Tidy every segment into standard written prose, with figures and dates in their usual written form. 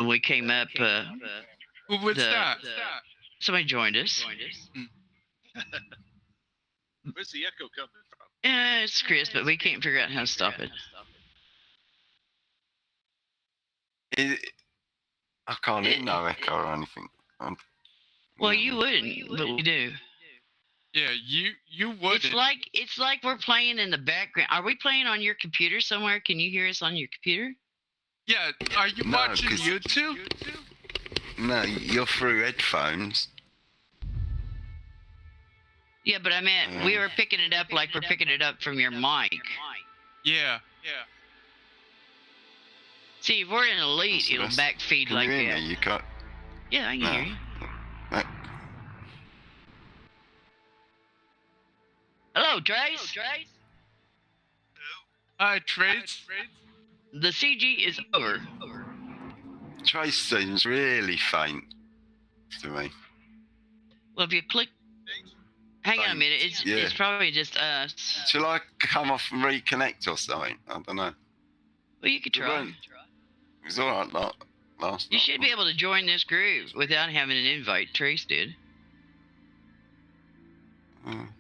when we came up. Who was that? Somebody joined us. Where's the echo coming from? Yeah, it's Chris, but we can't figure out how to stop it. I can't hear no echo or anything. Well, you wouldn't, but we do. Yeah, you would. It's like we're playing in the background. Are we playing on your computer somewhere? Can you hear us on your computer? Yeah. Are you watching YouTube? No, you're through headphones. Yeah, but I meant we were picking it up like we're picking it up from your mic. Yeah. See, if we're in Elite, it'll backfeed like that. You can't. Yeah, I can hear you. Hello, Trace. Hi, Trace. The CG is over. Trace seems really faint to me. Well, if you click... Hang on a minute. It's probably just us. Shall I come off and reconnect or something? I don't know. Well, you could try. It was alright last You should be able to join this group without having an invite. Trace did. I'm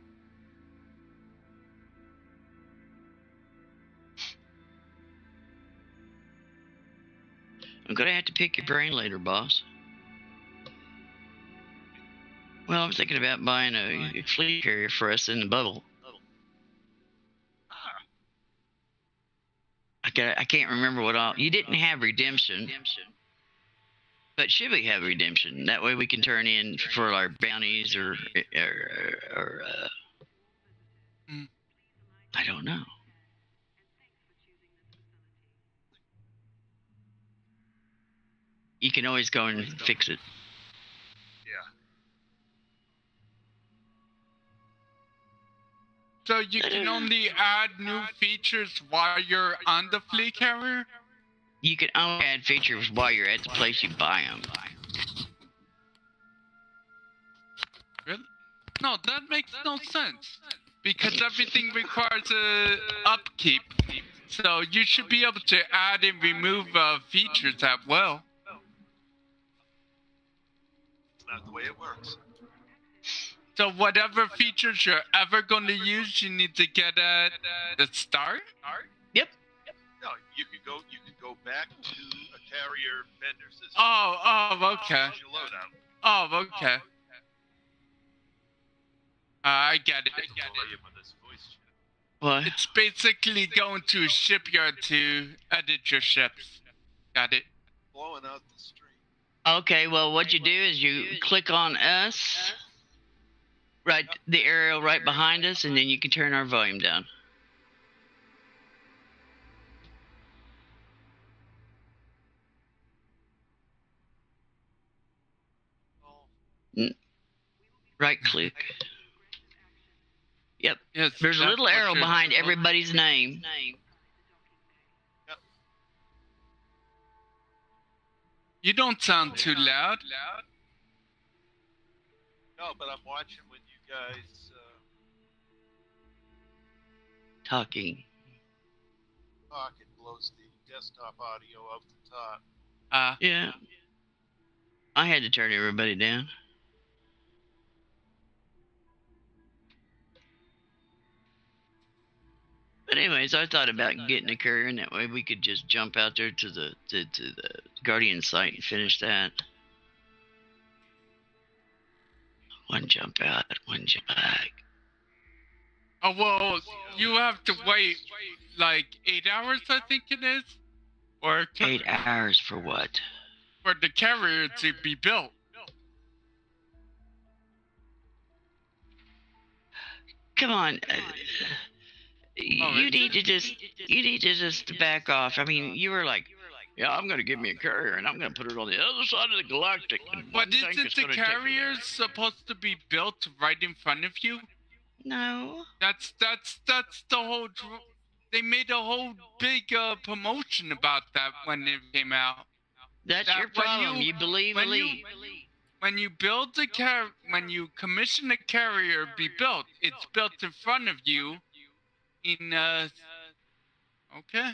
gonna have to pick your brain later, boss. Well, I'm thinking about buying a fleet carrier for us in the bubble. I can't remember what all... You didn't have redemption. But should we have redemption? That way we can turn in for our bounties or I don't know. You can always go and fix it. So you can only add new features while you're on the fleet carrier? You can only add features while you're at the place you buy them. Really? No, that makes no sense. Because everything requires upkeep. So you should be able to add and remove features at will. It's not the way it works. So whatever features you're ever going to use, you need to get at the start? Yep. No, you could go back to a carrier vendor system. Oh, okay. Oh, okay. I get it. What? It's basically going to a shipyard to edit your ships. Got it. Blowing out the stream. Okay, well, what you do is you click on us, right, the arrow right behind us, and then you can turn our volume down. Right click. Yep. Yes, there's a little arrow behind everybody's name. Yep. You don't sound too loud. No, but I'm watching when you guys Talking. talk. It blows the desktop audio out the top. Yeah. I had to turn everybody down. But anyways, I thought about getting a courier, and that way we could just jump out there to the Guardian site and finish that. One jump out, one jump back. Oh, well, you have to wait like 8 hours, I think it is? Or 8 hours for what? For the carrier to be built. Come on. You need to just back off. I mean, you were like, yeah, I'm going to give me a carrier, and I'm going to put it on the other side of the galactic. But isn't the carrier supposed to be built right in front of you? No. That's the whole... They made a whole big promotion about that when it came out. That's your problem. You believe Elite. When you build when you commission a carrier be built, it's built in front of you. Okay.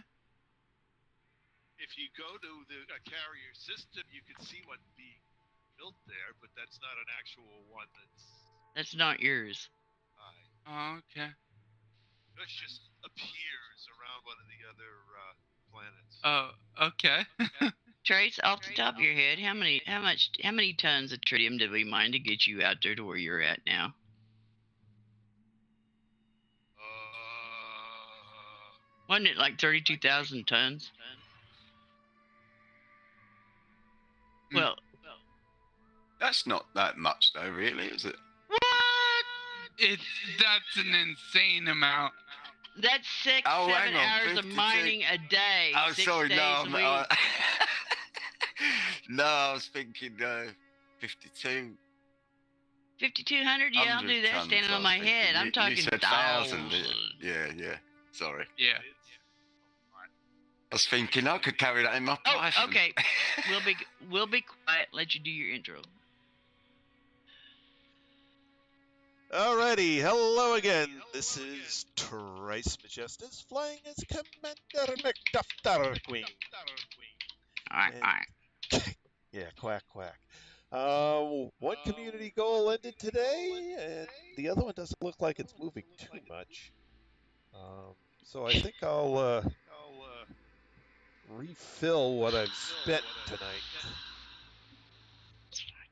if you go to a carrier system, you can see what's being built there, but that's not an actual one. That's not yours. Oh, okay. It just appears around one of the other planets. Oh, okay. Trace, off the top of your head, how many tons of tritium did we mine to get you out there to where you're at now? Wasn't it like 32,000 tons? Well, That's not that much, though, really, is it? what? That's an insane amount. That's 7 hours of mining a day. Oh, 6 sorry, days no. a week. No, I was thinking 52. 5,200? Yeah, I'll do that tons, standing I on was my thinking. head. I'm talking You said 1,000, didn't you? Yeah. Sorry. Yeah. I was thinking I could carry that in my Oh, Python. okay. We'll be quiet. Let you do your intro. Alrighty, hello again. This is Trice Majestus flying as Commander McDuff Darkwing. All right. Yeah, quack. One community goal ended today, and the other one doesn't look like it's moving too much. So I think I'll refill what I've spent tonight,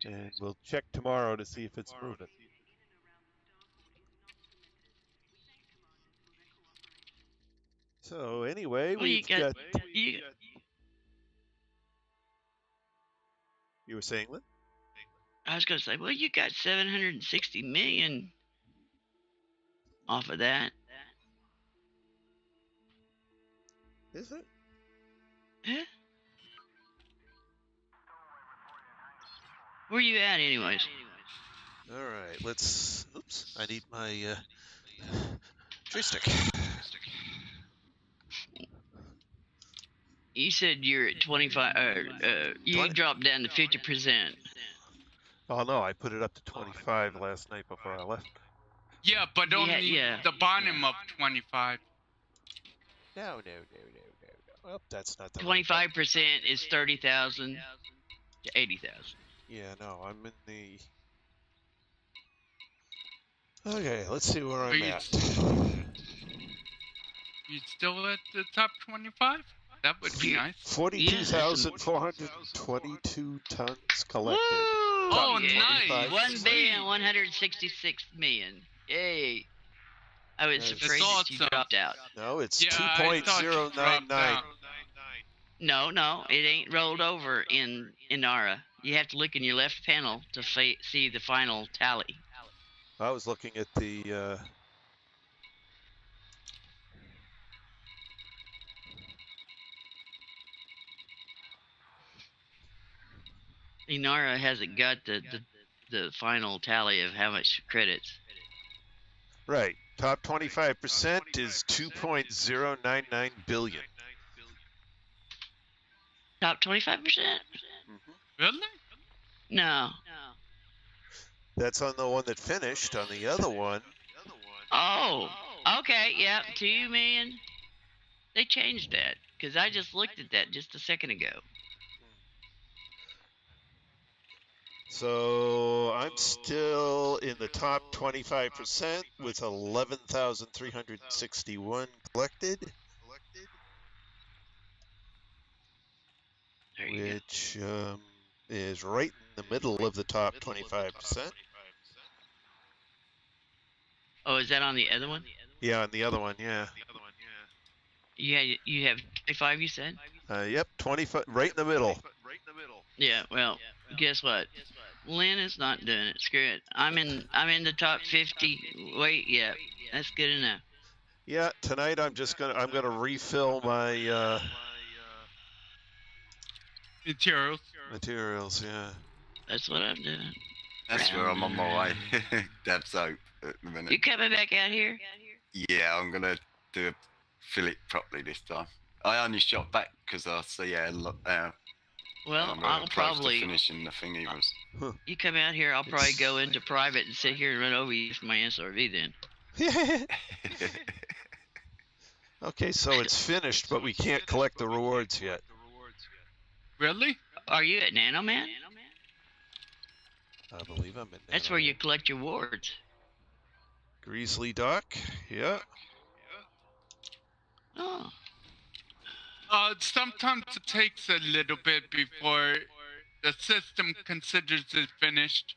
and we'll check tomorrow to see if it's moving. So anyway, Well, we've got. You You were saying, Lynn? I was going to say, well, you got 760 million off of that. Is it? Huh? Where you at, anyways? All right, let's. Oops, I need my joystick. You said you're at 25. You 20. dropped down to 50%. Oh no, I put it up to 25 last night before I left. Yeah, but only the bottom of 25. No. Well, that's not the 25% is 30,000 to 80,000. Yeah, no, I'm in the. Okay, let's see where I'm at. You still at the top 25? That would be nice. 42,422 tons collected. Woo! Oh, Yeah. nice. 1,166,000,000. Yay! I was That's afraid that you awesome. dropped out. No, it's Yeah, I thought you dropped 2.099. out. No, it ain't rolled over in Inara. You have to look in your left panel to see the final tally. I was looking at the. Inara hasn't got the final tally of how much credits. Right, top 25% is 2.099 billion. Top 25%? Really? No. That's on the one that finished. On the other one. Oh, okay, yeah, 2 million. They changed that because I just looked at that just a second ago. So I'm still in the top 25% with 11,361 collected, There you go. which is right in the middle of the top 25%. Oh, is that on the other one? Yeah, on the other one, yeah. Yeah, you have 25. You said. Yep, 25, right in the middle. Yeah. Well, guess what? Lynn is not doing it. Screw it. I'm in the top 50. Wait, yeah, that's good enough. Yeah, tonight I'm gonna refill my materials. Yeah. That's what I'm doing. That's where I'm on my way. That's soap at the minute. You coming back out here? Yeah, I'm gonna fill it properly this time. I only shot back because I see Well, I'm I'll close probably. to finishing the thingy was. You come out here, I'll probably go into private and sit here and run over you for my SRV then. Okay, so it's finished, but we can't collect the rewards yet. Really? Are you at Nano Man? I believe I'm in. That's where you collect your wards. Grizzly Dock. Yeah. Oh. Sometimes it takes a little bit before the system considers it finished.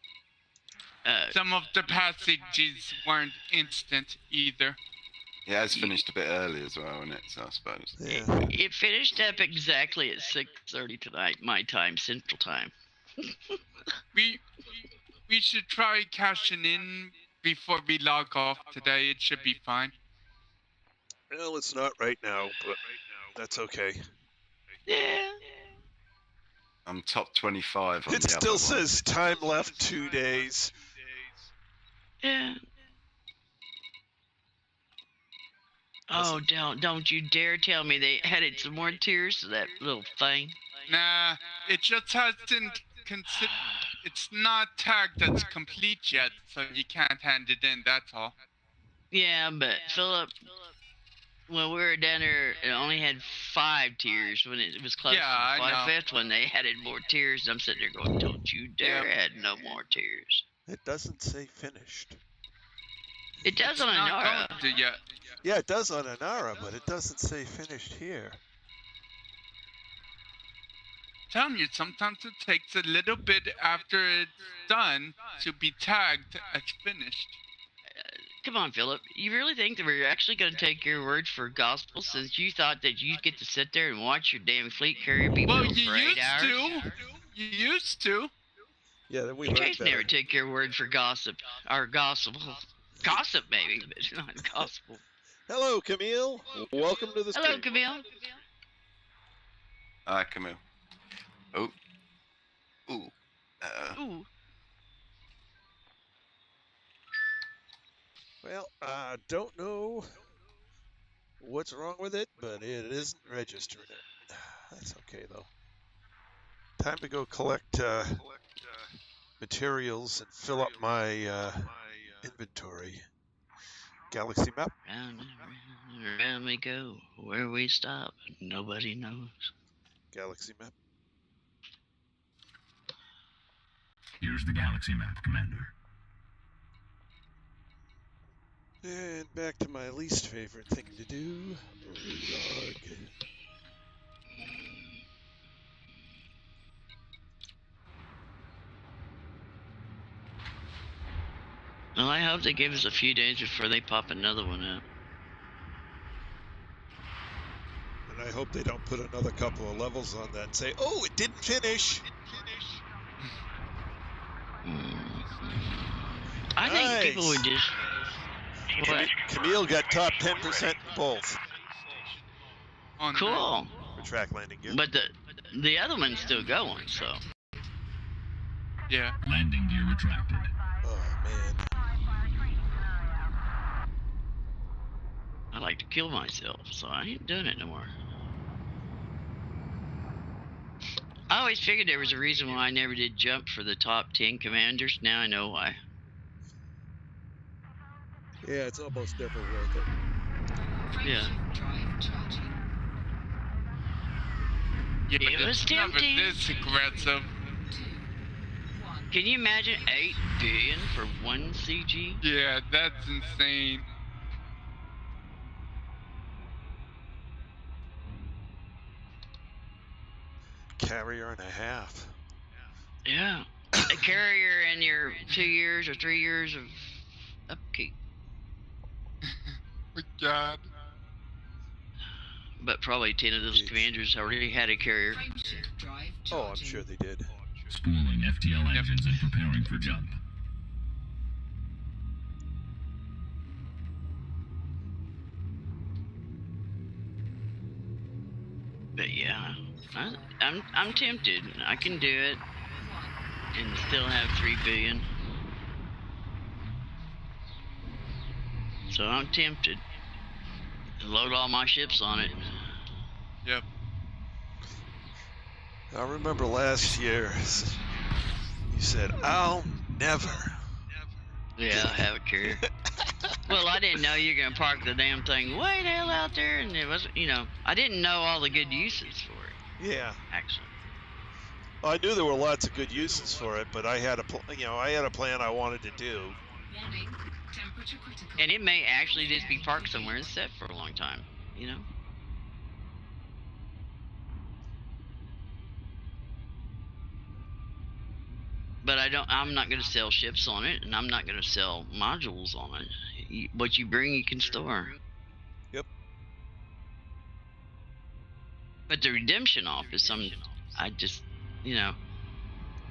Some of the passages weren't instant either. Yeah, it's finished a bit early as well, isn't it? So I suppose. Yeah. It finished up exactly at 6:30 tonight, my time, Central Time. We should try cashing in before we log off today. It should be fine. Well, it's not right now, but that's okay. Yeah. I'm top 25 on It the still other one. says time left 2 days. Yeah. Oh, don't you dare tell me they added some more tiers to that little thing. Nah, it just hasn't it's not tagged as complete yet, so you can't hand it in, that's all. Yeah, but Philip, when we were down there, it only had 5 tiers. When it was close Yeah, to the I know. 5th one, they added more tiers. I'm sitting there going, don't you dare add no more tiers. It doesn't say finished. It does It's on not Anara. going to yet. Yeah, it does on Anara, but it doesn't say finished here. Telling you, sometimes it takes a little bit after it's done to be tagged as finished. Come on, Philip. You really think that we're actually going to take your word for gospel since you thought that you'd get to sit there and watch your damn fleet carrier be Well, built you for 8 used hours? to. You used to. Yeah, then we You learned guys better. never take your word for gossip. Or gospel. Gossip, maybe, but not gospel. Hello, Camille. Welcome to the Hello, stream. Camille. Hi, Camille. Oh. Ooh. Ooh. Well, I don't know what's wrong with it, but it isn't registering it. That's okay, though. Time to go collect materials and fill up my inventory. Galaxy map. Round and round we go. Where we stop, nobody knows. Galaxy map. Here's the galaxy map, Commander. And back to my least favorite thing to do. Relog. Well, I hope they give us a few days before they pop another one up. And I hope they don't put another couple of levels on that and say, oh, it didn't finish. I think people Nice. would just. What? Camille got top 10% in both On that. Cool. for track landing gear. But the other one's still going, so. Yeah. Landing gear retracted. Oh, man. I like to kill myself, so I ain't doing it no more. I always figured there was a reason why I never did jump for the top 10 commanders. Now I know why. Yeah, it's almost never worth it. Yeah. Yeah, but It was it's never tempting. this aggressive. Can you imagine 8 billion for 1 CG? Yeah, that's insane. Carrier and a half. Yeah. A carrier in your 2 years or 3 years of upkeep. My God. But probably 10 of those Jeez. commanders already had a carrier. Oh, I'm sure they did. Spooling FTL engines and preparing for jump. But yeah, I'm tempted. I can do it and still have 3 billion. So I'm tempted to load all my ships on it. Yep. I remember last year, you said, I'll never. Yeah, I have a carrier. Well, I didn't know you were gonna park the damn thing way the hell out there, and it wasn't. I didn't know all the good uses for it. Yeah. Actually, I knew there were lots of good uses for it, but I had a plan I wanted to do. Warning, temperature critical. And it may actually just be parked somewhere and set for a long time, you know? But I'm not going to sell ships on it, and I'm not going to sell modules on it. What you bring, you can store. Yep. But the redemption office, I just, you know,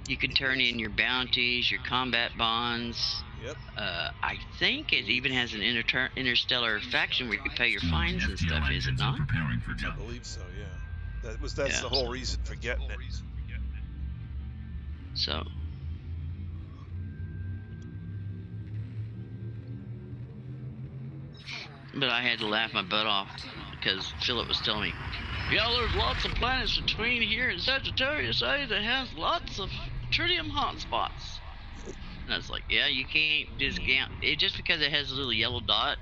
you can turn in your bounties, your combat bonds. Yep. I think it even has an interstellar faction where you can pay your fines and stuff, is it not? Preparing for I jump. believe so, yeah. That's Yeah. the whole reason for getting it. So. But I had to laugh my butt off because Philip was telling me, yeah, there's lots of planets between here and Sagittarius A that has lots of tritium hotspots. And I was like, yeah, you can't discount it just because it has a little yellow dot.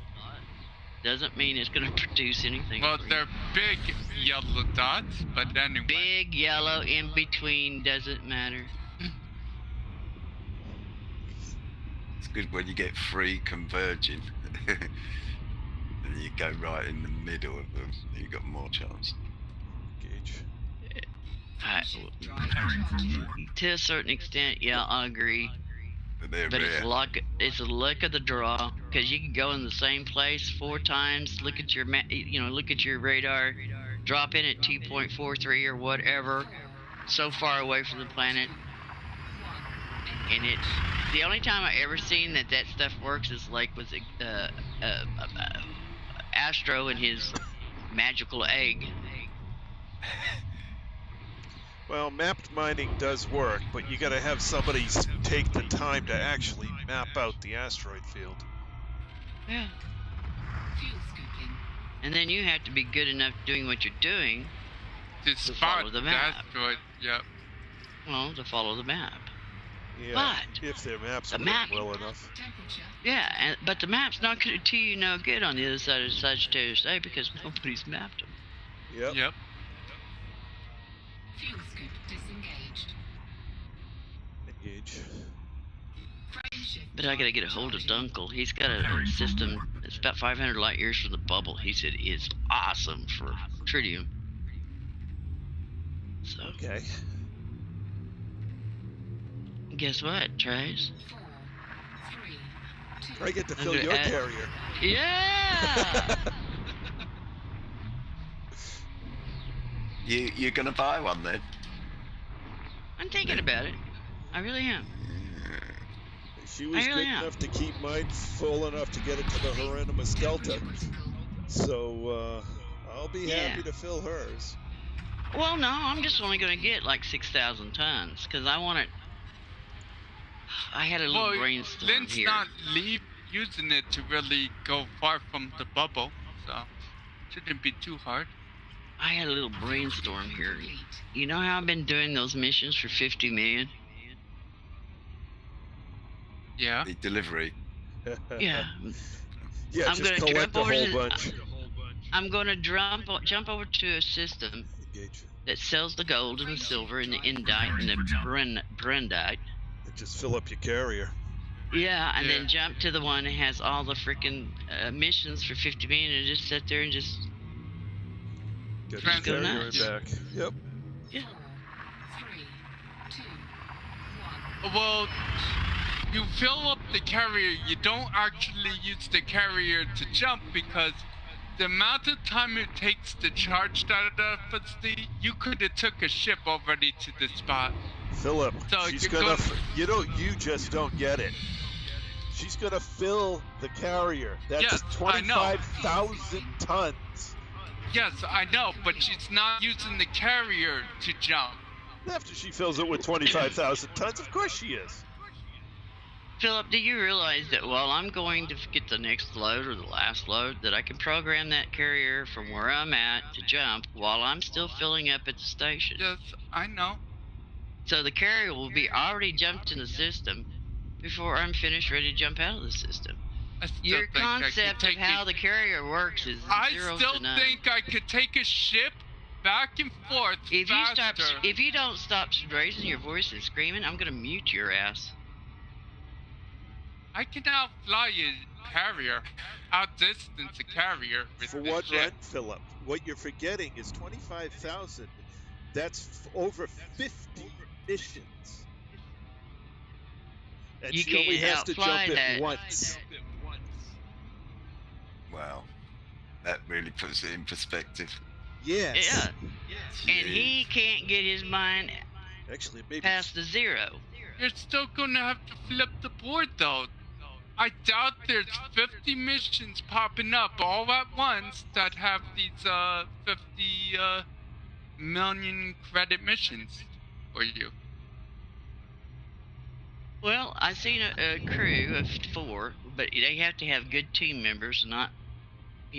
Doesn't mean it's going to produce anything. Well, for you. they're big yellow dots, but anyway. Big yellow in between doesn't matter. It's good when you get free converging. And you go right in the middle of them. You got more chance. Gauge. Preparing for war. To a certain extent, yeah, I agree. But they're But rare. it's a luck of the draw because you can go in the same place 4 times, look at your look at your radar, drop in at 2.43 or whatever, so far away from the planet, and it's the only time I ever seen that stuff works is like with Astro and his magical egg. Well, mapped mining does work, but you got to have somebody take the time to actually map out the asteroid field. Yeah. Fuel scooping. And then you have to be good enough doing what you're doing, To follow spot the the map. asteroid, yep. well, to follow the map. Yeah, But if their maps the work map- well enough. Temperature. Yeah, but the map's not going to do you no good on the other side of Sagittarius A because nobody's mapped them. Yep. Yep. Fuel scoop disengaged. Engage. Frame shift. But I got to get a hold of Dunkel. He's got a system that's about 500 light years from the bubble. He said it's awesome for tritium. So, Okay. guess what, Trace? 4, 3, 2. I get to fill gonna your add- carrier. Yeah! You're gonna buy one then? I'm thinking about it. I really am. She was I really good am. enough to keep mine full enough to get it to the Hieronymus Delta. So, I'll be Yeah. happy to fill hers. Well, no, I'm just only going to get like 6,000 tons because I want it. I had a little Well, brainstorm Lynn's here. not using it to really go far from the bubble, so shouldn't be too hard. I had a little brainstorm here. You know how I've been doing those missions for 50 million? Yeah. The delivery. Yeah. Yeah, I'm just gonna collect jump a over whole to- bunch. I'm going to jump over to a system Engage. that sells the gold and the silver and the indite and the brandite. And just fill up your carrier. Yeah, and Yeah. then jump to the one that has all the freaking missions for 50 million and just sit there and just. Get Go your carrier nuts. back. Yep. Yeah. 4, 3, 2, 1. Well, you fill up the carrier, you don't actually use the carrier to jump because the amount of time it takes to charge that facility, you could have took a ship already to the spot. Philip, So she's you're gonna. going- You just don't get it. She's gonna fill the carrier. That's Yes, I know. 25,000 tons. Yes, I know, but she's not using the carrier to jump. After she fills it with 25,000 tons, of course she is. Philip, do you realize that while I'm going to get the next load or the last load, that I can program that carrier from where I'm at to jump while I'm still filling up at the station? Yes, I know. So the carrier will be already jumped in the system before I'm finished ready to jump out of the system. I still Your think I could concept of take how a- the carrier works is I 0 still to none. think I could take a ship back and forth If you faster. if you don't stop raising your voice and screaming, I'm gonna mute your ass. I can outfly a carrier, outdistance a carrier with For this one ship. run, Philip. What you're forgetting is 25,000. That's over 50 missions. And You she only can't has to outfly jump it that. once. Wow. That really puts it in perspective. Yes. Yeah. And he can't get his mind Actually, maybe. past the 0. You're still gonna have to flip the board though. I doubt there's 50 missions popping up all at once that have these 50 million credit missions for you. Well, I seen a crew of 4, but they have to have good team members, not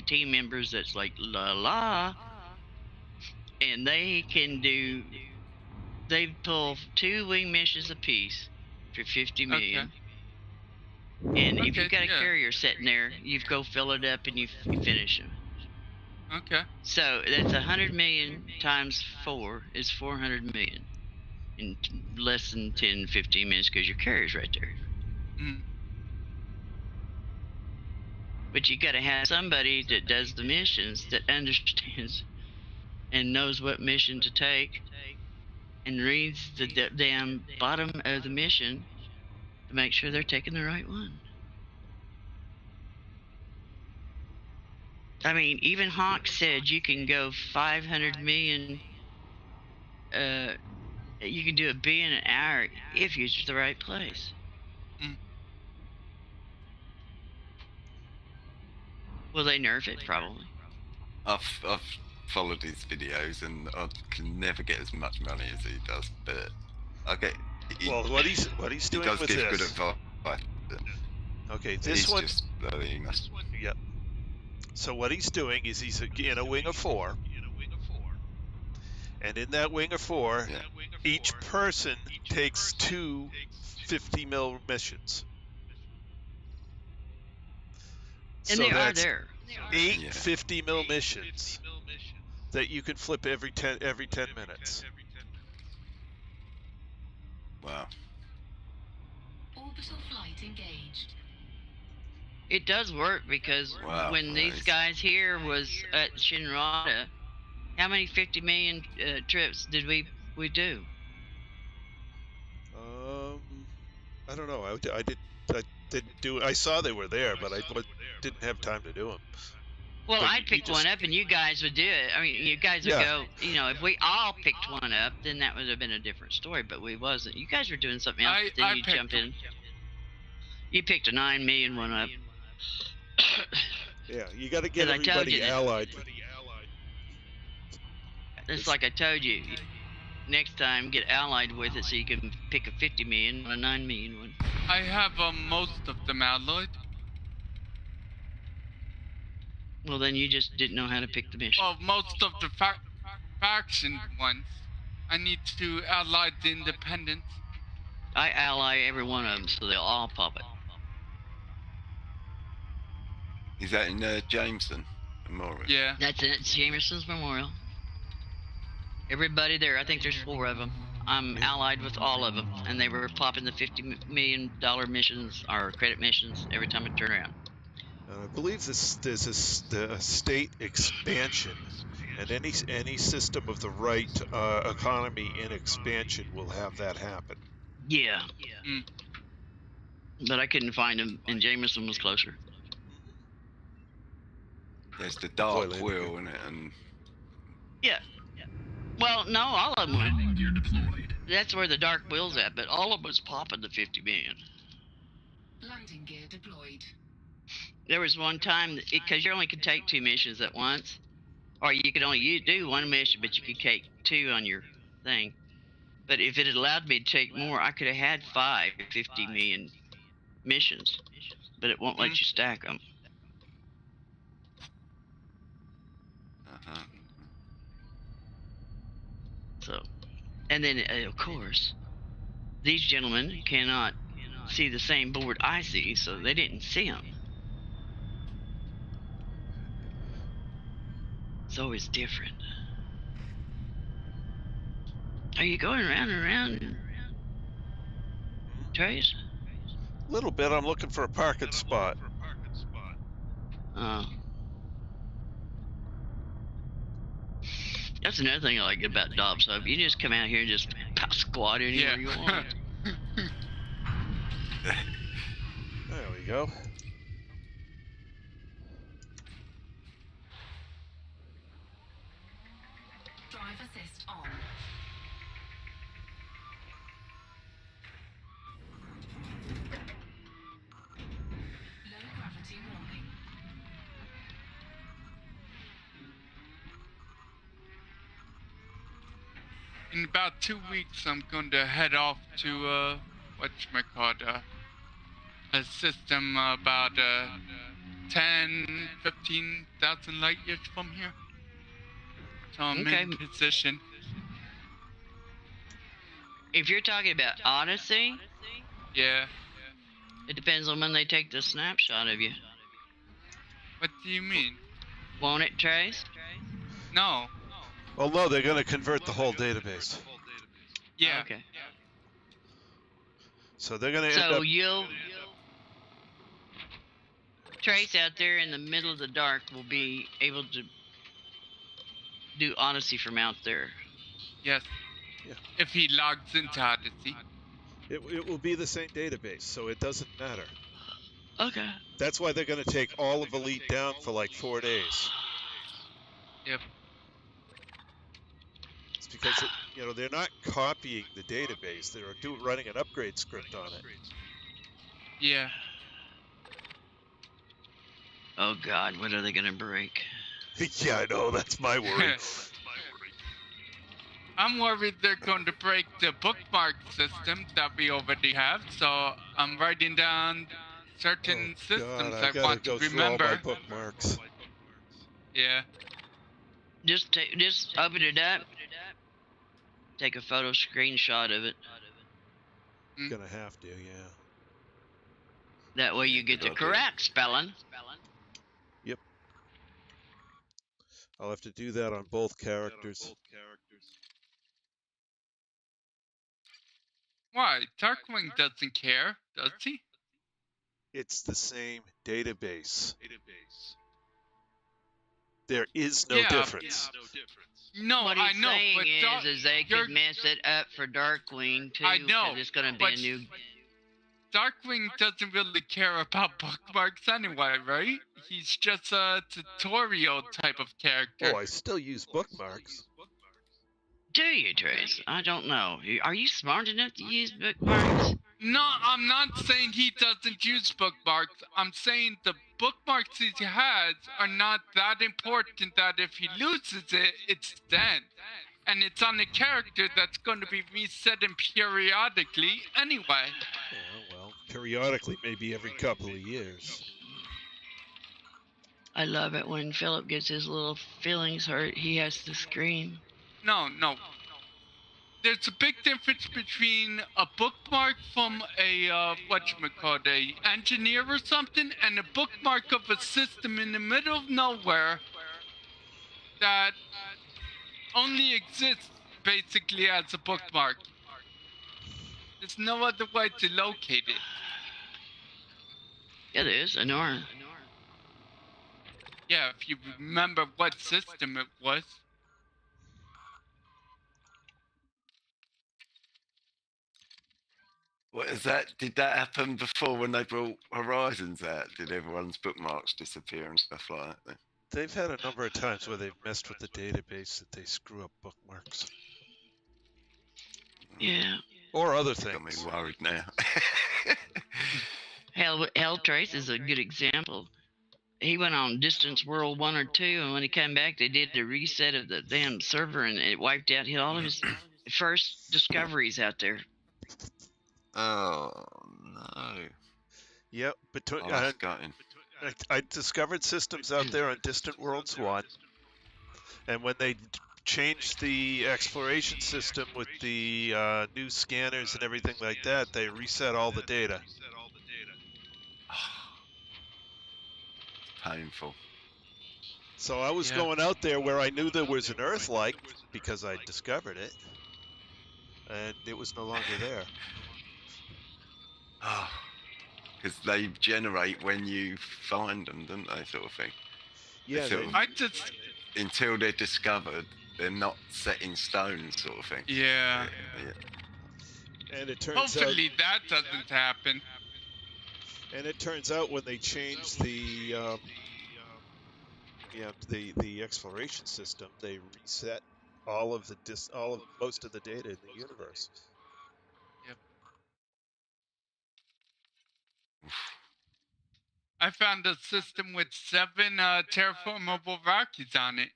team members that's like la la. And they pull 2 wing missions apiece for 50 million. Okay. And if Okay, you've got a yeah. carrier sitting there, you go fill it up and you finish them. Okay. So that's 100 million times 4 is 400 million in less than 10, 15 minutes because your carrier's right there. Mm. But you got to have somebody that does the missions that understands and knows what mission to take and reads the damn bottom of the mission to make sure they're taking the right one. I mean, even Hawk said you can go 500 million, you can do $1 billion an hour if you use the right place. Mm. Hmm. Will they nerf it? Probably. I've followed his videos and I can never get as much money as he does, but I get. Well, what he's He doing does with give good this. advice. Okay, this He's one. just he must. Yep. So what he's doing is he's in a wing of 4, and in that wing of 4, Yeah. each person takes 2 50 mil missions. And So they are that's there. 8 Yeah. 50 mil missions that you can flip every 10 minutes. Wow. Orbital flight engaged. It does work because Wow, when these nice. guys here was at Shinrada, how many 50 million trips did we do? I don't know. I didn't do. I saw they were there, but I didn't have time to do them. Well, But I'd you pick just- one up and you guys would do it. I mean, you guys would Yeah. go, you know, if we all picked one up, then that would have been a different story, but we wasn't. You guys were doing something else, but then I you picked jumped in. You picked a 9 million one up. Yeah, you got to get Because I told everybody you that. allied. It's like I told you. Next time, get allied with it so you can pick a 50 million, not a 9 million one. I have most of them alloyed. Well, then you just didn't know how to pick the mission. Well, most of the faction ones. I need to ally the independents. I ally every one of them so they'll all pop it. Is that in Jameson Memorial? Yeah. That's it. It's Jamerson's Memorial. Everybody there, I think there's 4 of them. I'm allied with all of them, and they were popping the $50 million missions or credit missions every time I turn around. I believe there's a state expansion, and any system of the right economy in expansion will have that happen. Yeah. Mm. But I couldn't find them, and Jameson was closer. There's the Dark Toilet. Wheel in it, and Yeah. Well, no, all of them were. Landing gear deployed. That's where the dark wheel's at, but all of them was popping the 50 million. Landing gear deployed. There was one time, because you only could take 2 missions at once, or you could only do 1 mission, but you could take 2 on your thing. But if it had allowed me to take more, I could have had 5 50 million missions, but it won't let you stack them. uh-huh. So, and then of course, these gentlemen cannot see the same board I see, so they didn't see them. It's always different. Are you going round and round, Trace? A little bit. I'm looking for a parking spot. Oh. That's another thing I like about Dobbs Hub. You just come out here and just squat anywhere you want. There we go. Drive assist on. Low gravity warning. In about 2 weeks, I'm going to head off to whatchamacallit, a system about 10, 15,000 light years from here. So I'm Okay. in position. If you're talking about Odyssey, Yeah. it depends on when they take the snapshot of you. What do you mean? Won't it, Trace? No. Well, no, they're going to convert the whole database. Yeah. Okay. So they're going to end So up... you'll... Trace out there in the middle of the dark will be able to do Odyssey from out there. Yes. Yeah. If he logs into Odyssey. It will be the same database, so it doesn't matter. Okay. That's why they're going to take all of Elite down for like 4 days. Yep. It's because, they're not copying the database. They're running an upgrade script on it. Yeah. Oh God, what are they gonna break? Yeah, I know. That's my worry. I'm worried they're going to break the bookmark system that we already have, so I'm writing down certain systems God, I gotta want go to through all my remember. bookmarks. Yeah. Just open it up. Take a photo screenshot of it. Gonna have to, yeah. That way you get the correct spelling. Yep. I'll have to do that on both characters. Why? Darkwing doesn't care, does he? It's the same database. There is no Yeah. difference. No, What I he's know, saying but is they you're- could mess it up for Darkwing too. I know, 'cause it's gonna be but a new. Darkwing doesn't really care about bookmarks anyway, right? He's just a tutorial type of character. Oh, I still use bookmarks. Do you, Trace? I don't know. Are you smart enough to use bookmarks? No, I'm not saying he doesn't use bookmarks. I'm saying the bookmarks he has are not that important that if he loses it, it's dead. And it's on a character that's going to be resetting periodically anyway. Yeah, well, periodically, maybe every couple of years. I love it when Philip gets his little feelings hurt. He has to scream. No. There's a big difference between a bookmark from a, a engineer or something, and a bookmark of a system in the middle of nowhere that only exists basically as a bookmark. There's no other way to locate it. Yeah, there is. Honora. Yeah, if you remember what system it was. What is that? Did that happen before when they brought Horizons out? Did everyone's bookmarks disappear and stuff like that? They've had a number of times where they've messed with the database that they screw up bookmarks. Yeah. Or other Got me things. worried now. Hell Trace is a good example. He went on Distance World 1 or 2, and when he came back, they did a reset of the damn server, and it wiped out all of his first discoveries out there. Oh no! Yep. Between, Oh, that's gutting. I discovered systems out there on Distant Worlds 1, and when they changed the exploration system with the new scanners and everything like that, they reset all the data. Painful. So I was Yeah. going out there where I knew there was an Earth-like because I discovered it. and it was no longer there. Oh, because they generate when you find them, don't they, sort of thing? Yeah, sort they, of- I just, Until they're discovered, they're not set in stone, sort of thing. yeah. Yeah. and it turns Hopefully that doesn't happen. out when they changed the exploration system, they reset all of most of the data in the universe. I found a system with 7 terraformable Rockies on it.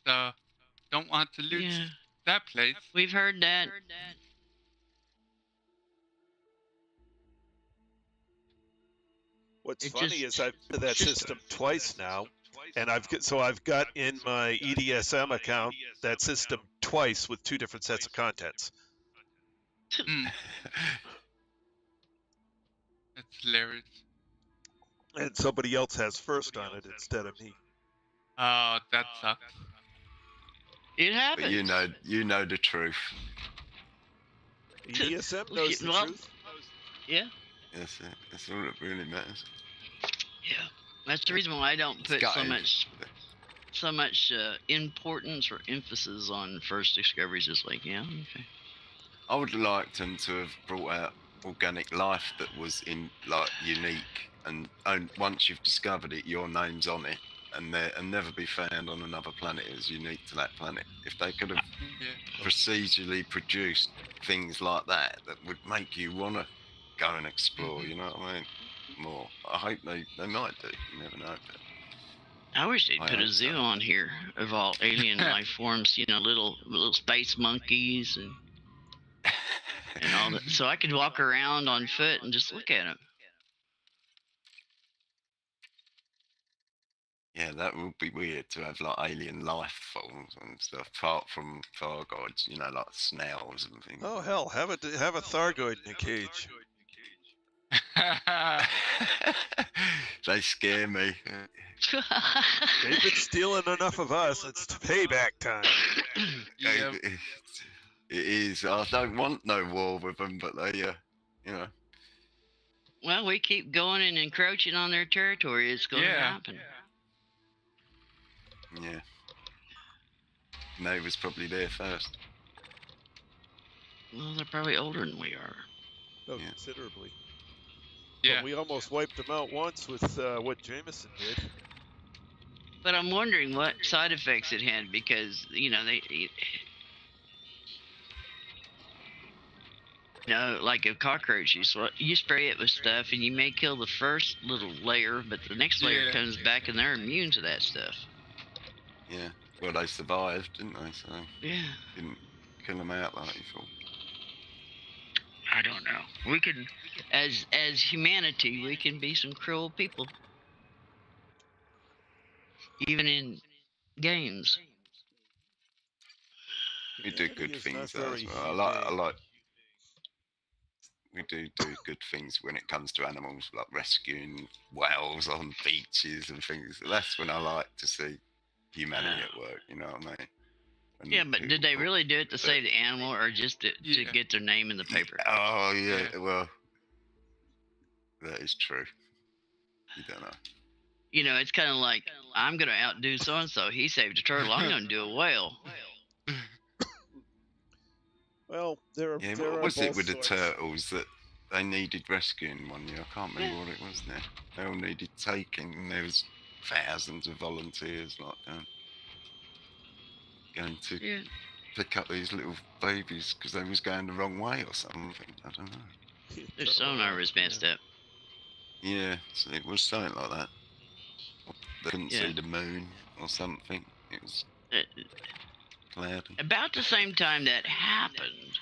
So, don't want to lose Yeah, that place. we've heard that. What's It funny just- is I've been to that system twice now, and I've got in my EDSM account that system twice with 2 different sets of contents. Mm, that's hilarious. And somebody else has first on it instead of me. Oh, that sucks. It happens. But you know the truth. EDSM knows the Well, truth. Yeah, That's it. That's all that really matters. yeah. That's the reason why I don't put so much importance or emphasis on first discoveries. It's like, yeah, okay. I would like them to have brought out organic life that was unique, and once you've discovered it, your name's on it, and never be found on another planet as unique to that planet. If they could have Yeah. procedurally produced things like that would make you want to go and explore, you know what I mean? More. I hope they might do. You never know. But I wish they'd I put a hope zoo so. on here of all alien life forms. Little space monkeys and all that, so I could walk around on foot and just look at them. Yeah, that would be weird to have like alien life forms and stuff, apart from Thargoids, like snails and things. Oh hell, have a Thargoid in a cage. They scare me. They've been stealing enough of us. It's payback time. Yep. It is. I don't want no war with them, but they, Well, we keep going and encroaching on their territory. It's going to happen. yeah. They was probably there first. Well, they're probably older than we are. Oh, Yeah. considerably. Yeah. But we almost wiped them out once with what Jameson did. But I'm wondering what side effects it had because, like a cockroach, you spray it with stuff and you may kill the first little layer, but the next layer comes back and they're immune to that stuff. Yeah. Well, they survived, didn't they? So Yeah. didn't kill them out like you thought. I don't know. We can, as humanity, we can be some cruel people. Even in games. We do good Humanity is things not though as very well. I humane. like. We do good things when it comes to animals, like rescuing whales on beaches and things. That's when I like to see humanity at work. You know what I mean? When Yeah, but did they people- really do it to save the animal or just to get their name in the paper? Oh yeah. Well, that is true. You don't know. It's kind of like, I'm going to outdo so-and-so. He saved a turtle. I'm going to do a whale. Well, there Yeah, are what was it both with the sorts. turtles that they needed rescuing one year? I can't remember what it was now. They all needed taking, and there was thousands of volunteers going to pick up these little babies because they was going the wrong way or something. I don't know. Their sonar was messed up. Yeah, so it was something like that. They couldn't see the moon or something. It was cloudy. About the same time that happened,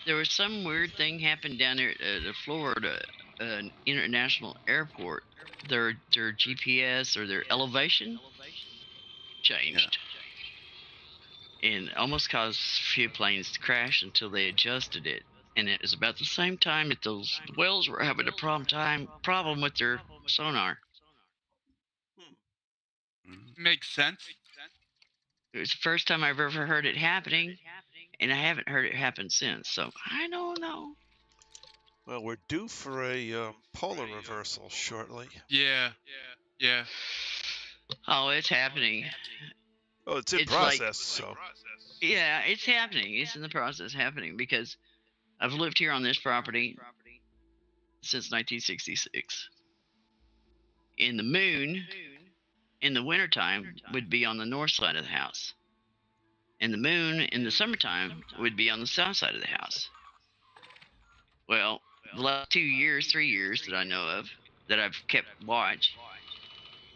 there was some weird thing happened down there at the Florida International Airport. Their GPS or their elevation changed. And almost caused a few planes to crash until they adjusted it. And it was about the same time that those whales were having a problem with their sonar. Makes sense. It was the first time I've ever heard it happening, and I haven't heard it happen since. So I don't know. Well, we're due for a polar reversal shortly. Yeah. Yeah. Oh, it's happening. Oh, it's in It's like- process, so. Yeah, it's happening. It's in the process happening because I've lived here on this property since 1966. And the moon in the wintertime would be on the north side of the house. And the moon in the summertime would be on the south side of the house. Well, the last 2 years, 3 years that I know of, that I've kept watch,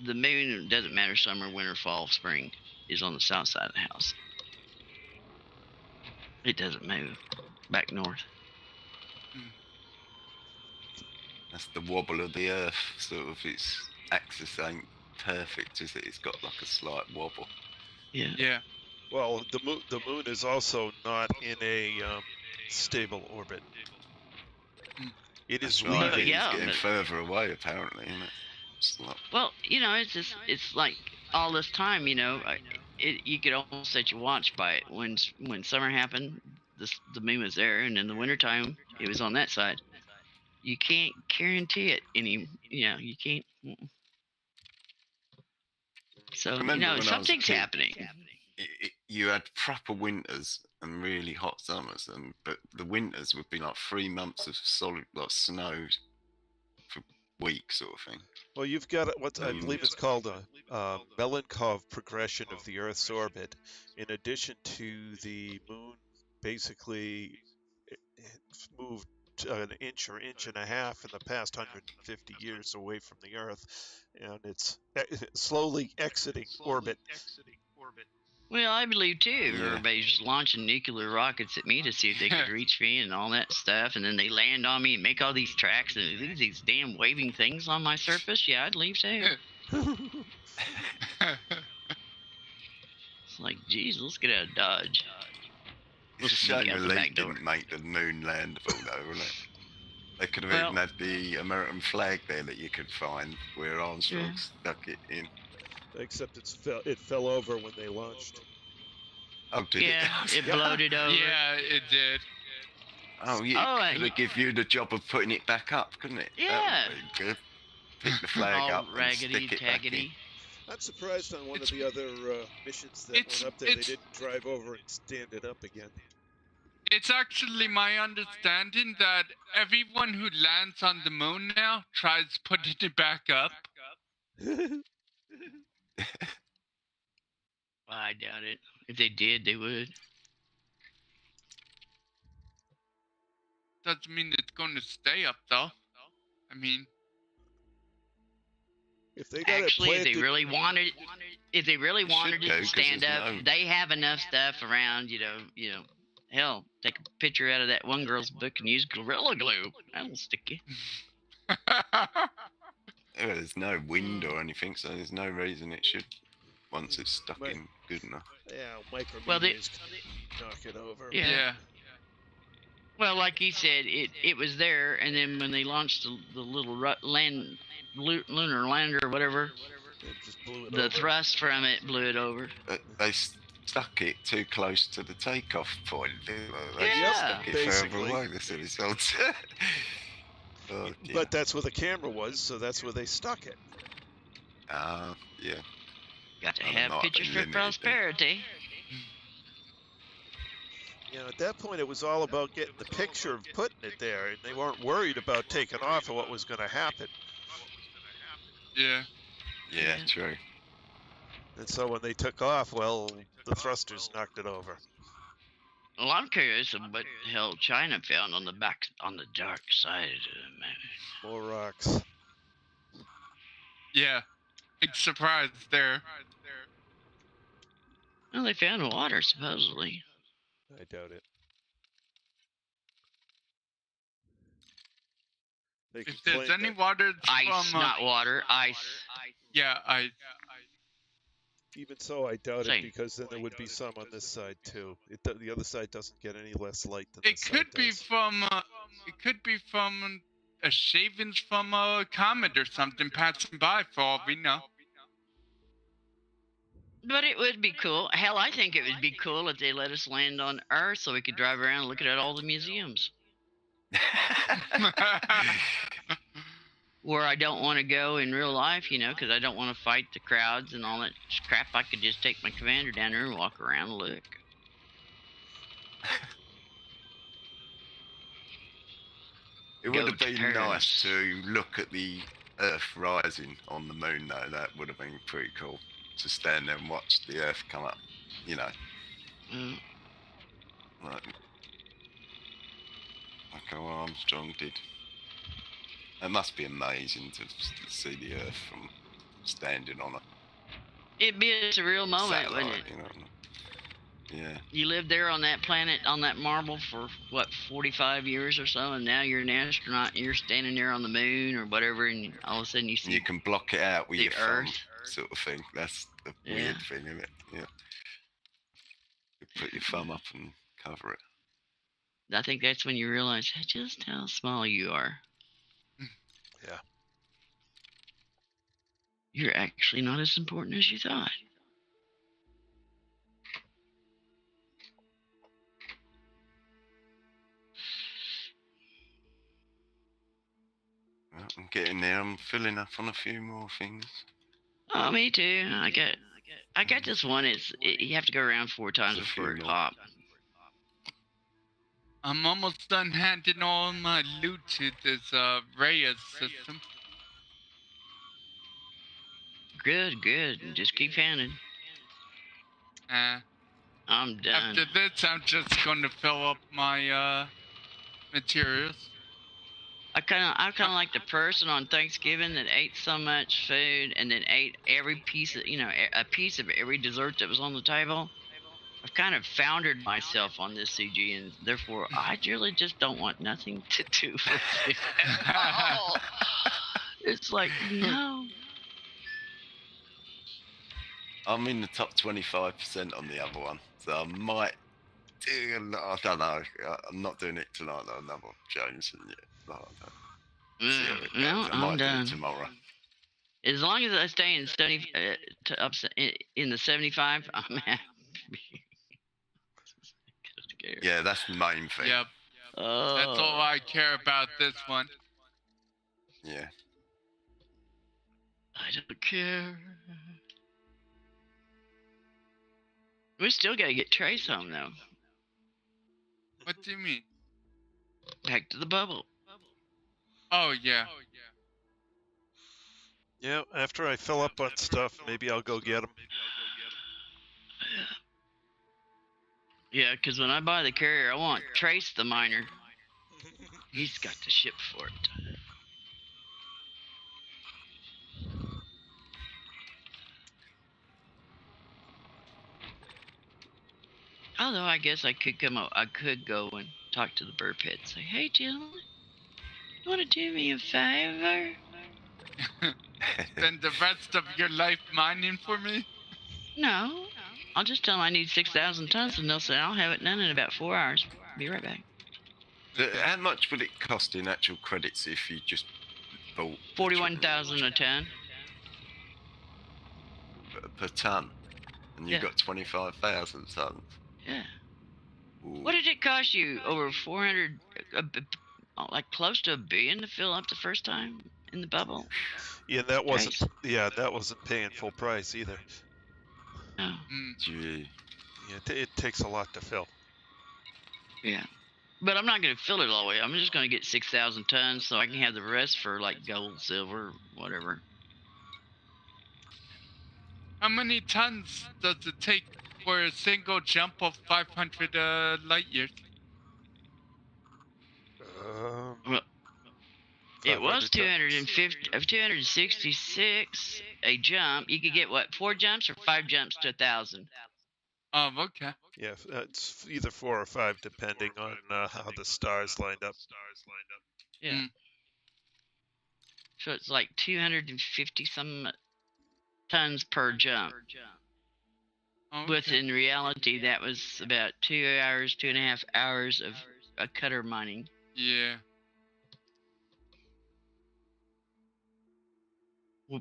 the moon, doesn't matter summer, winter, fall, spring, is on the south side of the house. It doesn't move back north. That's the wobble of the Earth. Sort of, its axis ain't perfect, is it? It's got like a slight wobble. Yeah. Yeah. Well, the moon is also not in a stable orbit. It is That's right. leaving. Yeah, It's getting but- further away, apparently, isn't it? It's like, Well, it's like all this time, you could almost set your watch by it. When summer happened, the moon was there, and in the wintertime, it was on that side. You can't guarantee it you can't. So, Remember when I was a something's kid? happening. you had proper winters and really hot summers, but the winters would be like 3 months of solid like snow for weeks, sort of thing. Well, you've got what I believe it's called a Melenkov progression of the Earth's orbit. In addition to the moon, basically it's moved an inch or inch and a half in the past 150 years away from the Earth, and it's slowly exiting orbit. Well, I believe too. Yeah. Everybody's launching nuclear rockets at me to see if they could reach me and all that stuff, and then they land on me and make all these tracks and leave these damn waving things on my surface. Yeah, I'd leave too. It's like, geez, let's get out of Dodge. We'll It's a sneak shame out the the leak back door. didn't make the moon landable, though, wasn't it? They could have Well- even had the American flag there that you could find where Armstrong Yeah. stuck it in. Except it fell over when they launched. Oh, did Yeah, it? it bloated over. Yeah, it did. Oh, yeah. Oh, Could have give you the job of putting it back up, couldn't it? Yeah. That would be good. Pick the flag All up and raggedy, stick it back in. taggedy. I'm surprised on one It's- of the other missions that it's- went up there, they it's- didn't drive over and stand it up again. It's actually my understanding that everyone who lands on the moon now tries putting it back up. I doubt it. If they did, they would. Doesn't mean it's going to stay up, though. I mean, If they got Actually, it if planted, they really wanted, if they really wanted should it go, to 'cause stand there's up, no- they have enough stuff around. Hell, take a picture out of that one girl's book and use Gorilla Glue. That'll stick you. There's no wind or anything, so there's no reason it should, once it's stuck Right. in good enough. yeah, micrometers Well, they- can knock it over. Yeah. yeah. Well, like he said, it was there, and then when they launched the little lunar lander or whatever, It just blew it the over. thrust from it blew it over. They stuck it too close to the takeoff point. Didn't they? They Yeah, stuck it basically. further away, the silly salts. Oh, dear. But that's where the camera was, so that's where they stuck it. Yeah. Got to I'm have not pictures for limited. prosperity. At that point, it was all about getting the picture of putting it there, and they weren't worried about taking off or what was going to happen. Yeah. Yeah, Yeah. true. And so when they took off, well, the thrusters knocked it over. Well, I'm curious of what the hell China found on the dark side of the moon. More rocks. Yeah. Big surprise there. Well, they found water supposedly. I doubt it. They If complained there's any that water, it's Ice, from, not water. Ice. yeah, ice. even so, I doubt Same. it because then there would be some on this side too. The other side doesn't get any less light than It this could side be does. from. It could be from a shavings from a comet or something passing by, for all we know. But it would be cool. Hell, I think it would be cool if they let us land on Earth so we could drive around and look at all the museums. Where I don't want to go in real life, you know, because I don't want to fight the crowds and all that crap. I could just take my commander down there and walk around and look. It Go would have to been Paris. nice to look at the Earth rising on the moon, though. That would have been pretty cool to stand there and watch the Earth come up. You know, Mm. like how Armstrong did. It must be amazing to see the Earth from standing on a It'd be a surreal moment, wouldn't satellite. it? You know. Yeah. You lived there on that planet, on that marble for, what, 45 years or so, and now you're an astronaut and you're standing there on the moon or whatever, and all of a sudden you see You can block it out with the your thumb, Earth. sort of thing. That's the Yeah. weird thing, isn't it? Yeah. You put your thumb up and cover it. I think that's when you realize just how small you are. Yeah. You're actually not as important as you thought. Well, I'm getting there. I'm filling up on a few more things. Oh, me too. I got this one. You have to go around 4 times There's a before few it more. pops. I'm almost done handing all my loot to this Reyes system. Good. Just keep handing. I'm done. After this, I'm just going to fill up my materials. I kind of like the person on Thanksgiving that ate so much food and then ate every piece of, a piece of every dessert that was on the table. I've kind of foundered myself on this CG, and therefore I really just don't want nothing to do with it at all. It's like, no. I'm in the top 25% on the other one, so I might do. I don't know. I'm not doing it tonight. Though, another Jameson yet. No, I don't. See how it goes. No, I I'm might do done. it tomorrow. As long as I stay in in the 75, I'm happy. Yeah, that's the main thing. Yep, that's all I care about this one. Yeah. I don't care. We still gotta get Trace home though. What do you mean? Back to the bubble. Oh, yeah. Yeah, after I fill up on stuff, maybe I'll go get them. Yeah, because when I buy the carrier, I want Trace the miner. He's got the ship for it. Although I guess I could go and talk to the burr pit and say, "Hey, gentlemen, you want to do me a favor?" Spend the rest of your life mining for me? No, I'll just tell them I need 6,000 tons, and they'll say I'll have it done in about 4 hours. Be right back. How much would it cost in actual credits if you just bought 41,000 a ton. per ton, and you Yeah. got 25,000 tons? Yeah. Ooh. What did it cost you? Over 400, like close to $1 billion to fill up the first time in the bubble? Yeah, that wasn't. Trace? Yeah, that wasn't paying full price either. No. Gee. Yeah, it takes a lot to fill. Yeah. But I'm not going to fill it all the way. I'm just going to get 6,000 tons so I can have the rest for like gold, silver, whatever. How many tons does it take for a single jump of 500 light years? Well, it was 500 266 a jump. You could get what, 4 jumps or 5 jumps to 1,000? Okay. Yeah, it's either 4 or 5 depending on how the stars lined up. Yeah. So it's like 250 some tons per jump. Okay. But in reality, that was about 2 hours, 2.5 hours of cutter mining. Yeah.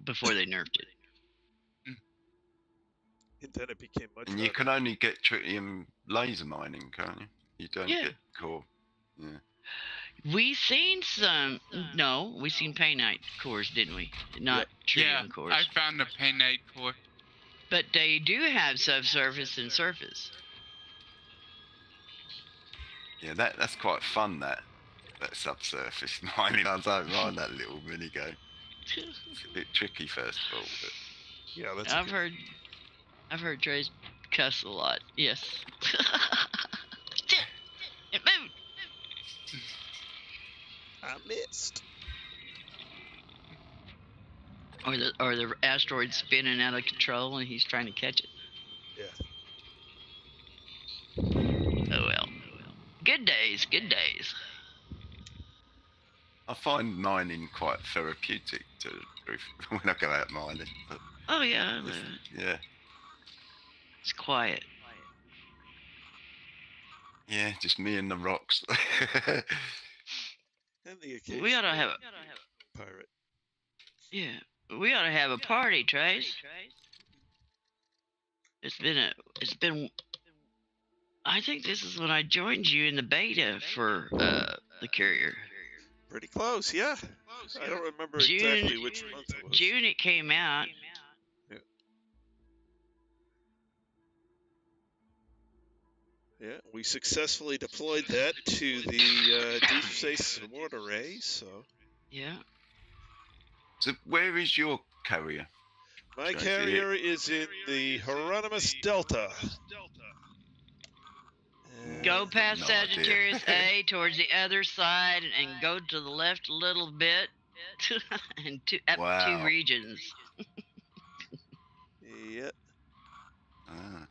Before they nerfed it. And then it became much And you harder. can only get tritium laser mining, can't you? You don't Yeah. get core. Yeah. We seen some. No, we seen painite cores, didn't we? Not Yeah, tritium cores. I found a painite core. But they do have subsurface and surface. Yeah, that's quite fun. That subsurface mining. I don't mind that little mini game. It's a bit tricky first of all, but Yeah, that's. I've heard Trey's cuss a lot. Yes. It moved. I missed. Or the asteroid spinning out of control and he's trying to catch it. Yeah. Oh well. Good days. Good days. I find mining quite therapeutic to when I go out mining. But Oh yeah. yeah, It's quiet. yeah, just me and the rocks. And the occasional We ought to have pirate. Yeah. We ought to have a party, Trace. It's been I think this is when I joined you in the beta for the carrier. Pretty close, yeah. I don't remember June- exactly which month it was. June it came out. Yeah, we successfully deployed that to the deep space support array. So Yeah. So where is your carrier? my Can I see carrier is in the Hieronymus Delta. Go past No idea. Sagittarius A towards the other side and go to the left a little bit and up Wow. 2 regions. Yeah. Ah.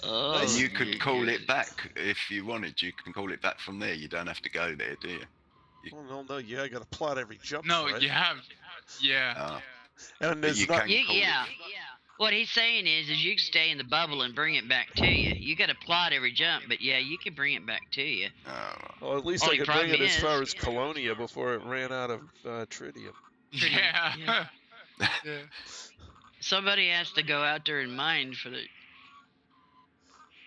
Oh, Nice. You could call yeah. it back if you wanted. You can call it back from there. You don't have to go there, do you? Oh no, yeah, I got to plot every jump. No, for it. you have. Yeah. Ah. And But it's you not. can You, call yeah. it. What he's saying is you can stay in the bubble and bring it back to you. You got to plot every jump, but yeah, you can bring it back to you. Oh, right. Well, at least Only I could bring it problem as far is- as Colonia before it ran out of tritium. Yeah. Yeah. Yeah. Somebody has to go out there and mine for the.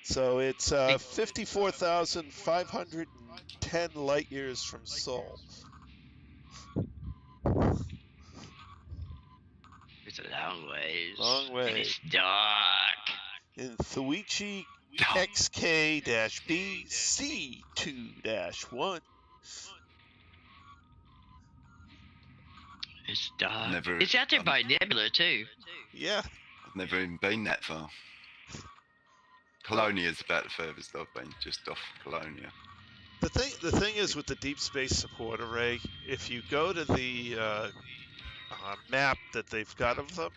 So it's 54,510 light years from Sol. It's a long ways. Long And way. it's dark. In Thuichi XK-BC2-1. It's dark. Never It's out there done- by Nebula too. Yeah. I've never even been that far. Colonia's about the furthest I've been, just off Colonia. The thing is with the deep space support array, if you go to the map that they've got of them,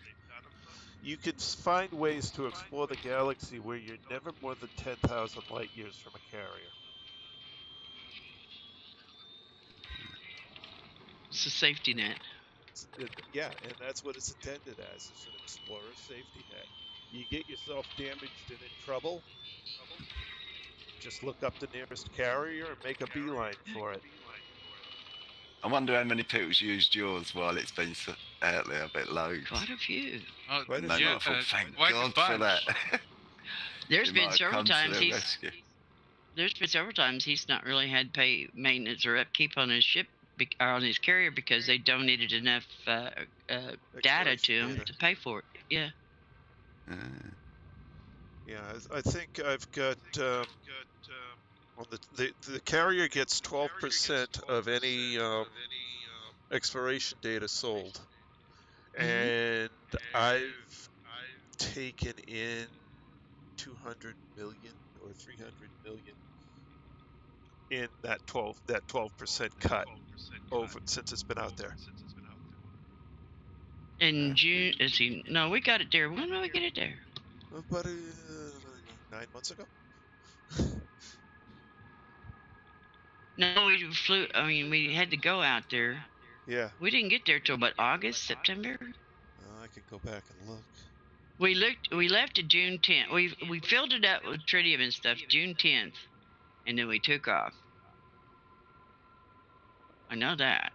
you can find ways to explore the galaxy where you're never more than 10,000 light years from a carrier. It's a safety net. Yeah, and that's what it's intended as. It's an explorer safety net. You get yourself damaged and in trouble, just look up the nearest carrier and make a beeline for it. I wonder how many people's used yours while it's been out there. I bet loads. Quite a few. Oh, Why And does they yeah, might have thought, thank quite a God for bunch. that. There's They been might have several come to times their he's rescue. not really had maintenance or upkeep on his ship or on his carrier because they donated enough data to him Data. to pay for it. Yeah. Yeah, I think I've got. Well, the carrier gets 12% of any exploration data sold, and I've taken in 200 million or 300 million in that 12% cut over since it's been out there. In June, let's see. No, we got it there. When did we get it there? About 9 months ago. No, we flew. I mean, we had to go out there. Yeah, We didn't get there till about August, September. I could go back and look. We left it June 10th. We filled it up with tritium and stuff June 10th, and then we took off. I know that.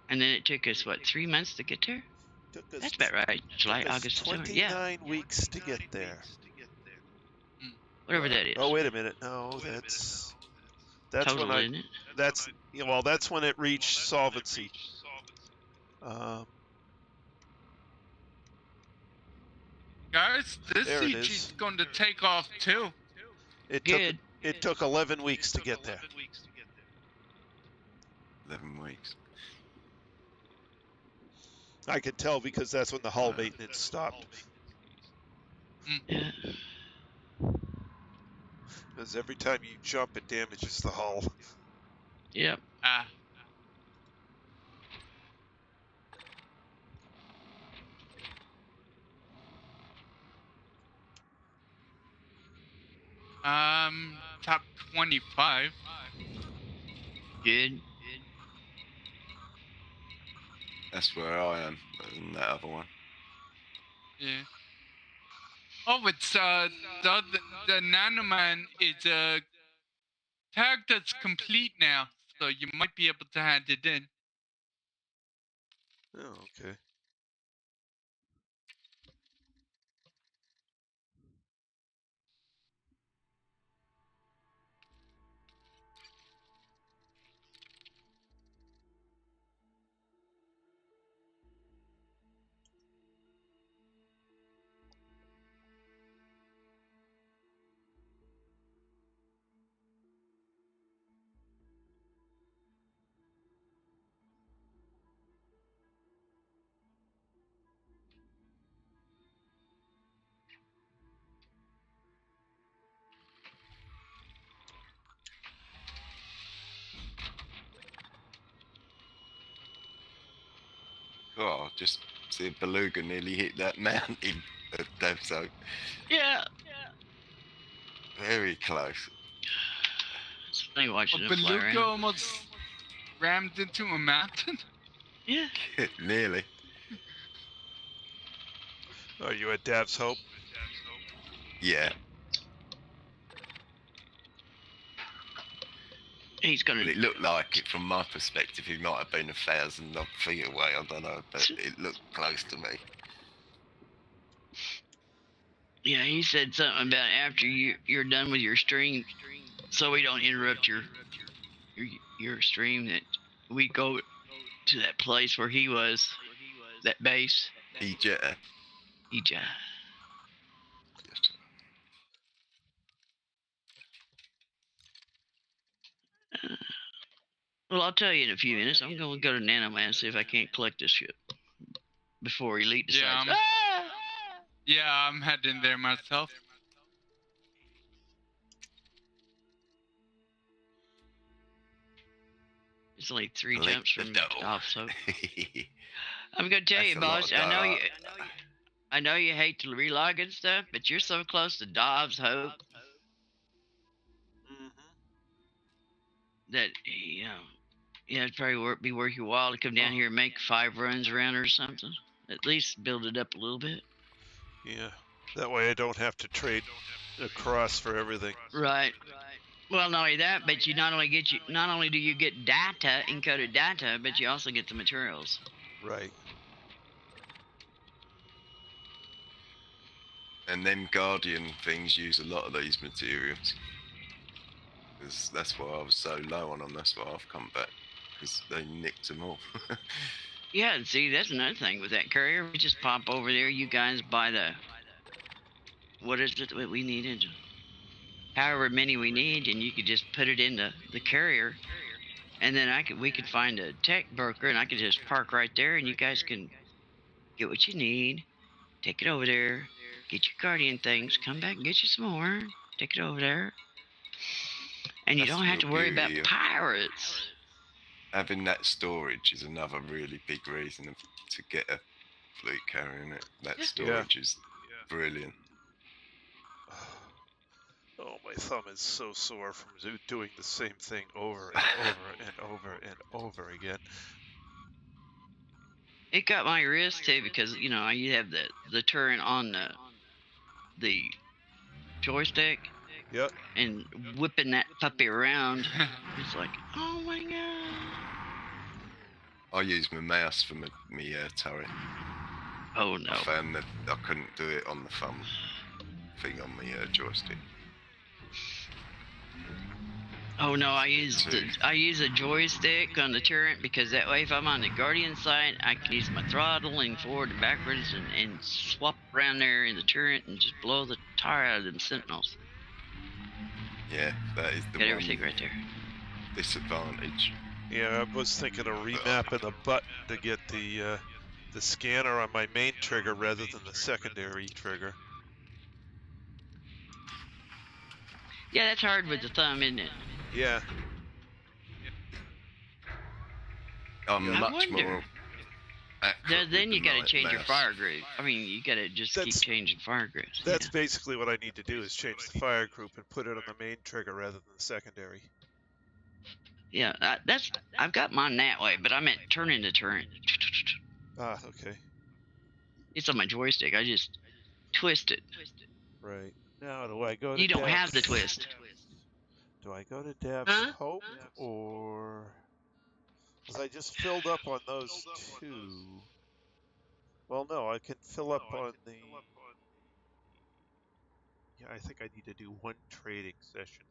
And then it took us what 3 months to get there. That's about right. July, took us August, September. 29 Yeah, weeks to get there. whatever that is. Oh, wait a minute. No, that's Total, when isn't it? that's when it reached solvency. Guys, this There it CG's is. going to take off too. Good. It took 11 weeks to get there. 11 weeks. I could tell because that's when the hull maintenance stopped. Yeah. Because every time you jump, it damages the hull. Yep. Ah. Top 25. Good. That's where I am, in that other one. Yeah. Oh, it's the Nanoman is a tag that's complete now, so you might be able to hand it in. Oh, okay. Oh, just see a beluga nearly hit that mountain at Dev Zone. Yeah. Very close. It's funny watching A it fly beluga around. almost rammed into a mountain. Yeah. Nearly. Are you at Dav's Hope? Yeah. He's gonna. Well, it looked like it from my perspective. He might have been 1,000 odd feet away. I don't know, but it looked close to me. Yeah, he said something about after you're done with your stream, so we don't interrupt your stream, that we go to that place where he was, that base. Eject. Eject. Well, I'll tell you in a few minutes. I'm going to go to Nanoman and see if I can't collect this ship before Elite decides. Yeah, yeah, I'm heading there myself. It's only 3 Collect jumps the from dough. off, so I'm going to tell That's you, a lot boss. of I know you hate to relog and stuff, but you're so close to Dobbs Hope that it'd probably be worth your while to come down here and make 5 runs around or something. At least build it up a little bit. Yeah. That way I don't have to trade across for everything. Right. Well, not only that, but not only do you get data, encoded data, but you also get the materials. Right. And them Guardian things use a lot of these materials. That's why I was so low on them. That's why I've come back, because they nicked them all. Yeah, and see, that's another thing with that courier. We just pop over there. You guys buy what is it that we needed? However many we need, and you could just put it into the carrier, and then we could find a tech broker, and I could just park right there, and you guys can get what you need, take it over there, get your Guardian things, come back and get you some more, take it over there, and you That's don't have the to worry about beauty of- pirates. Having that storage is another really big reason to get a fleet carrier, innit? That storage is brilliant. Oh, my thumb is so sore from doing the same thing over and over and over and over again. It got my wrist too, because you have the turret on the joystick. Yep. And whipping that puppy around, it's like, oh my god. I use my mouse for my turret. Oh no. I found that I couldn't do it on the thumb thing on the joystick. Oh no, I use a joystick on the turret because that way if I'm on the Guardian side, I can use my throttle and forward and backwards and swap around there in the turret and just blow the tire out of them sentinels. Yeah, that is the Got one everything right there. disadvantage. Yeah, I was thinking of remapping the button to get the scanner on my main trigger rather than the secondary trigger. Yeah, that's hard with the thumb, isn't it? Yeah. I'm I much wonder. more accurate Then you with the gotta right change your mouse. fire group. I mean, you gotta just keep changing fire groups. That's basically what I need to do is change the fire group and put it on the main trigger rather than the secondary. Yeah, I've got mine that way, but I meant turning the turret. Ah, okay. It's on my joystick. I just twist it. Right. Now, do I go to You don't have the Dab's- twist. Do I go to Dab's Huh? Hope or... Because I just filled up on those two. Well, no, I can fill up on the... Yeah, I think I need to do one trading session.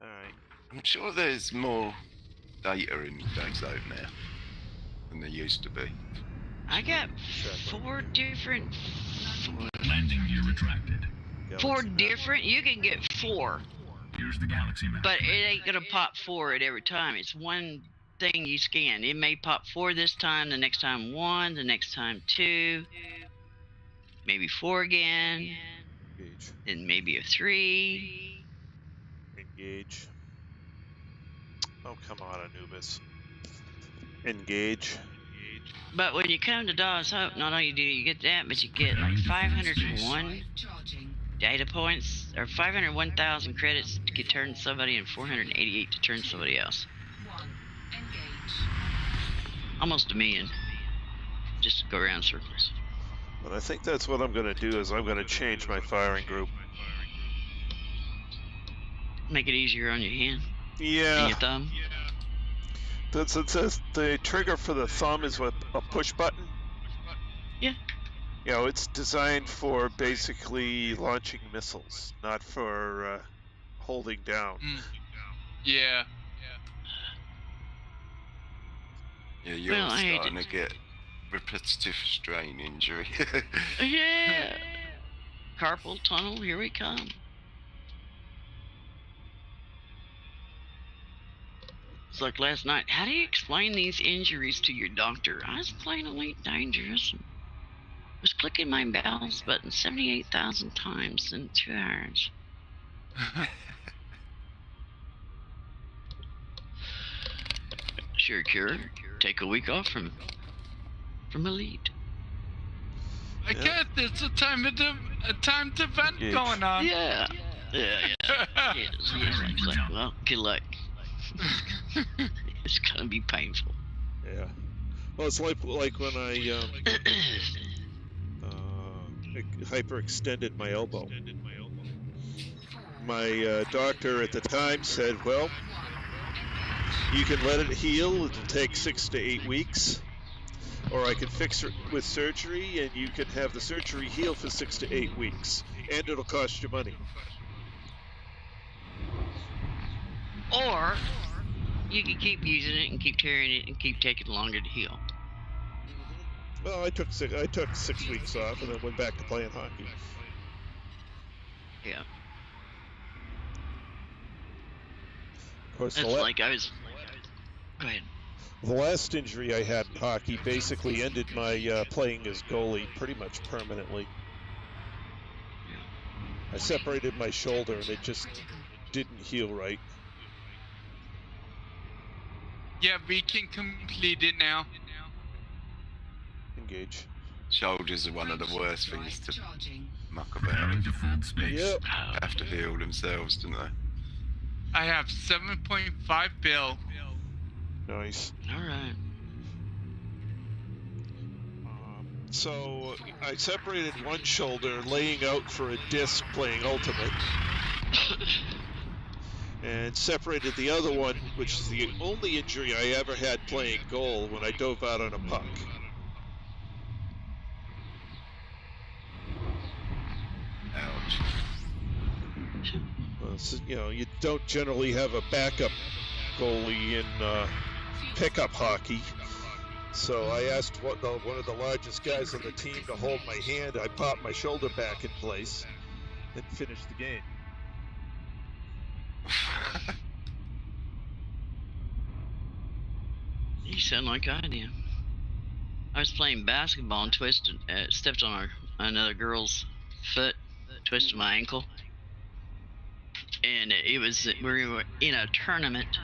Alright. I'm sure there's more data in Darkzone now than there used to be. I got four different. Landing gear retracted. Four different. You can get four, Here's the galaxy map. but it ain't gonna pop four at every time. It's one thing you scan. It may pop four this time, the next time one, the next time two, maybe four again, Engage. then maybe a three. Engage. Oh, come on, Anubis. Engage. But when you come to Dawes Hope, not only do you get that, but you get like 501 Charging. data points, or 501,000 credits to get turn somebody and 488 to turn somebody else. 1. Engage. Almost a million. Just to go around circles. But I think that's what I'm going to do is I'm going to change my firing group. Make it easier on your hand and Yeah. your thumb. It says the trigger for the thumb is what, a push button? Yeah. You know, it's designed for basically launching missiles, not for holding down. Yeah. Yeah, you're Well, I hate starting it. to get repetitive strain injury. Yeah. Carpal tunnel, here we come. It's like last night. How do you explain these injuries to your doctor? I was playing Elite Dangerous and was clicking my mouse button 78,000 times in 2 hours. Sure cure. Take a week off from Elite. I guess it's a time to vent Yeah. going on. Yeah. Yes, exactly. Well, good luck. It's gonna be painful. Yeah. Well, it's like when I hyperextended my elbow. My doctor at the time said, well, you can let it heal. It'll take 6 to 8 weeks. Or I can fix it with surgery, and you can have the surgery heal for 6 to 8 weeks. And it'll cost you money. Or you can keep using it and keep tearing it and keep taking longer to heal. Well, I took 6 weeks off and then went back to playing hockey. Yeah. Of course, That's like I was. Go ahead. the last injury I had in hockey basically ended my playing as goalie pretty much permanently. I separated my shoulder and it just didn't heal right. Yeah, we can complete it now. Engage. Shoulders are one of the worst things to Charging. muck about. Preparing to fold space. Yep. Have to heal themselves, don't they? I have 7.5 bill. Nice. All right. So I separated one shoulder laying out for a disc playing Ultimate. And separated the other one, which is the only injury I ever had playing goal when I dove out on a puck. you don't generally have a backup goalie in pickup hockey. So I asked one of the largest guys on the team to hold my hand. I popped my shoulder back in place and finished the game. You sound like I did. I was playing basketball and stepped on another girl's foot, twisted my ankle, and we were in a tournament,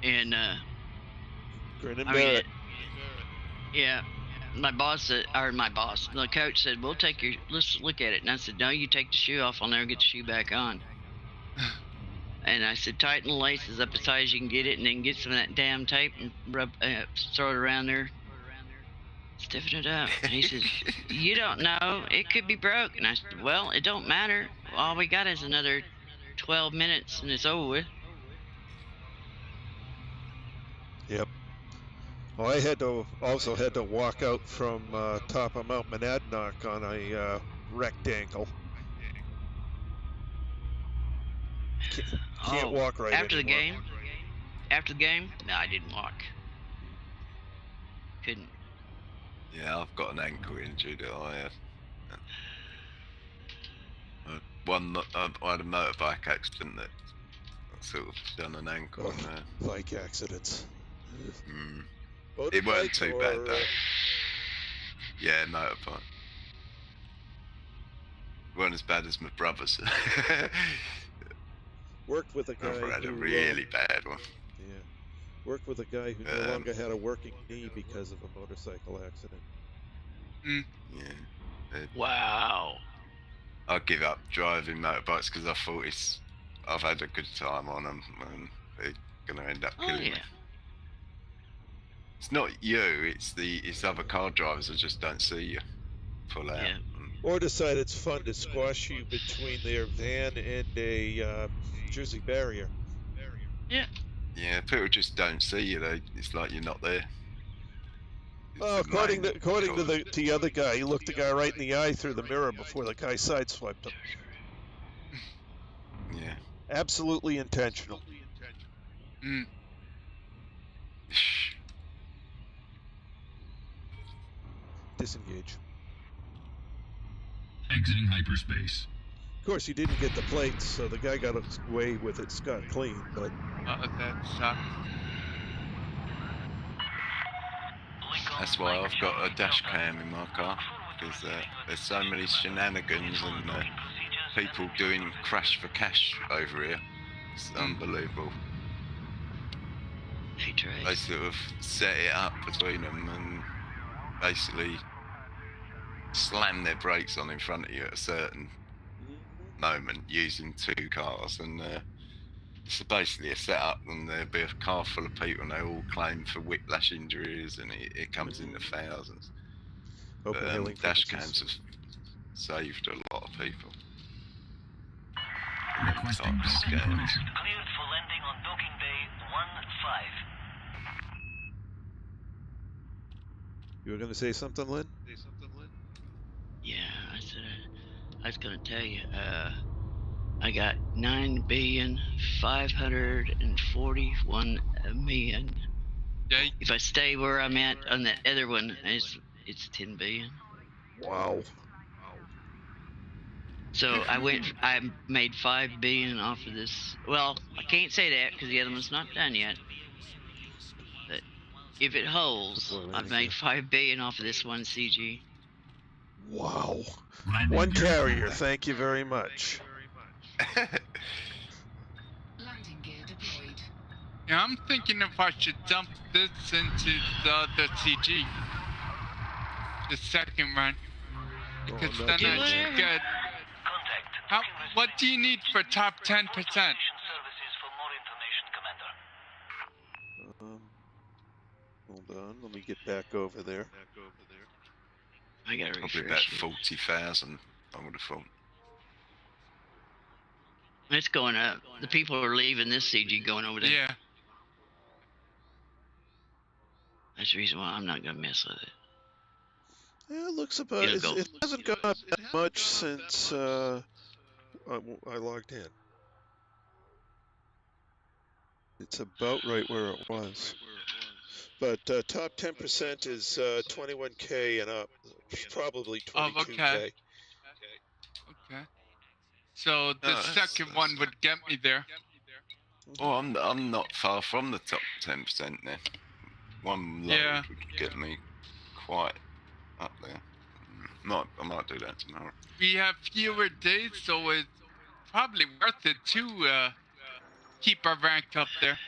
and yeah, the coach said, let's look at it, and I said, no, you take the shoe off, I'll never get the shoe back on. And I said, tighten the laces up as tight as you can get it, and then get some of that damn tape and throw it around there, stiffen it up. And he said, you don't know, it could be broke. And I said, well, it don't matter. All we got is another 12 minutes, and it's over with. Yep. Well, I also had to walk out from top of Mount Monadnock on a wrecked ankle. Can't walk right after anymore. After the game? No, I didn't walk. Couldn't. Yeah, I've got an ankle injury that I had. I had a motorbike accident that sort of done an ankle on there. Bike accidents. It weren't too bad though. Yeah, motorbike. It weren't as bad as my brother's. Worked with a guy I had a who, really bad one. Yeah. Worked with a guy who no longer had a working knee because of a motorcycle accident. Yeah. Wow. I give up driving motorbikes because I thought I've had a good time on them and they're gonna end up killing me. It's not you, it's other car drivers that just don't see you pull out. Yeah. Or decide it's fun to squash you between their van and a Jersey barrier. Yeah. Yeah, people just don't see you. It's like you're not there. Well, according to the other guy, he looked the guy right in the eye through the mirror before the guy sideswiped him. Yeah. Absolutely intentional. Disengage. Exiting hyperspace. Of course, he didn't get the plates, so the guy got away with it scot clean, but... that sucks. That's why I've got a dash cam in my car, because there's so many shenanigans and people doing crash for cash over here. It's unbelievable. They sort of set it up between them and basically slam their brakes on in front of you at a certain moment using two cars, and it's basically a setup, and there'll be a car full of people and they all claim for whiplash injuries, and it comes in the thousands. Dash cams have saved a lot of people. Requesting docking permission. Cleared for landing on docking bay 1-5. You were going to say something, Lynn? Yeah, I was gonna tell you, I got 9,541,000,000. Yeah. If I stay where I'm at on that other one, it's 10 billion. Wow. So I made 5 billion off of this. Well, I can't say that because the other one's not done yet. But if it holds, I've made 5 billion off of this one CG. Wow. One carrier, thank you very much. Landing gear deployed. Yeah, I'm thinking if I should dump this into the other CG. The second run. Because then I should get... what do you need for top 10%? Hold on, let me get back over there. I gotta Probably refresh about 40,000, I would have thought. It's going up. The people are leaving this CG going over there. Yeah. That's the reason why I'm not gonna mess with it. Yeah, it looks about. It hasn't gone up that much since I logged in. It's about right where it was. But top 10% is 21K and up. Probably Oh, 22K. okay. Okay. So the second one would get me there. Oh, I'm not far from the top 10% then. One load Yeah. would get me quite up there. I might do that tomorrow. We have fewer days, so it's probably worth it to keep our rank up there.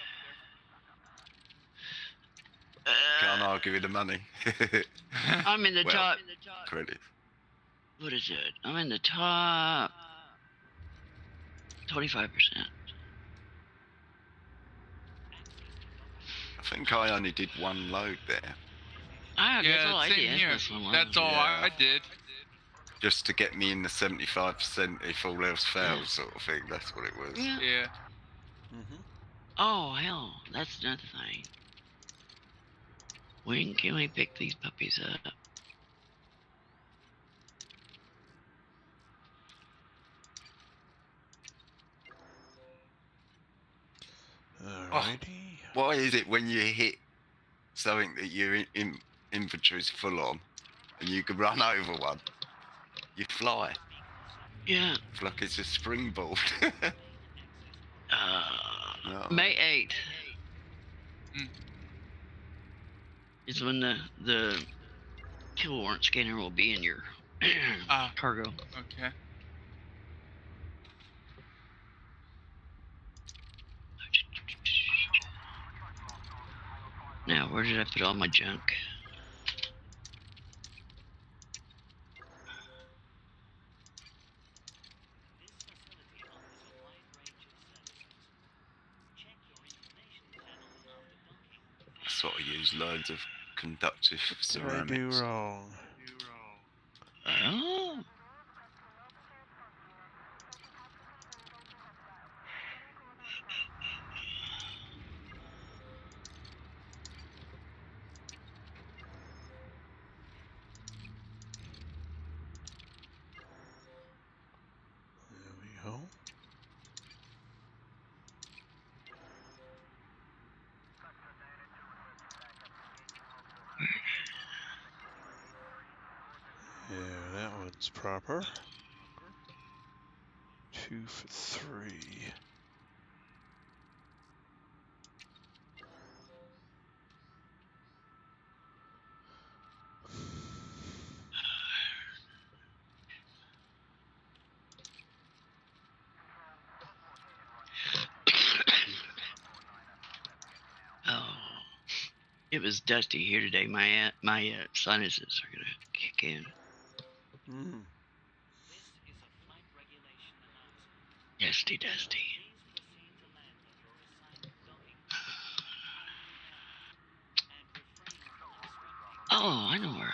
Can't argue with the money. I'm in the Well, top. credit. What is it? I'm in the top 25%. I think I only did one load there, That's all I same did. here. That's all That's all I did. just to get me in the 75% if all else fails, sort of thing. That's what it was. Yeah. Yeah. Oh, hell. That's another thing. When can we pick these puppies up? Alrighty. Why is it when you hit something that your inventory's full on and you can run over one, you fly? Yeah. It's like it's a springboard. No. May 8th Mm. is when the kill warrant scanner will be in your cargo. Okay. Now, where did I put all my junk? I sort of use loads of conductive What did I do ceramics. wrong? Oh. There we go. Yeah, that one's proper. 2 for 3. Oh. It was dusty here today. My sinuses are gonna kick in. Dusty. Oh, I know where.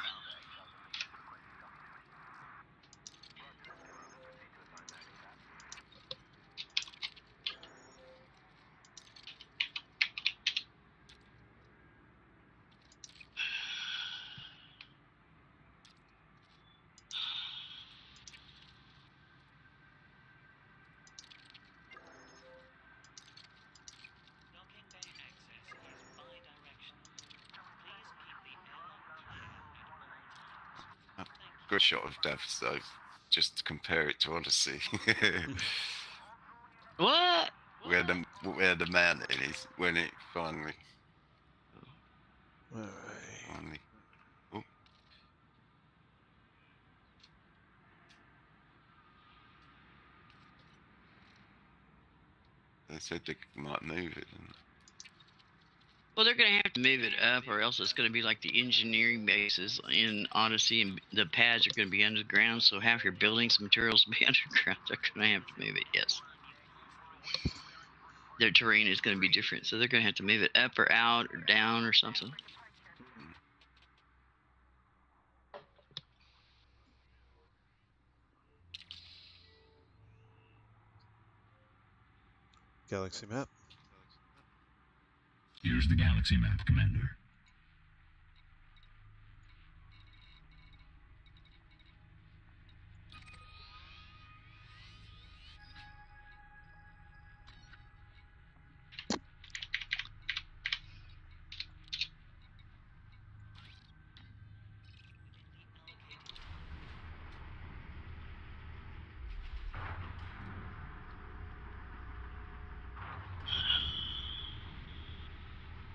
Good shot of Davs though, just to compare it to Odyssey. What? where the mountain is when it finally. Oh. They said they might move it. Well, they're gonna have to move it up, or else it's gonna be like the engineering bases in Odyssey, and the pads are gonna be underground. So half your buildings and materials will be underground. They're gonna have to move it. Yes. Their terrain is gonna be different, so they're gonna have to move it up or out or down or something. Galaxy map. Here's the galaxy map, Commander.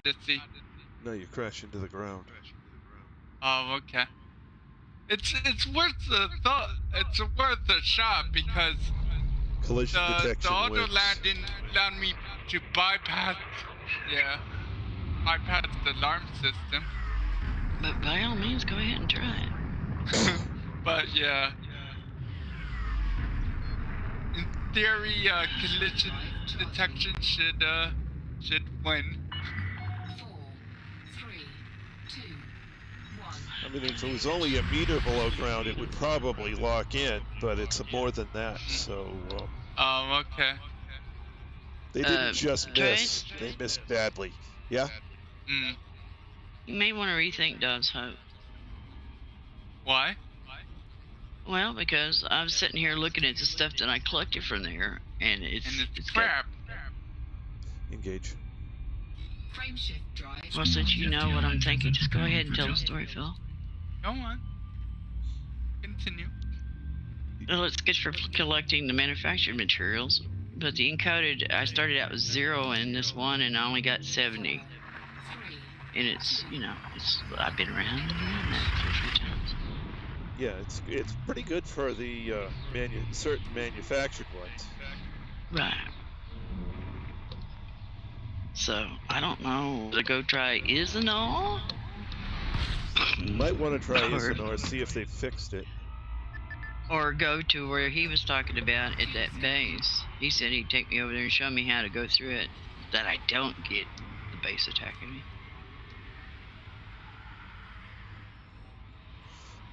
Odyssey. No, you crash into the ground. Oh, okay. It's worth the thought. It's worth a shot because Collision the detection auto wins. landing allowed me to bypass the alarm system. But by all means, go ahead and try it. But yeah, in theory, collision detection should win. 4, 3, 2, 1. I mean, if it was only a meter below ground, it would probably lock in, but it's more than that, so Okay. they didn't just Trace? miss. They missed badly. Yeah? Mm. You may want to rethink Dod's Hope. Why? Well, because I'm sitting here looking at the stuff that I collected from there, and it's crap. Engage. Frame shift drive. Well, since you know what I'm thinking, just go ahead and tell the story, Phil. Go on. Continue. Well, it's good for collecting the manufactured materials, but the encoded, I started out with 0 in this one, and I only got 70. 3. And it's, I've been around and around that a few times. Yeah, it's pretty good for the certain manufactured ones. Right. So, I don't know. To go try Isanol? You might want to try Or- Isanor, see if they fixed it. Or go to where he was talking about at that base. He said he'd take me over there and show me how to go through it. That I don't get the base attacking me.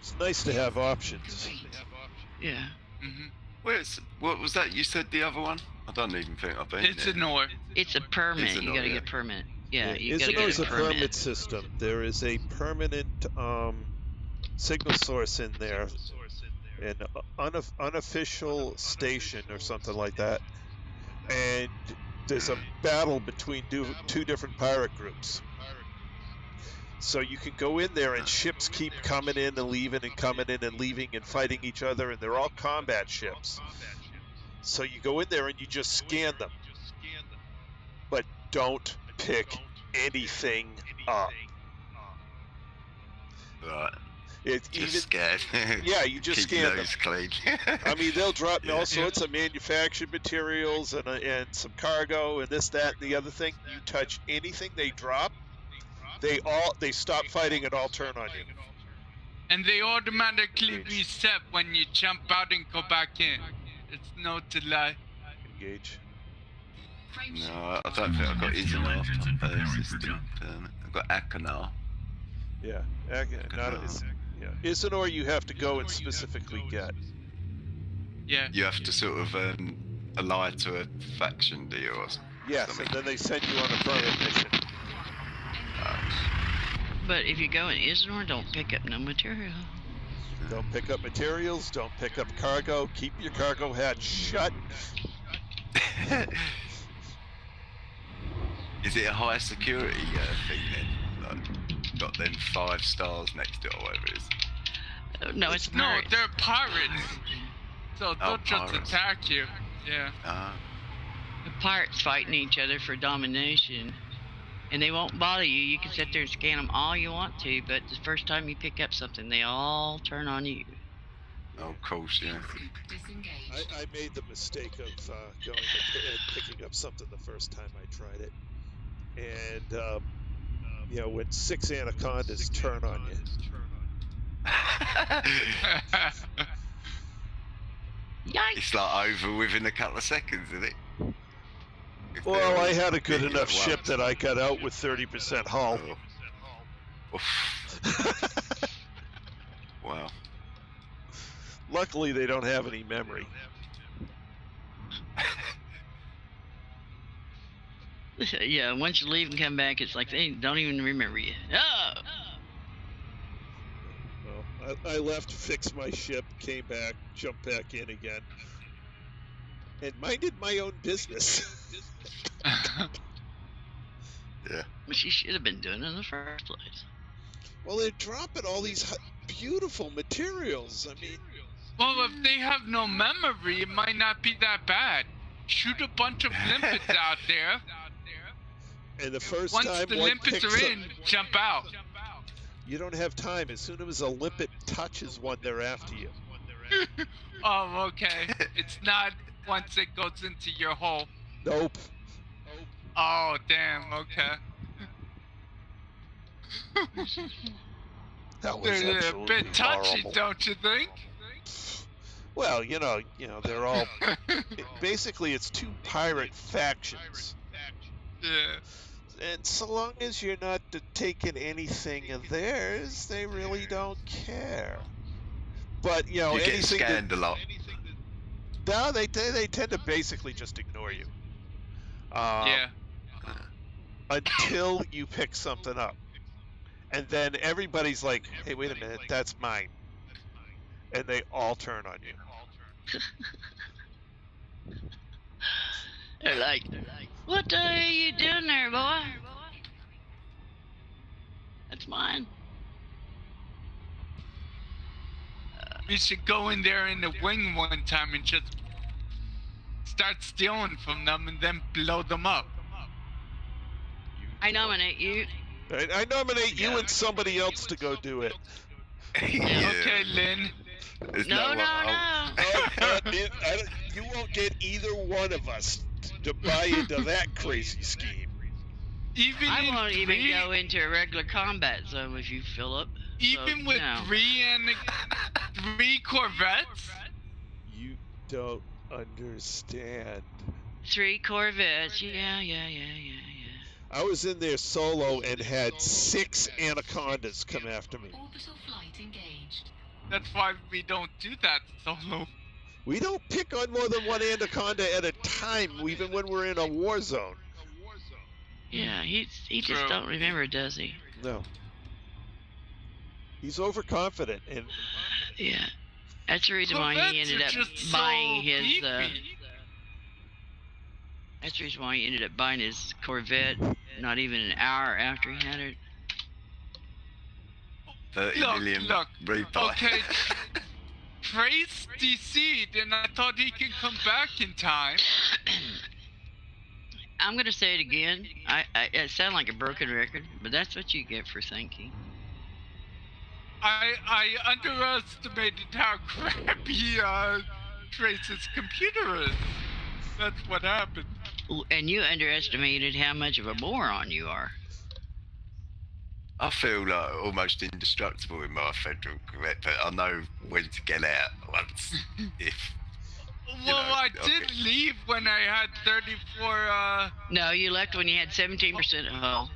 It's nice to have options. Yeah. What was that you said the other one? I don't even think I've been It's there. an or. It's a permit. You Isanor, gotta yeah. get a permit. Yeah, you gotta Isanor's get a a permit system. There is a permanent signal source in there, an unofficial station or something like that, and there's a battle between two different pirate groups. So you can go in there and ships keep coming in and leaving and coming in and leaving and fighting each other, and they're all combat ships. So you go in there and you just scan them, but don't pick anything up. Right. It's Just even scared. yeah, you just Keep scan them. those clean. I mean, they'll drop Yeah. all sorts of manufactured materials and some cargo and this, that, and the other thing. You touch anything they drop, they stop fighting and all turn on you. And they automatically reset when you jump out and go back in. It's no delay. Engage. Frame shift No, I don't think I've got Isanor. System permit. I've got Akanar. Yeah, Isanor you have to go and specifically get. Yeah. You have to sort of ally to a faction deal or something. Yes, and then they send you on a permit mission. But if you go in Isanor, don't pick up no material. Don't pick up materials, don't pick up cargo, keep your cargo hatch shut. Is it a high security thing then? Like, got them 5 stars next to it or whatever it is. No, it's No, pirates. they're pirates. So Oh, they'll just pirates. attack you. Yeah. Ah, The pirates fighting each other for domination. And they won't bother you. You can sit there and scan them all you want to, but the first time you pick up something, they all turn on you. oh, of course, yeah. disengaged. I made the mistake of going and picking up something the first time I tried it. And, when 6 anacondas turn on you. Yikes! It's like over within a couple of seconds, isn't it? If they're Well, all I had a good big enough at ship once. that I got out with 30% hull. Oh. Oof. Wow. Luckily, they don't have any memory. Yeah, once you leave and come back, it's like they don't even remember you. Oh! Well, I left, fixed my ship, came back, jumped back in again, and minded my own business. Yeah. But she should have been doing it in the first place. Well, they're dropping all these beautiful materials. I mean, Well, if they have no memory, it might not be that bad. Shoot a bunch of limpets out there. And the first Once time the one limpets picks are up, in, jump out. you don't have time. As soon as a limpet touches one, they're after you. Oh, okay. It's not once it goes into your hole. Nope. Oh, damn. Okay. That was They're a absolutely bit touchy, horrible. don't you think? Well, you know, they're all basically it's two pirate factions, Yeah. and so long as you're not taking anything of theirs, they really don't care. But You get anything scanned a lot. no, they tend to basically just ignore you. Yeah. Until you pick something up, and then everybody's like, "Hey, wait a minute, that's mine," and they all turn on you. They're like, what the hell are you doing there, boy? That's mine. We should go in there in the wing one time and just start stealing from them and then blow them up. I nominate you. I nominate you and somebody else to go do it. Yeah. Okay, Lynn. There's No. You won't get either one of us to buy into that crazy scheme. Even I in won't even three, go into a regular combat zone with you, Philip. even with no. three Corvettes. You don't understand. 3 Corvettes. Yeah. I was in there solo and had 6 anacondas come after me. Orbital flight engaged. That's why we don't do that solo. We don't pick on more than one anaconda at a time, even when we're in a war zone. Yeah, he just True. don't remember, does he? No. He's overconfident, and Yeah. That's the reason why he Corvettes ended are up just buying so his. beefy. That's the reason why he ended up buying his Corvette. Not even an hour after he had it. 30 million Look. rebuy. Okay. Trace DC'd, and I thought he could come back in time. I'm gonna say it again. It sounds like a broken record, but that's what you get for thinking. I underestimated how crappy Trace's computer is. That's what happened. And you underestimated how much of a moron you are. I feel like almost indestructible in my federal Corvette, but I know when to get out once. If Well, I okay. did leave when I had 34, No, you left when you had 17% hull.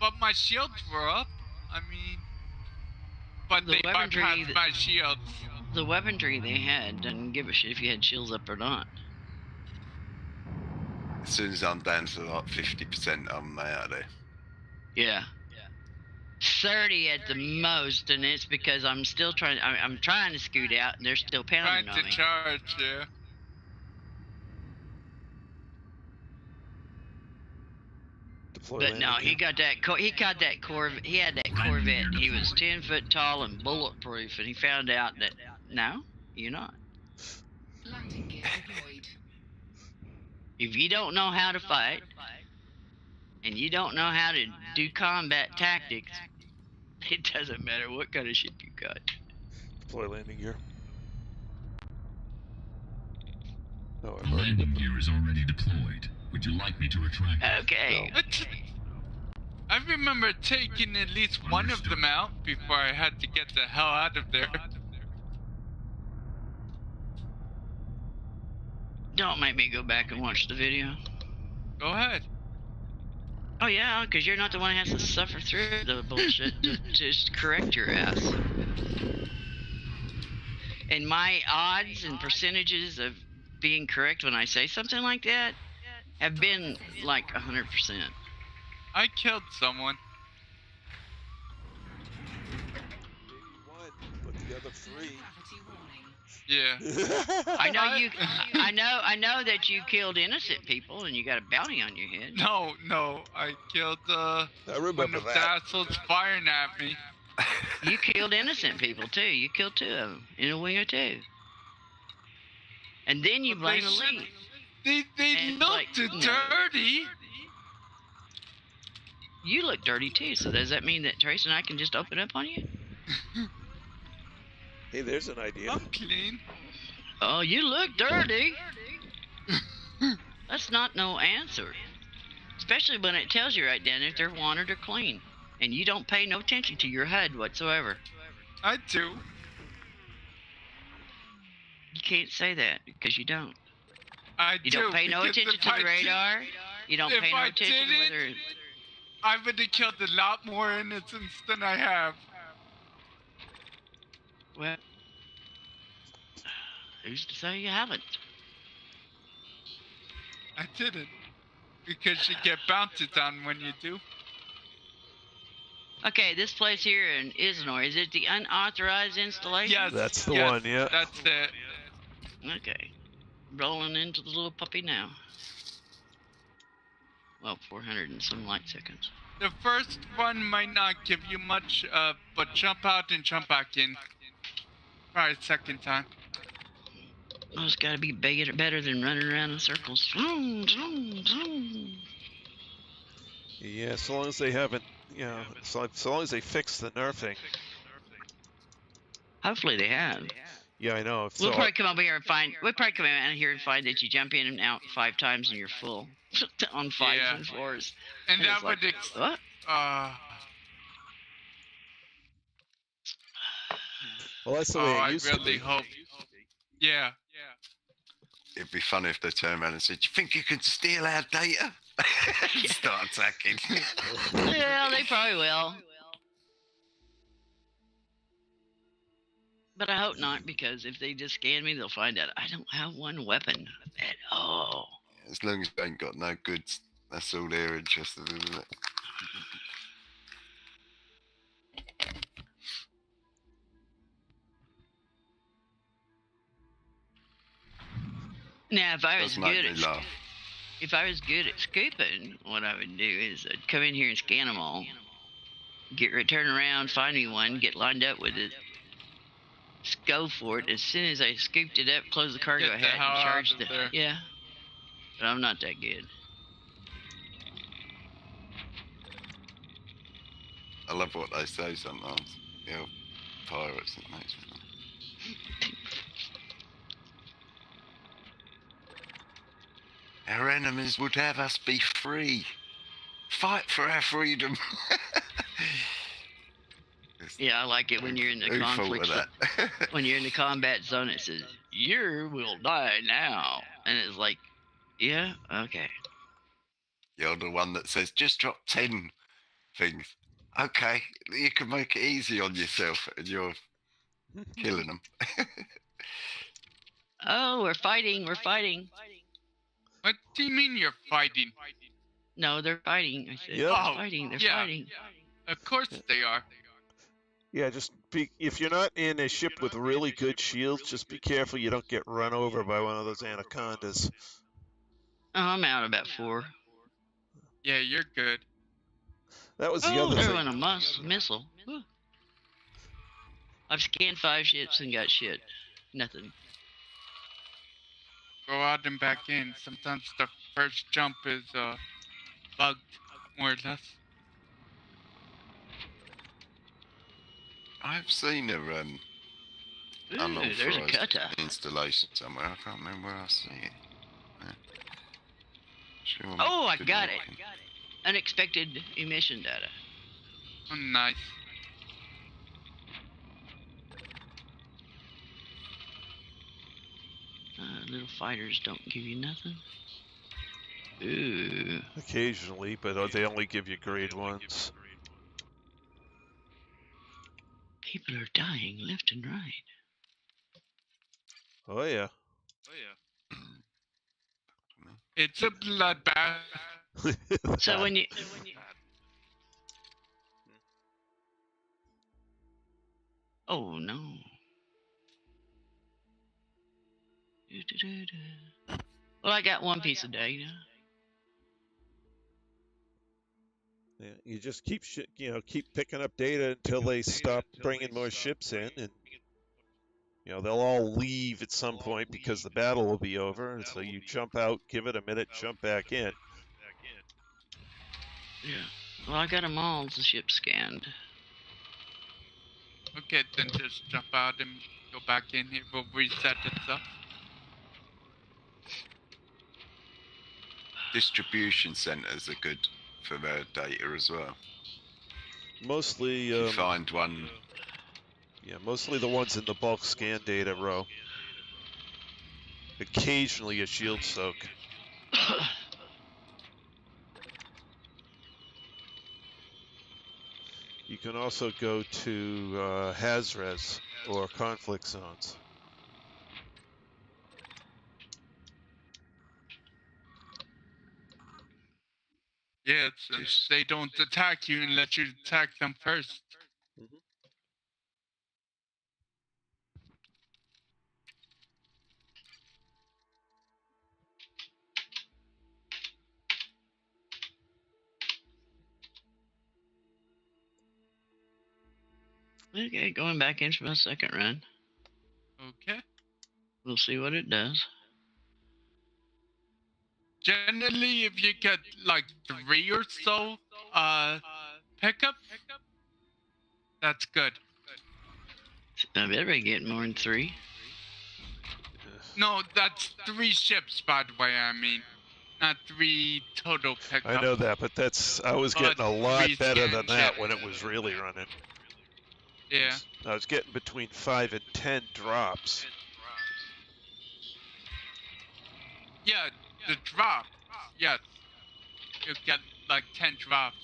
but my shields were up. I mean, but The they weaponry bypassed that- my shields. The weaponry they had doesn't give a shit if you had shields up or not. as soon as I'm down to like 50%, I'm out of there. Yeah. 30 at the most, and it's because I'm still trying. I'm trying to scoot out, and they're still Trying pounding on to me. charge, yeah. deploy But no, landing he got that. He got that Corvette. He had that Corvette. He was 10 foot tall and bulletproof, and he found out that no, you're not. Landing gear deployed. If you don't know how to fight, and you don't know how to do combat tactics, it doesn't matter what kind of ship you got. deploy landing gear. No, The I've already landing gear is already deployed. Would you like me to retract it? Okay. I remember taking at least one of them out before I had to get the hell out of there. Don't make me go back and watch the video. Go ahead. Oh yeah, because you're not the one who has to suffer through the bullshit to just correct your ass. And my odds and percentages of being correct when I say something like that have been like 100%. I killed someone. maybe one, but the other 3. Gravity warning. Yeah. I know you. I know that you killed innocent people and you got a bounty on your head. No, I killed I one remember of the that. assholes firing at me. You killed innocent people too. You killed 2 of them in a wing or 2. And then you But they blame should- Elite. They And it's like, looked no. dirty. You look dirty too, so does that mean that Trace and I can just open up on you? Hey, there's an idea. I'm clean. Oh, you look dirty. That's not no answer. Especially when it tells you right then if they're wanted or clean. And you don't pay no attention to your HUD whatsoever. I do. You can't say that because you don't. I You do. don't pay no because attention if to I the radar. You don't if pay no I attention to didn't, whether... I would have killed a lot more innocents than I have. Well, who's to say you haven't? I didn't. Because you get bounced on when you do. Okay, this place here in Isnor, is it the unauthorized installation? Yes. That's the yes, one, yeah. That's it. Okay. Rolling into the little puppy now. Well, 400 and some light seconds. The first one might not give you much, but jump out and jump back in. Probably second time. Oh, it's gotta be better than running around in circles. Zoom, zoom, zoom. Yeah, so long as they haven't, you know, so long as they fix the nerfing. Hopefully they have. Yeah, I know. We'll probably come over here and find. We'll probably come out here and find that you jump in and out 5 times and you're full on 5 Yeah. floors. And And that it's like, would what? Well, that's the way I it used really to be. hope. Yeah. It'd be funny if they turned around and said, "You think you can steal our data?" Start attacking. Yeah, they probably will. But I hope not, because if they just scan me, they'll find out I don't have one weapon at all. As long as they ain't got no goods, that's all they're interested in, isn't it? Now, if I was Does make good me at laugh. if I was good at scooping, what I would do is I'd come in here and scan them all, turn around, find me one, get lined up with it, go for it. As soon as I scooped it up, close the cargo Get the hatch hell and out charge of the there. yeah. But I'm not that good. I love what they say sometimes. You know, pirates and that. Our enemies would have us be free. Fight for our freedom. Yeah, I like it when you're in the Who thought conflict. of that? When you're in the combat zone, it says, "You will die now," and it's like, yeah, okay. You're the one that says, "Just drop 10 things." Okay, you can make it easy on yourself, and you're killing them. Oh, we're fighting. We're fighting. What do you mean you're fighting? No, they're fighting. I said, Yeah. they're Oh, fighting. They're yeah. fighting. Of course they are. Yeah, just be, if you're not in a ship with really good shields, just be careful you don't get run over by one of those anacondas. Oh, I'm out about 4. Yeah, you're good. That was the Oh, other they're thing. on a missile. Whew. I've scanned 5 ships and got shit. Nothing. Go out and back in. Sometimes the first jump is bugged, more or less. I've seen a Ooh, there's a unauthorized cutter. installation somewhere. I can't remember where I see it. Yeah. Sure, Oh, I good got it. looking. Unexpected emission data. Oh, nice. Little fighters don't give you nothing. Ooh. Occasionally, but they only give you grade 1s. People are dying left and right. Oh yeah. It's a bloodbath. So when you... Oh, no. Well, I got 1 piece of data. Yeah, you just keep keep picking up data until they stop bringing more ships in, and they'll all leave at some point because the battle will be over. And so you jump out, give it a minute, jump back in. Yeah. Well, I got them all, the ship scanned. Okay, then just jump out and go back in. It will reset itself. Distribution centers are good for their data as well. Mostly, If you find one, yeah, mostly the ones in the bulk scan data row. Occasionally a shield soak. You can also go to Hazres or conflict zones. Yeah, since they don't attack you unless you attack them first. Mhm. Okay, going back in for my second run. Okay. We'll see what it does. Generally, if you get like 3 or so pickup, that's good. I better be getting more than 3. No, that's 3 ships, by the way. I mean, not 3 total pickup. I know that, but I was getting a lot three better scan than that ships. when it was really running. Yeah. I was getting between 5 and 10 drops. Yeah, the drop. Yes. You get like 10 drops.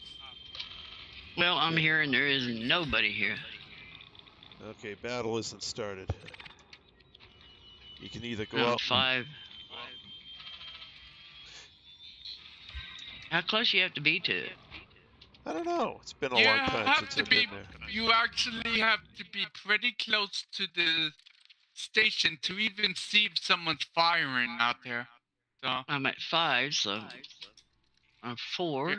Well, I'm hearing there is nobody here. Okay, battle isn't started. You can either go No, out. 5. How close you have to be to it? I don't know. It's been a You long time have since to I've be. been there. You actually have to be pretty close to the station to even see if someone's firing out there. So. I'm at 5, so I'm 4. Yeah.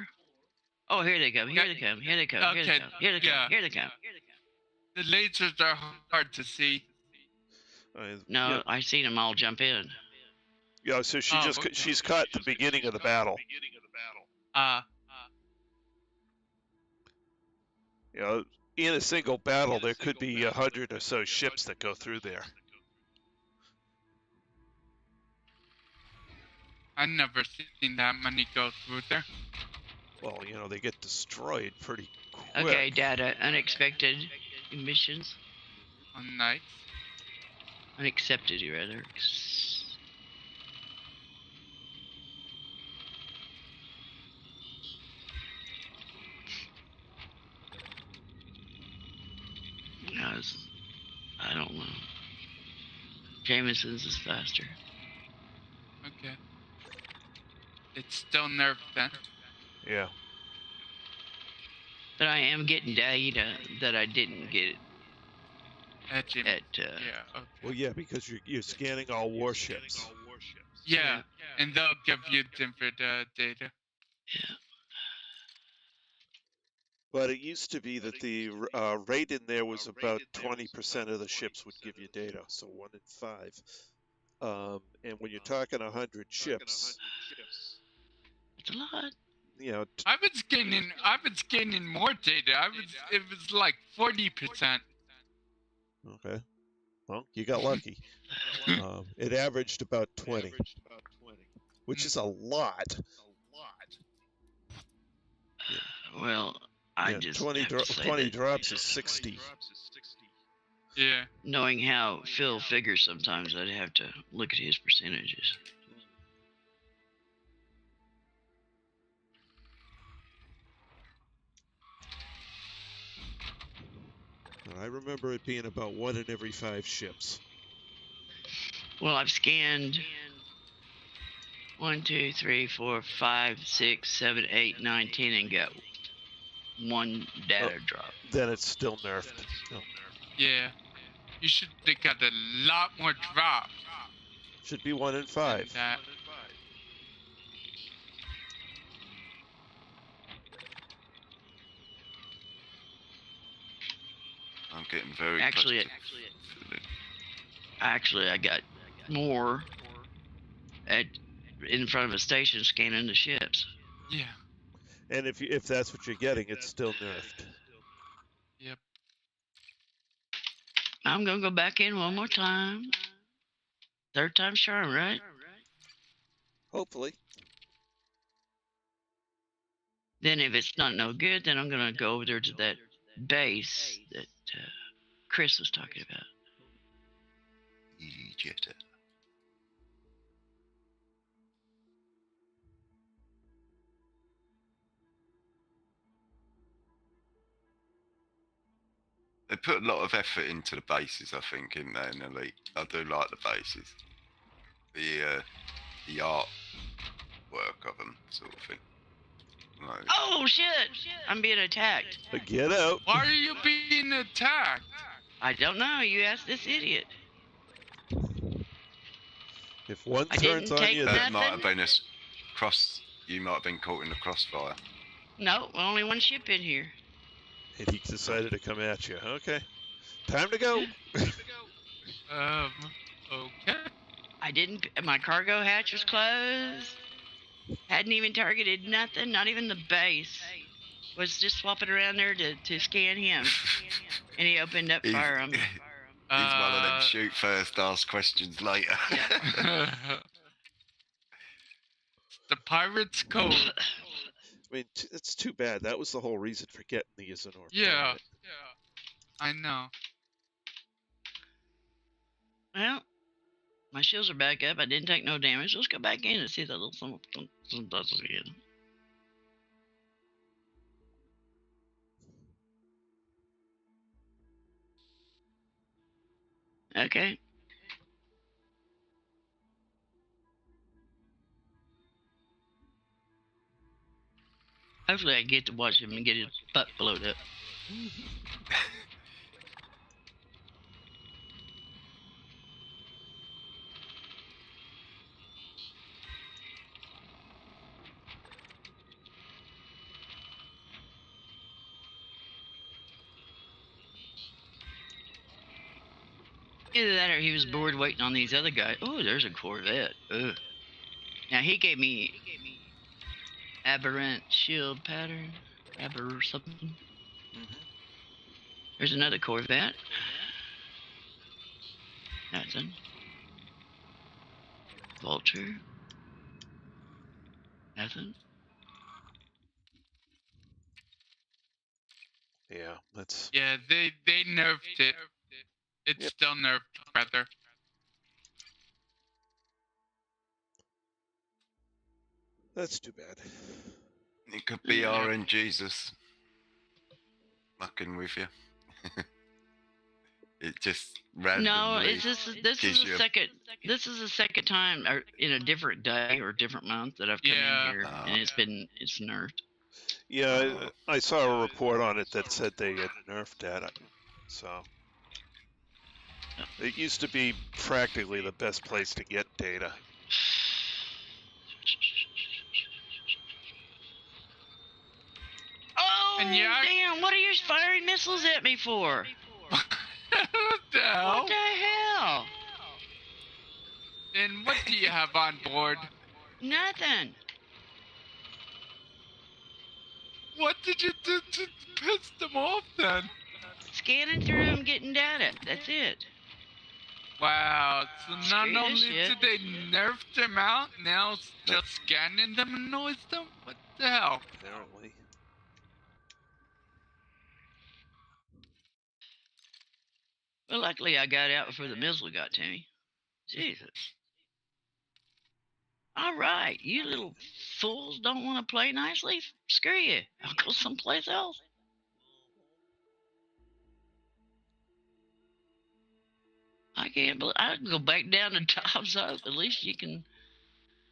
Oh, here they come! Here Okay. they come! Here they come! Here they Okay, come! Here they come! yeah. Here they come! The lasers are hard to see. No, Yeah, I seen them all jump in. yeah, so Okay. she's caught the beginning of the battle. You know, in a single battle, there could be 100 or so ships that go through there. I've never seen that many go through there. Well, you know, they get destroyed pretty quick. Okay, data. Unexpected emissions. Oh, nice. Unaccepted, rather. I don't know. Jameson's is faster. Okay. It's still nerfed then. Yeah. But I am getting data that I didn't get At Jim. at. Yeah. Okay. Well, yeah, because you're scanning all warships. Yeah, and they'll give you different data. Yeah. But it used to be that the rate in there was about 20% of the ships would give you data, so 1 in 5. And when you're talking 100 ships, It's a lot. you know, I was gaining more data. It was like 40%. okay, well, you got lucky. It averaged about 20, which is a lot. Well, I Yeah, just 20, have to say 20 that drops is 60. Yeah. knowing how Phil figures sometimes, I'd have to look at his percentages. I remember it being about 1 in every 5 ships. Well, I've scanned 1, 2, 3, 4, 5, 6, 7, 8, 9, 10, and got 1 data drop. Then it's still nerfed. No. Yeah. You should have got a lot more drops. Should be 1 in 5. than that. I'm getting very Actually, close to I got more in front of a station scanning the ships. Yeah. And if that's what you're getting, it's still nerfed. Yep. I'm gonna go back in one more time. Third time's charm, right? Hopefully. Then if it's not no good, then I'm gonna go over there to that base that Chris was talking about. Jetta. They put a lot of effort into the bases, I think, in there in Elite. I do like the bases. The art work of them, sort of thing. Like, Oh shit! I'm being attacked. But get out. Why are you being attacked? I don't know. You asked this idiot. If one I turns didn't on take you, that. that might have Nothing? been a cross. You might have been caught in the crossfire. No, only one ship in here. and he decided to come at you. Okay. Time to go. Okay. I didn't. My cargo hatch was closed. Hadn't even targeted nothing. Not even the base. Was just swapping around there to scan him, and he opened up He's- fire on me. He's one of them shoot first, ask questions later. The pirate's code. I mean, it's too bad. That was the whole reason for getting the Isanor. Yeah. I know. Well, my shields are back up. I didn't take no damage. Let's go back in and see that little some dust again. Okay. Hopefully I get to watch him and get his butt blowed up. Either that or he was bored waiting on these other guys. Oh, there's a Corvette. Ugh. Now he gave me aberrant shield pattern. Aber something. There's another Corvette. Nothing. Vulture. Nothing. Yeah, that's Yeah, they nerfed it. It's Yep. still nerfed, rather. too bad. It could be RN Jesus mucking with you. It just randomly. No, it's this gives is you the a- second. This is the second time or in a different day or different month that I've come Yeah. in here, and it's nerfed. Yeah, I saw a report on it that said they had nerfed that. So it used to be practically the best place to get data. Oh, And yeah, damn! What are you firing missiles at me for? What the hell? What the hell? And what do you have on board? Nothing. What did you do to piss them off then? Scanning through them, getting data. That's it. Wow, so not Screw this only shit. did they nerf them out, now it's just scanning them annoys them? What the hell? Apparently. Well, luckily I got out before the missile got to me. Jesus. All right, you little fools don't want to play nicely? Screw you. I'll go someplace else. I can't believe I can go back down to top zone. At least you can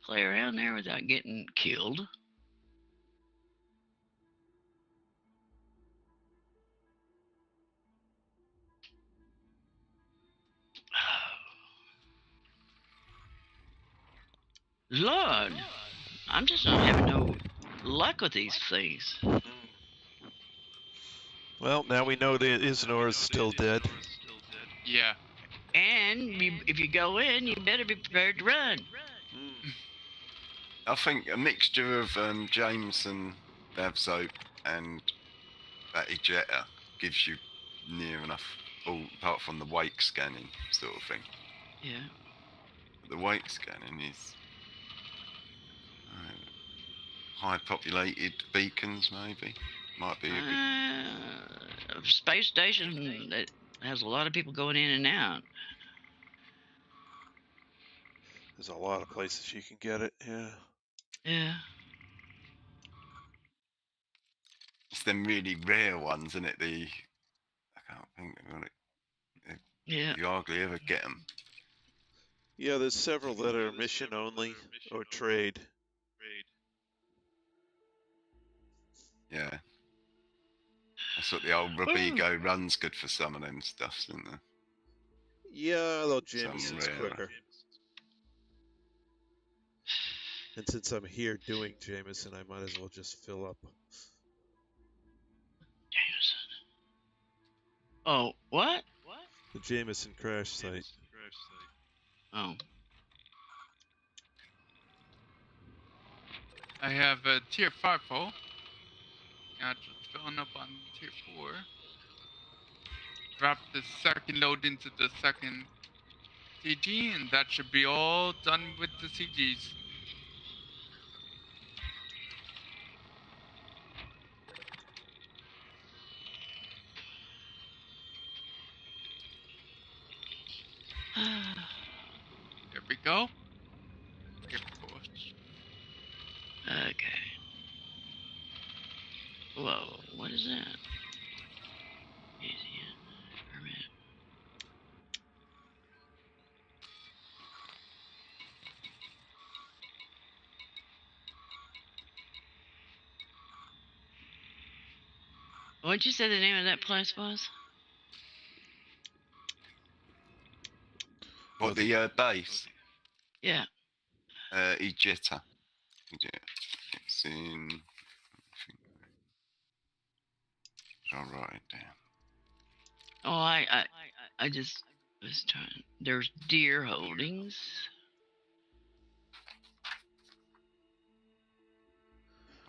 play around there without getting killed. Lord, I'm just not having no luck with these things. Well, now we know the Isanor is still dead. Yeah. And if you go in, you better be prepared to run. I think a mixture of James and Lab soap and that ejector gives you near enough, all apart from the wake scanning sort of thing. Yeah. The wake scanning is high populated beacons, maybe. Might be a good. Space station that has a lot of people going in and out. There's a lot of places you can get it. Yeah. Yeah. It's them really rare ones, isn't it? I can't think of it. Yeah. You hardly ever get them. Yeah, there's several that are mission only or trade. Yeah. That's what the old Robigo run's good for some of them stuffs, isn't it? Yeah, though Jameson's rarer. quicker. And since I'm here doing Jameson, I might as well just fill up. Jameson. Oh, what? The Jameson crash site. Oh. I have a tier 5 full. Now just filling up on tier 4. Drop the second load into the second CG, and that should be all done with the CGs. There we go. Tier 4. Okay. Whoa, what is that? Easy. Permit. What'd you say the name of that place was? What, the base? Yeah. Ejector. It's in... I'll write it down. Oh, I just was trying. There's deer holdings.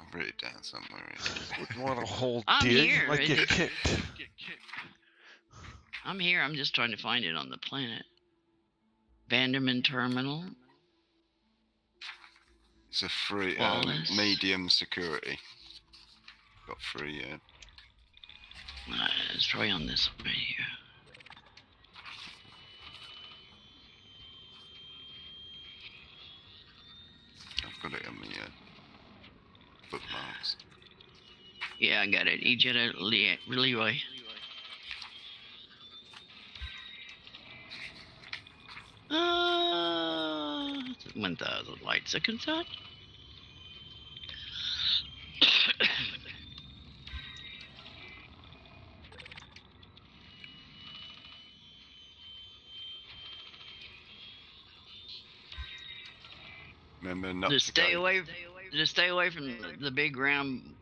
I've written it down somewhere. Wouldn't want to hold I'm deer. here. You might get kicked. I'm here. I'm just trying to find it on the planet. Vanderman Terminal. It's a free, Wallace. medium security. Got free, It's probably on this one right here. I've got it on the bookmarks. Yeah, I got it. Ejetta Leroy. Uh, 1,000 light seconds out. Remember not Just to stay go away. Just stay away from the big round,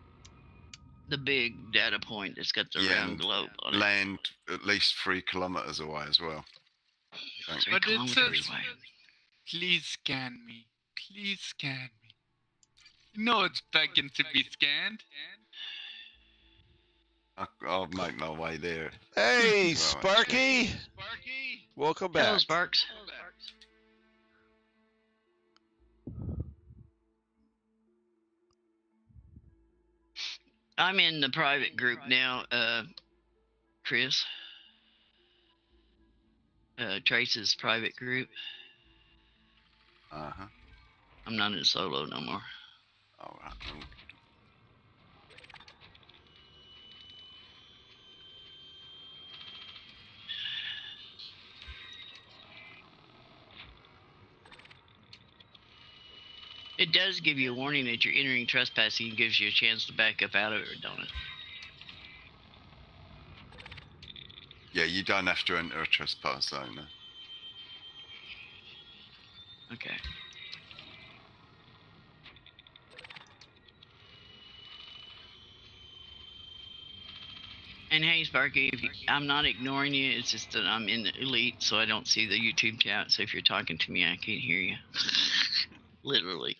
the big data point that's got the round and globe on it. land at least 3 kilometers away as well. Thank you. 3 But it kilometers says- away. Please scan me. Please scan me. You know it's begging to be scanned. I'll make my way there. Hey, Right. Sparky! Welcome back. Hello, Sparks. I'm in the private group now, Chris. Trace's private group. Uh-huh. I'm not in solo no more. All right. It does give you a warning that you're entering trespassing and gives you a chance to back up out of it, don't it? Yeah, you don't have to enter a trespass zone. No? Okay. And hey, Sparky, I'm not ignoring you. It's just that I'm in the elite, so I don't see the YouTube chat. So if you're talking to me, I can't hear you. Literally.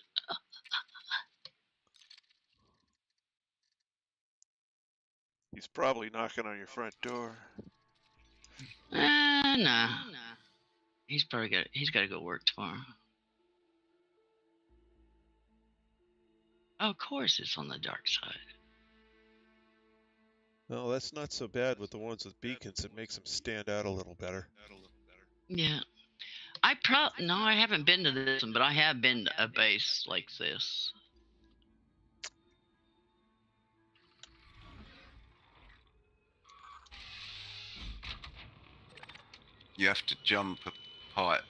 He's probably knocking on your front door. Nah. He's got to go work tomorrow. Oh, of course it's on the dark side. Well, that's not so bad with the ones with beacons. It makes them stand out a little better. Yeah. No, I haven't been to this one, but I have been to a base like this. You have to jump a pipe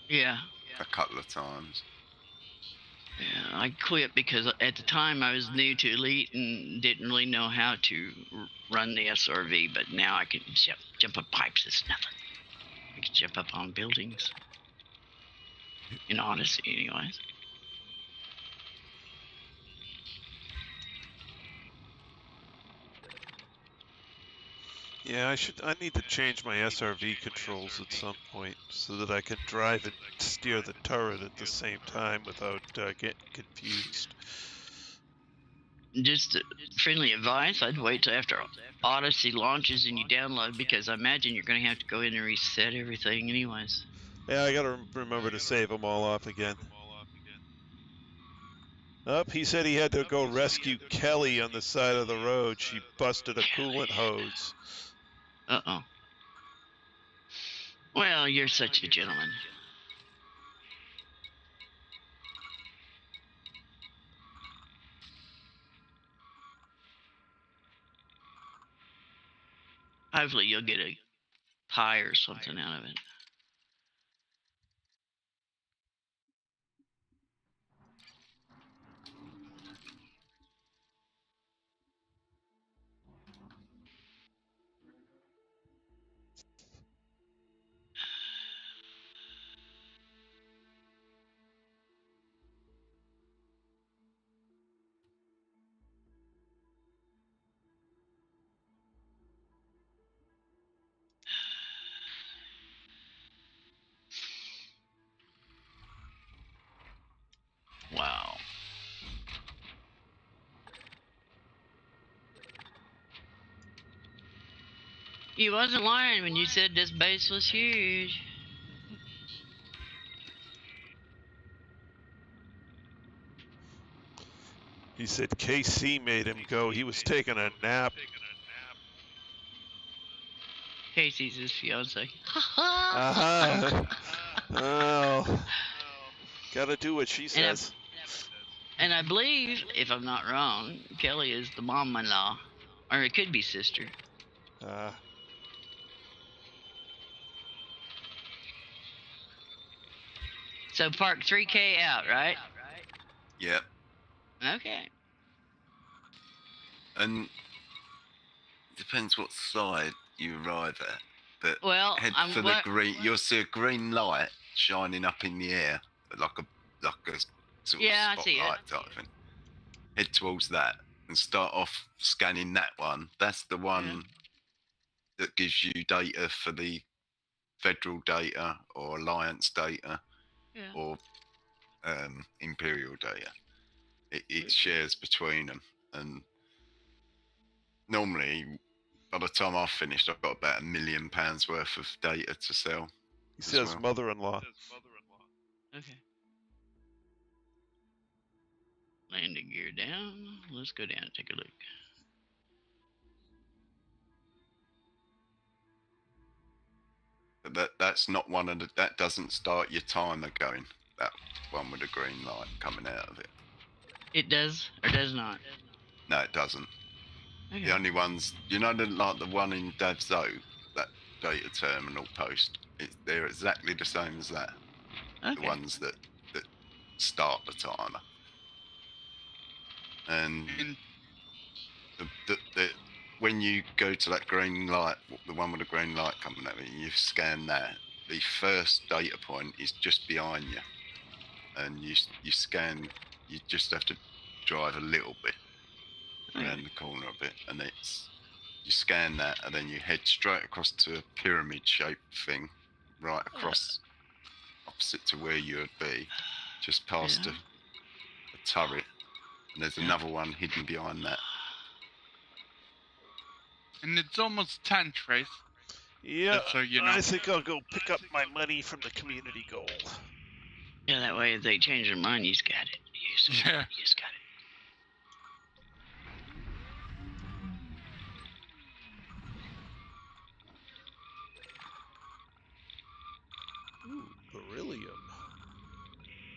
Yeah. a couple of times. Yeah, I quit because at the time I was new to Elite and didn't really know how to run the SRV, but now I can jump up pipes. It's nothing. I can jump up on buildings. In Odyssey, anyways. Yeah, I need to change my SRV controls at some point so that I can drive and steer the turret at the same time without getting confused. Just friendly advice, I'd wait till after Odyssey launches and you download, because I imagine you're going to have to go in and reset everything anyways. Yeah, I gotta remember to save them all off again. He said he had to go rescue Kelly on the side of the road. She busted a coolant hose. Uh-oh. Well, you're such a gentleman. Hopefully you'll get a pie or something out of it. Wow. You wasn't lying when you said this base was huge. He said KC made him go. He was taking a nap. Casey's his fiance. Oh, gotta do what she says. And I believe, if I'm not wrong, Kelly is the mom-in-law, or it could be sister. So park 3K out, right? Yep. Okay. And it depends what side you arrive at. But Well, head for the green. You'll see a green light shining up in the air, like a sort of spotlight type thing. Head towards that and start off scanning that one. That's the one that gives you data for the federal data or alliance data or imperial data. It shares between them, and normally by the time I've finished, I've got about £1 million worth of data to sell. He says mother-in-law. Okay. Landing gear down. Let's go down and take a look. That's not one of the. That doesn't start your timer going. That one with the green light coming out of it. It does or does not? No, it doesn't. Okay. The only ones, like the one in Davzo, that data terminal post. They're exactly the same as that. Okay. The ones that start the timer. And when you go to that green light, the one with the green light coming at me, you scan that. The first data point is just behind you, and you scan. You just have to drive a little bit around the corner a bit, and you scan that, and then you head straight across to a pyramid-shaped thing, right across opposite to where you would be, just past a turret, and there's another one hidden behind that. And it's almost 10, Trace. Yeah, Just so you know. I think I'll go pick up my money from the community goal. Yeah, that way if they change their mind, you's got it. Yeah. You's got it. Ooh, beryllium.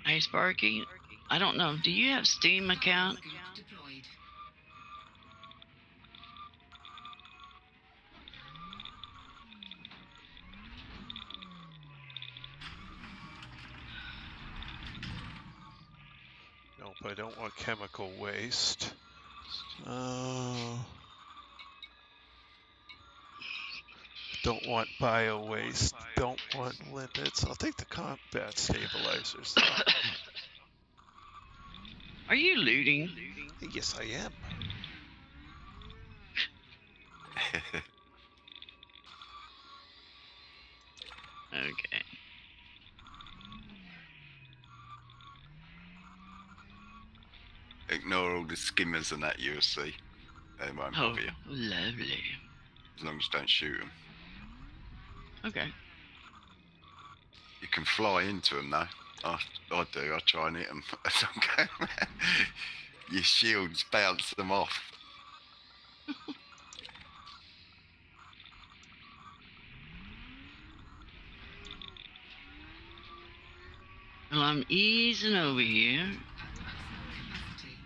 Hey, Sparky, I don't know. Do you have Steam account? Deployed. Nope, I don't want chemical waste. Don't want bio waste. Don't want limpets. I'll take the combat stabilizers. Though. Are you looting? Yes, I am. Okay. Ignore all the skimmers and that you'll see. They won't Oh, bother you, lovely. as long as you don't shoot them. Okay. You can fly into them though. I do. I try and hit them as I'm going. Your shields bounce them off. Well, I'm easing over here. At maximum capacity.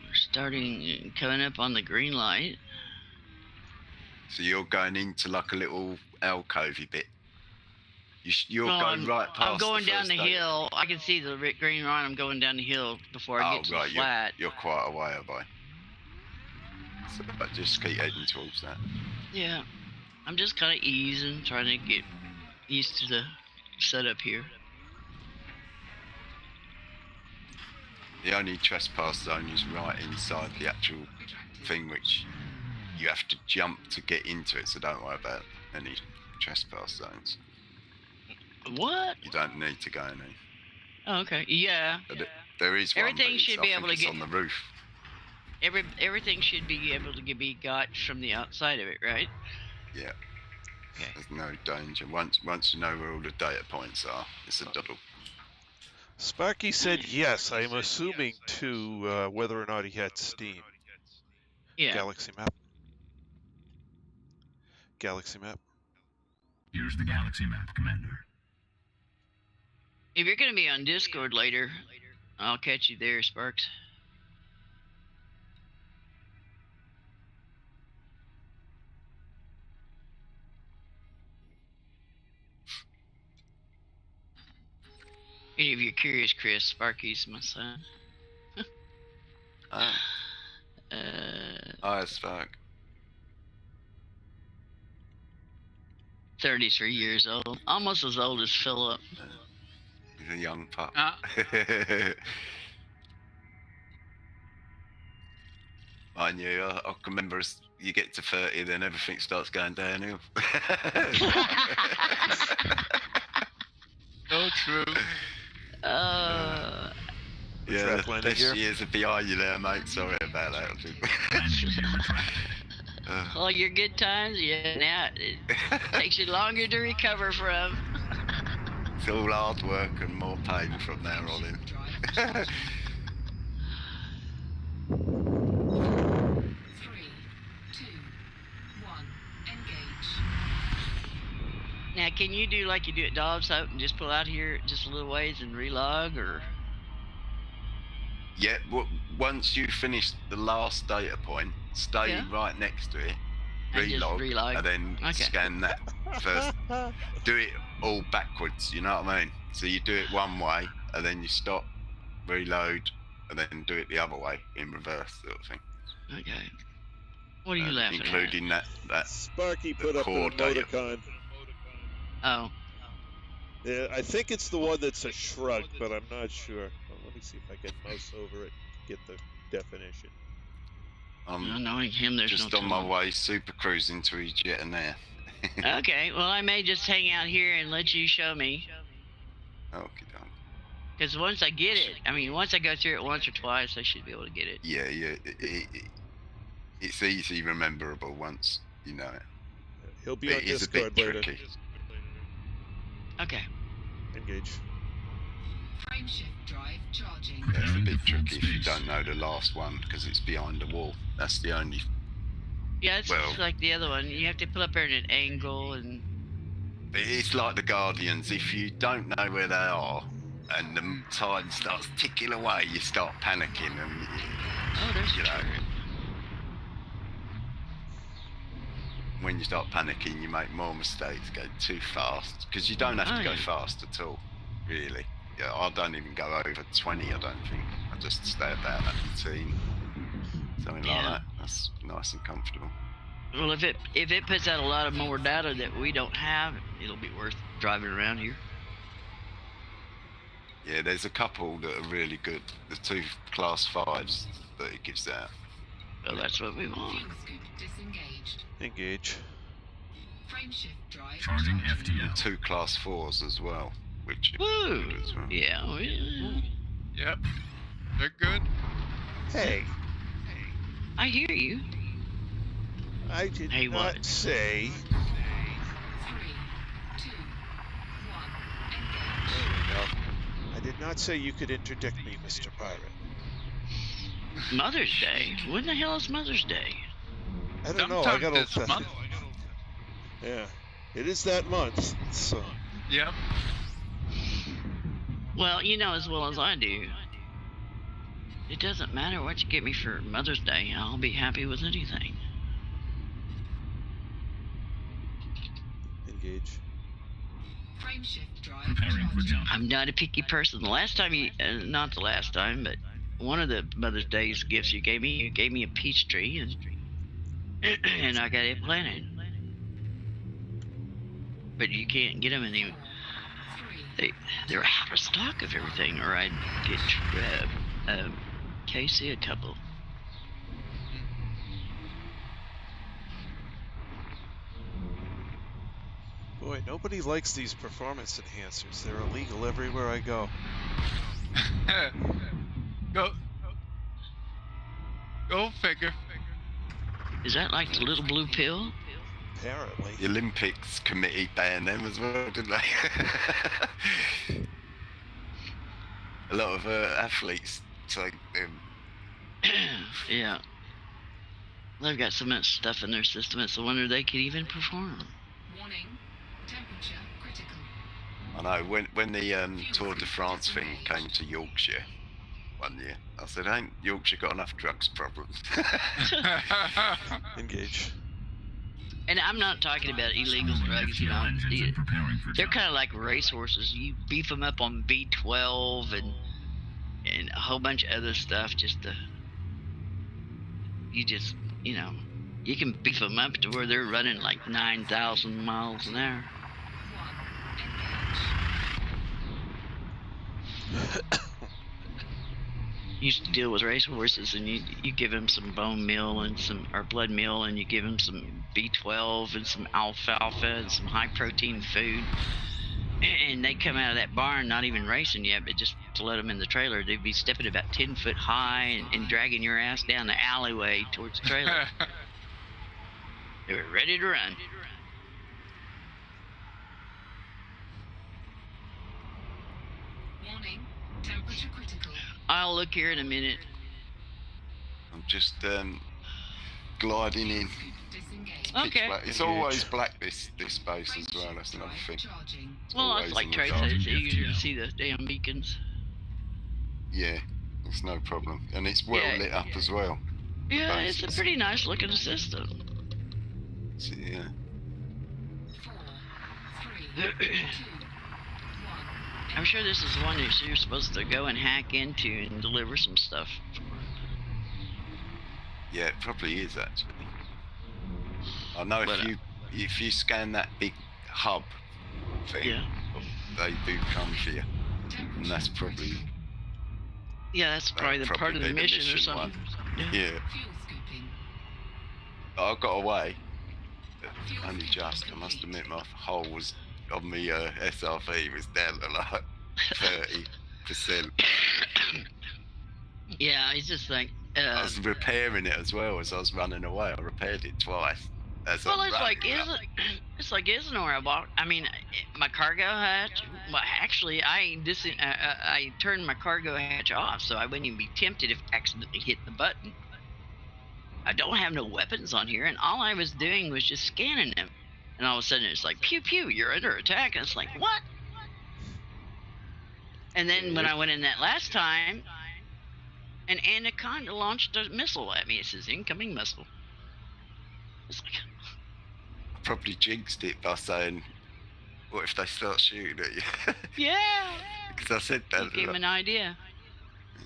We're starting, coming up on the green light. So you're going into like a little alcovey bit. You're No, going right past. I'm going down first the data. hill. I can see the green line. I'm going down the hill before I Oh get to right, the flat. you're quite a way away. So but just keep heading towards that. Yeah. I'm just kind of easing, trying to get used to the setup here. The only trespass zone is right inside the actual thing, which you have to jump to get into it. So don't worry about any trespass zones. What? You don't need to go any. Oh, okay. Yeah. But there is one. Everything but should I be think able to it's get- on the roof. Everything should be able to be got from the outside of it, right? Yeah. Okay. There's no danger. Once you know where all the data points are, it's a doddle. Sparky said yes. I'm assuming to whether or not he had Steam. Yeah. Galaxy map. Galaxy map. Here's the galaxy map, Commander. If you're gonna be on Discord later, I'll catch you there, Sparks. If you're curious, Chris, Sparky's my son. Oh, it's fuck. 33 years old. Almost as old as Philip. He's a young pup. Mind you, I can remember as you get to 30, then everything starts going downhill. So true. Uh, Yeah, Trap the landing best gear. years are behind you there, mate. Sorry about that. Landing gear retracted. all your good times, yeah, now it takes you longer to recover from. It's all hard work and more pain from now on in. Drive. 3, 2, 1. Engage. Now, can you do like you do at Dobbs Hope and just pull out here just a little ways and relog, or? Yeah, once you finish the last data point, stay Yeah. right next to it, And just relog, relog. and then Okay. scan that first. Do it all backwards, you know what I mean? So you do it one way, and then you stop, reload, and then do it the other way in reverse, sort of thing. Okay. What are you laughing including that Sparky the put up core an data. emoticon. at? Oh. Yeah, I think it's the one that's a shrug, but I'm not sure. Well, let me see if I can mouse over it to get the definition. I'm Knowing him, there's just no on my telling. way, super cruising to his jet and there. Okay, well, I may just hang out here and let you show me. Okay, done. Because once I get it, I mean, once I go through it once or twice, I should be able to get it. Yeah, it's easy rememberable once you know it. He'll be But on it is a Discord bit later. tricky. Okay. Engage. Frame shift drive charging. Yeah, it's a Preparing bit to form tricky if you space. don't know the last one because it's behind the wall. That's the only. Yeah, it's Well- just like the other one. You have to put up there at an angle and. It's like the Guardians. If you don't know where they are and the time starts ticking away, you start panicking and Oh, there's you a know. turret. When you start panicking, you make more mistakes, go too fast because you don't have to Oh, go yeah. fast at all, really. Yeah, I don't even go over 20. I don't think. I just stay about 18, something like Yeah. that. That's nice and comfortable. Well, if it puts out a lot of more data that we don't have, it'll be worth driving around here. Yeah, there's a couple that are really good. The 2 class 5s that it gives out. Well, that's what we want. Fuel scoop disengaged. Engage. Frame shift drive Charging And FTL. 2 class 4s as well, which are Woo! good as well. Yeah. Yep. They're good. Hey, I hear you. I did Hey, not what? say. 3, 2, 1. Engage. There we go. I did not say you could interdict me, Mr. Pirate. Mother's Day. When the hell is Mother's Day? I don't know. I Sometime gotta. this month. Yeah, it is that month. So Yep. Well, you know as well as I do. It doesn't matter what you get me for Mother's Day. I'll be happy with anything. engage. Frame shift drive Preparing for charging. jump. I'm not a picky person. The last time not the last time, but one of the Mother's Day's gifts you gave me a peach tree, and I got it planted. But you can't get them any. 3, They're out of stock of everything, or I'd get Casey a couple. Boy, nobody likes these performance enhancers. They're illegal everywhere I go. Go figure. Is that like the little blue pill? Apparently. The Olympics committee banned them as well, didn't they? A lot of athletes take them. Yeah. They've got so much stuff in their system, it's a wonder they could even perform. warning. Temperature critical. I know, when the Tour de France thing came to Yorkshire one year, I said, ain't Yorkshire got enough drugs problems? Engage. And I'm not talking about illegal drugs, you know. FTL engines and preparing for They're jump. kind of like racehorses. You beef them up on B12 and a whole bunch of other stuff you can beef them up to where they're running like 9,000 miles an hour. 1. Engage. Used to deal with racehorses, and you give them some bone meal and or blood meal, and you give them some B12 and some alfalfa and some high protein food, and they come out of that barn not even racing yet, but just to let them in the trailer, they'd be stepping about 10 foot high and dragging your ass down the alleyway towards the trailer. They were ready to run. Warning. Temperature critical. I'll look here in a minute. I'm just gliding in. Disengage. Okay. Pitch black. It's always black this base as well, that's another thing. Charging. It's Well, always it's like in the Trey dark. said, it's easier to see the damn beacons. Yeah, it's no problem. And it's well Yeah. lit up as well. Yeah, it's a Bases. pretty nice looking system. So, yeah. 4, 3, 2, 1. I'm sure this is the one that you're supposed to go and hack into and deliver some stuff for. Yeah, it probably is actually. I know But, if you scan that big hub thing, Yeah. they do come for you. And that's probably Yeah, that's probably the part of the be mission or something. Yeah. Fuel scooping. I got away. But only just. I must admit my hull was on me SRV was down to like 30. for sale. Yeah, it's just like. I was repairing it as well as I was running away. I repaired it twice. As Well, I'm it's running like up. isn't where I bought. I mean, my cargo hatch. Well, actually, I turned my cargo hatch off, so I wouldn't even be tempted if I accidentally hit the button. I don't have no weapons on here, and all I was doing was just scanning them. And all of a sudden, it's like pew pew, you're under attack. And it's like what? And then when I went in that last time, an anaconda launched a missile at me. It says incoming missile. It's like. Probably jinxed it by saying, "What if they start shooting at you?" Yeah. Because I said that. You gave him an idea.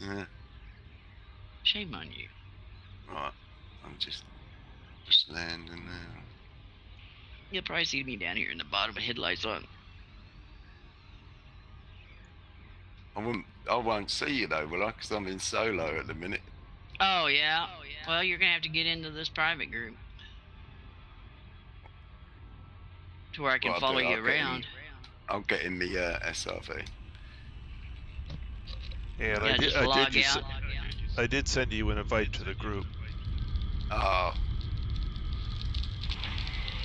Yeah. Shame on you. Right. I'm just landing now. You'll probably see me down here in the bottom with headlights on. I won't see you though, will I? Because I'm in solo at the minute. Oh yeah. Well, you're gonna have to get into this private group to where I can Well, follow you around. I'll get in the SRV. And Yeah, just log out. I did send you an invite to the group. Oh,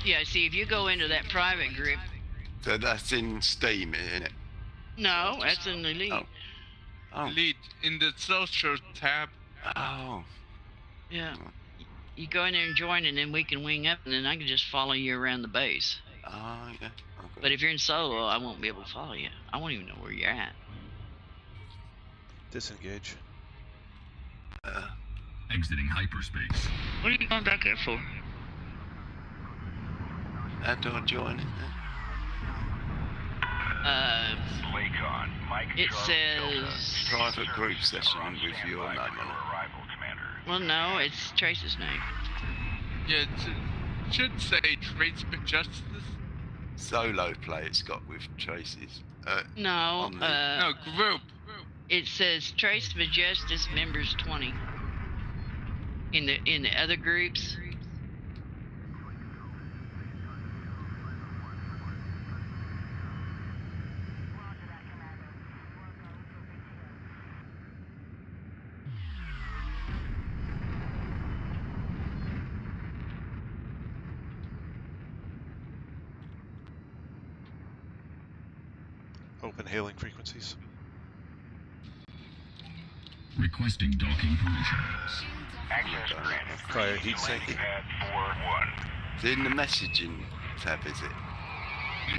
Yeah. See, if you go into that private group. so that's in Steam, isn't it? No, that's in Elite. Oh. Oh. Elite in the social tab. Oh. Yeah. You go in there and join, and then we can wing up, and then I can just follow you around the base. Oh, yeah. Okay. But if you're in solo, I won't be able to follow you. I won't even know where you're at. Disengage. Exiting hyperspace. What are you going back there for? How do I join it then? It says. Private group session with your name on it. Well, no, it's Trace's name. Yeah, it should say Trace Justice. Solo play it's got with Traces. No, on the- No, group. it says Trace Majestus members 20. In the other groups. Open hailing frequencies. Requesting docking permission. Fire heat sink. It's in the messaging tab, is it?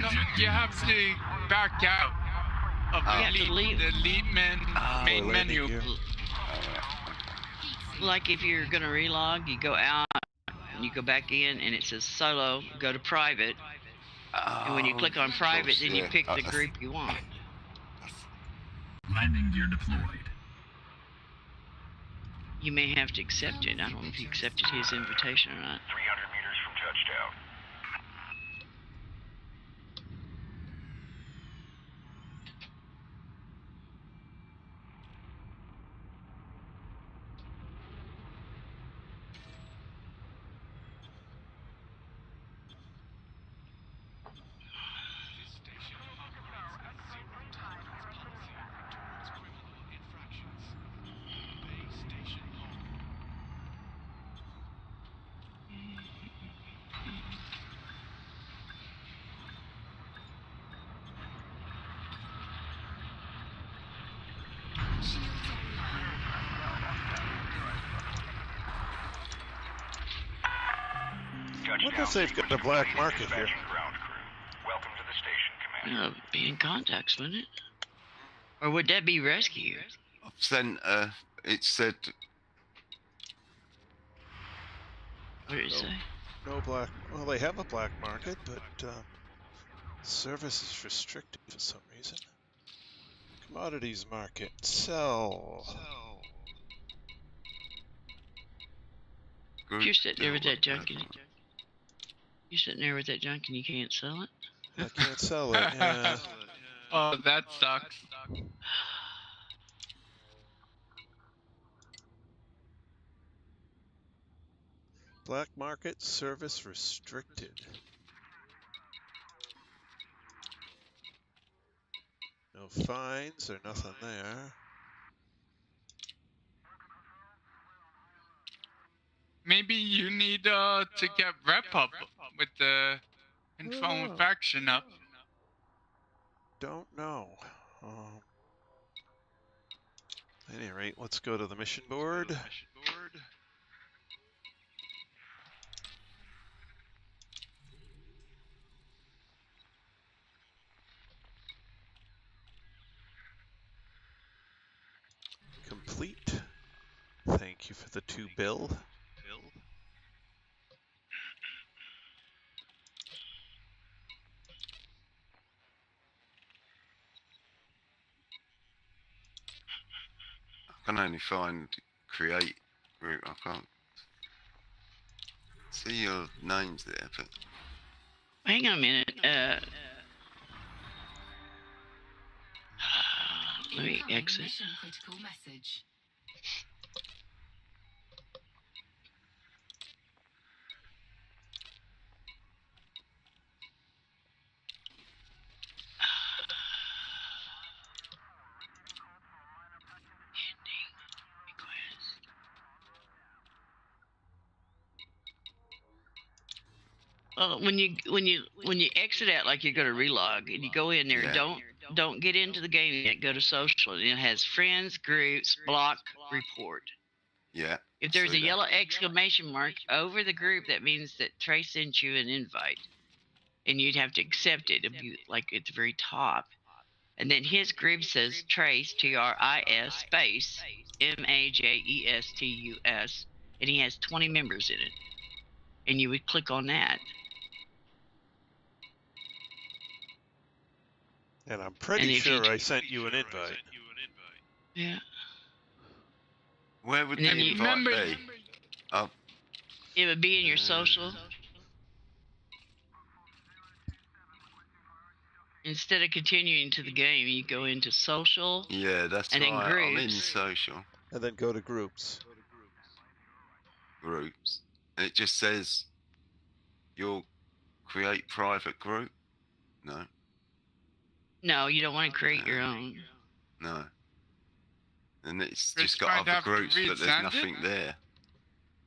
No, you have to back out of You have to leave. the Elite main landing menu. gear. Like if you're gonna relog, you go out, and you go back in, and it says solo. Go to private, and when you click on of private, course, then you yeah. pick the That's- group you want. Landing gear deployed. You may have to accept it. I don't know if you accepted his invitation or not. 300 meters from touchdown. I wonder if they've got a black market here. Welcome to the station, Commander. Be in contacts, wouldn't it? Or would that be rescue? I've sent it said What did it say? No black. Well, they have a black market, but service is restricted for some reason. Commodities market. Sell. group. You're sitting there with that no, junk and you're sitting there with that junk and you can't sell it? I can't sell it. Yeah. Oh, that sucks. Black market service restricted. No No fines or nothing there. Maybe you need to get rep up with the control Oh. faction up. Don't know. At any rate, let's go to the mission board. Complete. Thank you for the 2 bill. I can only find create group. I can't see your names there, but Hang on a minute. Let me Incoming exit. mission critical message. Well, when you exit out, like you go to Relog and you go in there, Yeah. don't get into the game yet. Go to social. It has friends, groups, block, report. yeah. If there's see a that. yellow exclamation mark over the group, that means that Trace sent you an invite, and you'd have to accept it. It'd be like at the very top, and then his group says Trace, TRIS space MAJESTUS, and he has 20 members in it, and you would click on that. And I'm pretty And if you sure I sent you an invite. Yeah. Where would And the then you invite remember- be? Oh, It would be in your social. Instead of continuing to the game, you go into social. yeah, that's And then right. I'm in groups. social And then go to groups. groups, and it just says you'll create private group. No, No, you don't want to create your own. no. And it's Chris just got might other have to groups, but there's resend it. nothing there.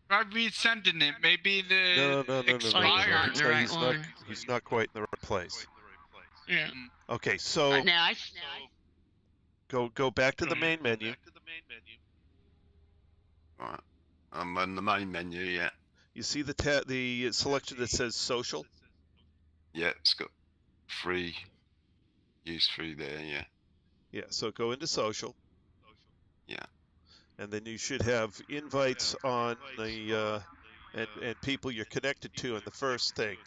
Try resending it. Maybe the No. Oh, he's expired. not in the right one. He's not quite in the right place. Yeah. Okay, so Now go back to the main menu. Right. I'm on the main menu. Yeah, You see the selection that says social? yeah. It's got free use free there. Yeah, Yeah, so go into social. yeah. And then you should have invites on the and people you're connected to in the first thing.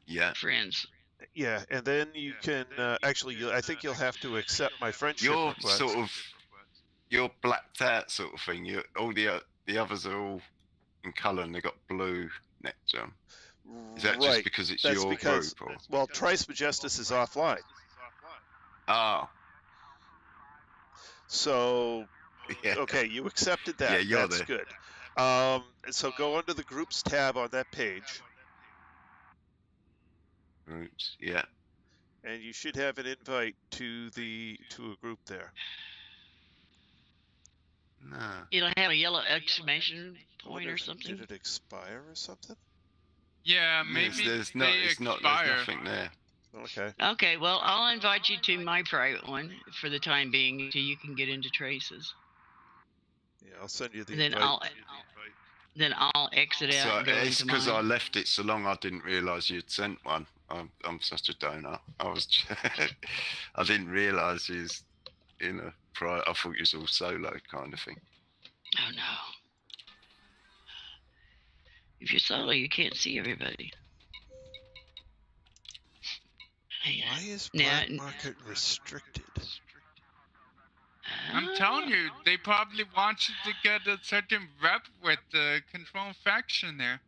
Yeah. friends. Yeah, and then you can actually. I think you'll have to accept my friendship You're request. sort of you're blacked out sort of thing. You all the others are all in colour and they got blue next to them. Is that just right. because it's That's your because group? Or? well, Trice Majestus is offline. Oh, So yeah. okay, you accepted that. Yeah, you're That's there. good. So go under the groups tab on that page, Groups. Yeah. and you should have an invite to a group there. No. It'll have a yellow exclamation point or Did something. it expire or something? Yeah, Yes, maybe there's they not. It's not. expire. There's nothing there. Okay. Okay, well, I'll invite you to my private one for the time being until you can get into Traces. Yeah, I'll send you the And then invite. I'll exit out So and go it's into because mine. I left it so long. I didn't realise you'd sent one. I'm such a donut. I was. I didn't realise you was in a pri I thought you was all solo kind of thing. Oh no. If you're solo, you can't see everybody. Why is Now- black market restricted? I'm telling you, they probably want you to get a certain rep with the control faction there.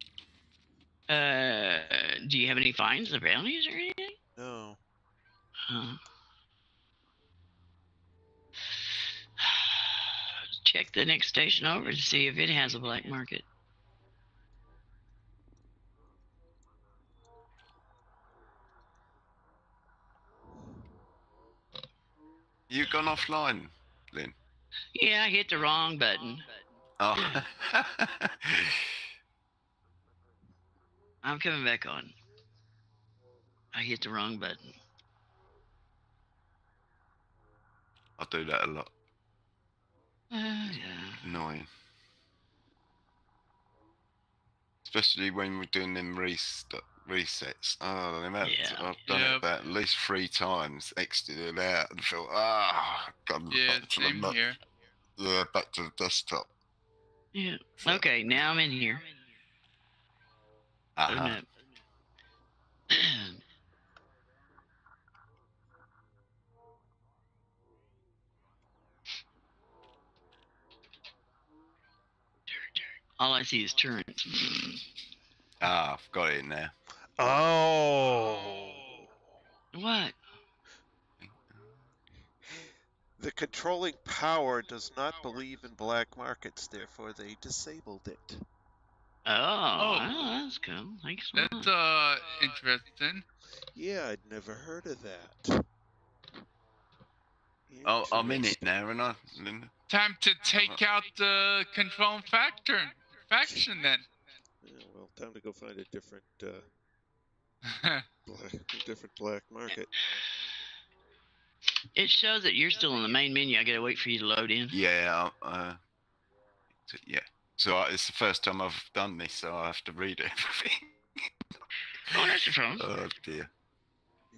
Do you have any fines or bounties or anything? No. Check the next station over to see if it has a black market. you gone offline, Lynn? Yeah, I hit the wrong button. Oh. I'm coming back on. I hit the wrong button. I do that a lot. Yeah. Annoying. Especially when we're doing them resets. Oh, the amount I've done it about at least 3 times, exited it out and felt, gone Yeah, back to same here. Yeah, back to the desktop. Yeah. Okay, now I'm in here. Open Uh-huh. up. All I see is turrets. I've got it now. Oh. What? The controlling power does not believe in black markets, therefore they disabled it. Oh, that's cool. Thanks. That's interesting. Yeah, I'd never heard of that. Oh, I'm in it now, and Time to take out the control faction then. Yeah, well, time to go find a different black market. It shows that you're still in the main menu. I gotta wait for you to load in. Yeah, yeah. So it's the first time I've done this, so I have to read everything. Oh, that's the problem. Oh dear.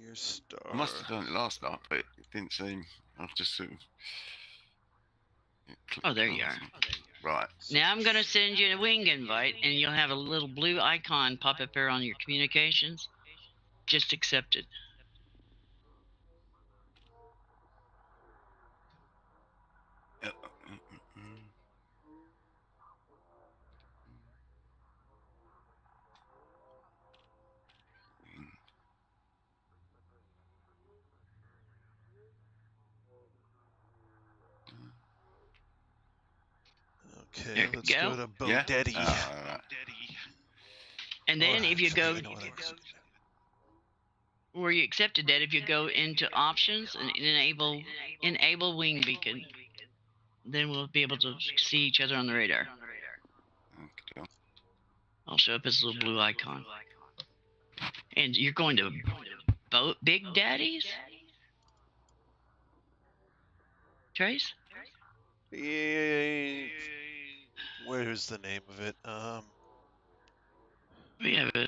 Your star. I must have done it last night, but it didn't seem. I've just sort of. Oh, there you are. Right. Now I'm gonna send you a wing invite, and you'll have a little blue icon pop up there on your communications. Just accept it. Okay, let's go to Bodeddy. And then if you go where you accepted that, if you go into options and enable wing beacon, then we'll be able to see each other on the radar. Okay. I'll show up as a little blue icon. And you're going to Big Daddy's? Trace? Yeah. Where's the name of it? We have a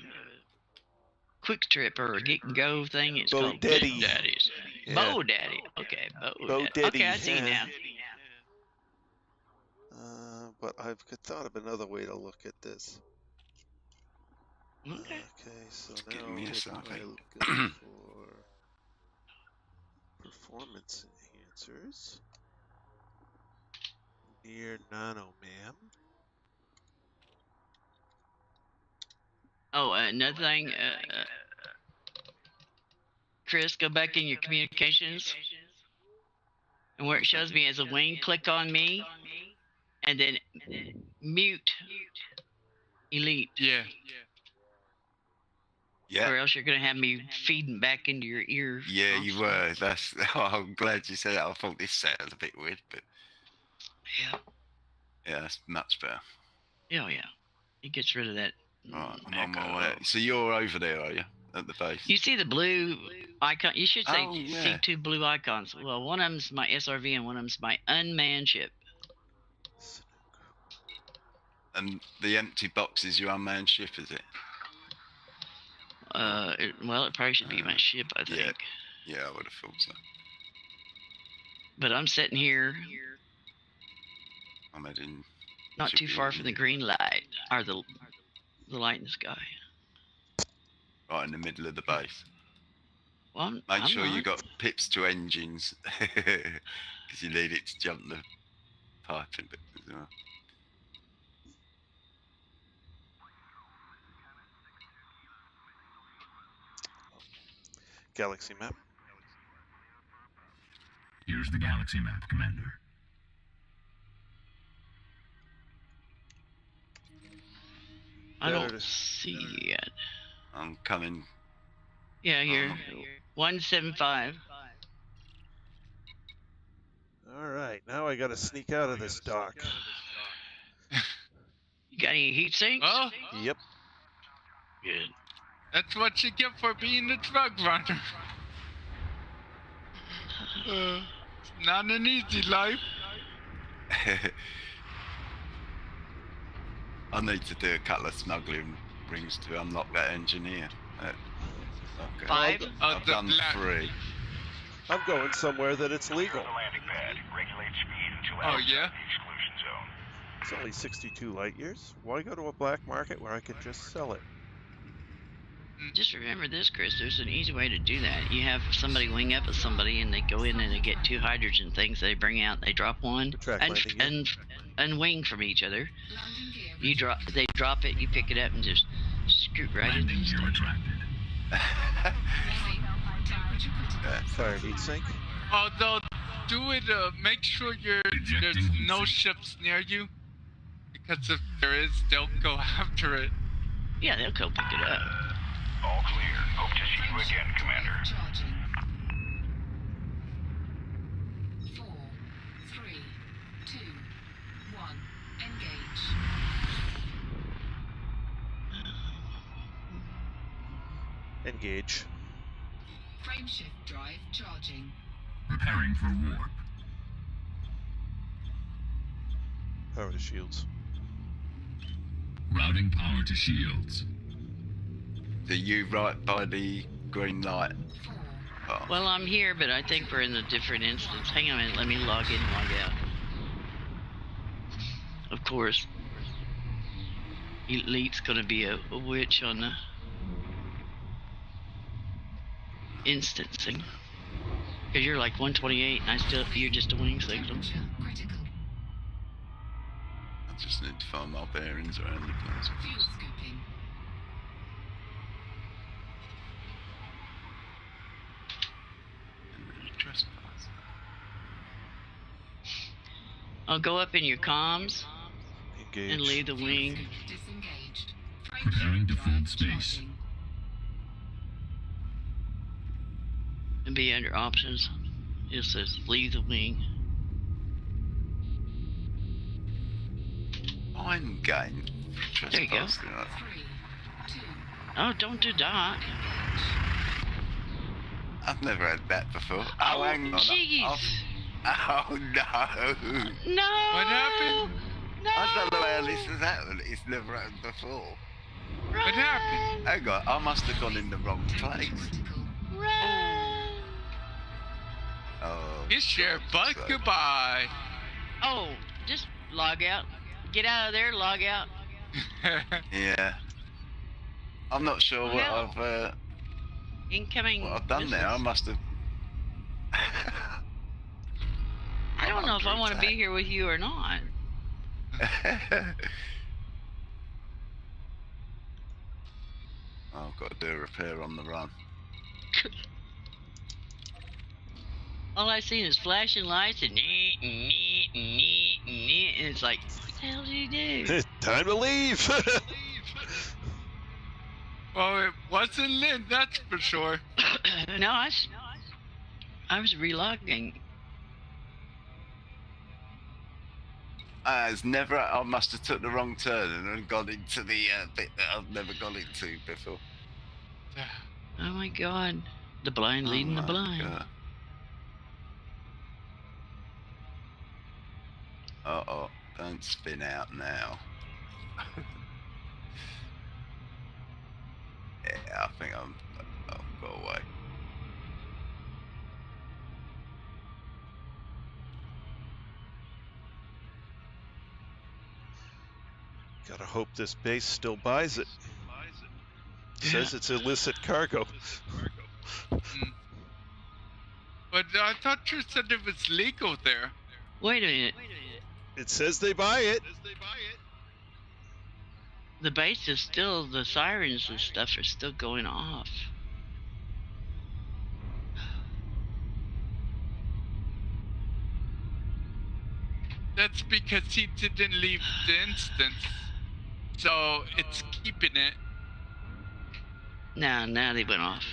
quick trip or a get and go thing. It's called Bodeddy. Big Daddy's. Yeah. Bo Daddy. Okay, Bodeddy. Okay, I see now. But I've thought of another way to look at this. Okay. Okay, so Give now me a if second. I go for performance enhancers near NanoMam. Oh, another thing, Chris, go back in your communications, and where it shows me as a wing, click on me, and then mute Elite. Yeah. Yeah. Or else you're gonna have me feeding back into your ear. Yeah, you were. That's. Oh, I'm glad you said that. I thought this sounds a bit weird, but Yeah. yeah, that's much better. Oh yeah. It gets rid of that. Right, I'm on my way. So you're over there, are you? At the base? You see the blue icon? You should say yeah. see 2 blue icons. Well, one of them's my SRV and one of them's my unmanned ship. And the empty box is your unmanned ship, is it? Well, it probably should be my ship, I think. Yeah, I would have thought so. But I'm sitting here, I'm heading. not too far from the green light, or the light in the sky. Right in the middle of the base. Well, Make I'm sure you not. got pips to engines, because you need it to jump the piping bit as well. Galaxy map. Here's the galaxy map, Commander. I don't see you yet. I'm coming. Yeah, here. 175. now I gotta sneak out of this dock. You got any heat sinks? Well, Yep. Good. that's what you get for being a drug runner. It's not an easy life. I need to do a couple of smuggling rings to unlock that engineer. Okay. 5? I've done 3. I'm going somewhere that it's legal. The landing pad. Regulate speed until Oh, outside yeah? the exclusion zone. It's only 62 light years. Why go to a black market where I can just sell it? Just remember this, Chris. There's an easy way to do that. You have somebody wing up with somebody, and they go in and they get 2 hydrogen things. They bring out, they drop one, Track and landing, and wing from each other. Landing gear You drop, they drop it, you pick it up, and just scoot right in. Landing gear retracted. ready. Temperature critical. Fire heat sink. Although, do it, make sure there's Ejecting no heat sink. ships near you. Because if there is, they'll go after it. Yeah, they'll go pick it up. All clear. Hope to see you again, Commander. Charging. 4, 3, 2, 1. Engage. Engage. Frameshift drive charging. Preparing for warp. Power to shields. Routing power to shields. Do you right by the green light? 4. Oh. Well, I'm here, but I think we're in a different instance. Hang on a minute, let me log in and log out. Of course, Elite's gonna be a witch on the instancing. Cause you're like 128 and you're just a wing signal. Temperature critical. I just need to find my bearings around the place. Fuel scooping. Trespass. I'll go up in your comms Engage. and leave the wing. Disengaged. Preparing to Frameshift fold drive space. charging. And be under options. It says leave the wing. Fine game. There you go. Trespassing, right? 3, 2, Oh, don't do that. I've never had that before. Oh, hang on. Jeez. Oh no! No. What happened? No. I don't know how this has happened. It's never happened before. What happened? Hang on, I must have gone in the wrong place. critical. Run. Oh. It's your butt so- goodbye. Oh, just log out. Get out of there, log out. Yeah. I'm not sure what Well, Incoming. I've done there. I must have. I don't know if I want to be here with you or not. I've got to do a repair on the run. All I seen is flashing lights and and it's like, what the hell did you do? Time to leave. Well, it wasn't Lynn, that's for sure. No, I was relogging. It's never. I must have took the wrong turn and gone into the bit that I've never gone into before. Oh my god. The blind leading the my blind. God. Uh-oh, don't spin out now. Yeah, I think I'll go away. Gotta hope this base still buys it. Says it's illicit cargo. But I thought you said it was legal there. Wait a minute. It says they buy it. The base is still, the sirens and stuff are still going off. That's because he didn't leave the instance. So it's keeping it. Now they went off.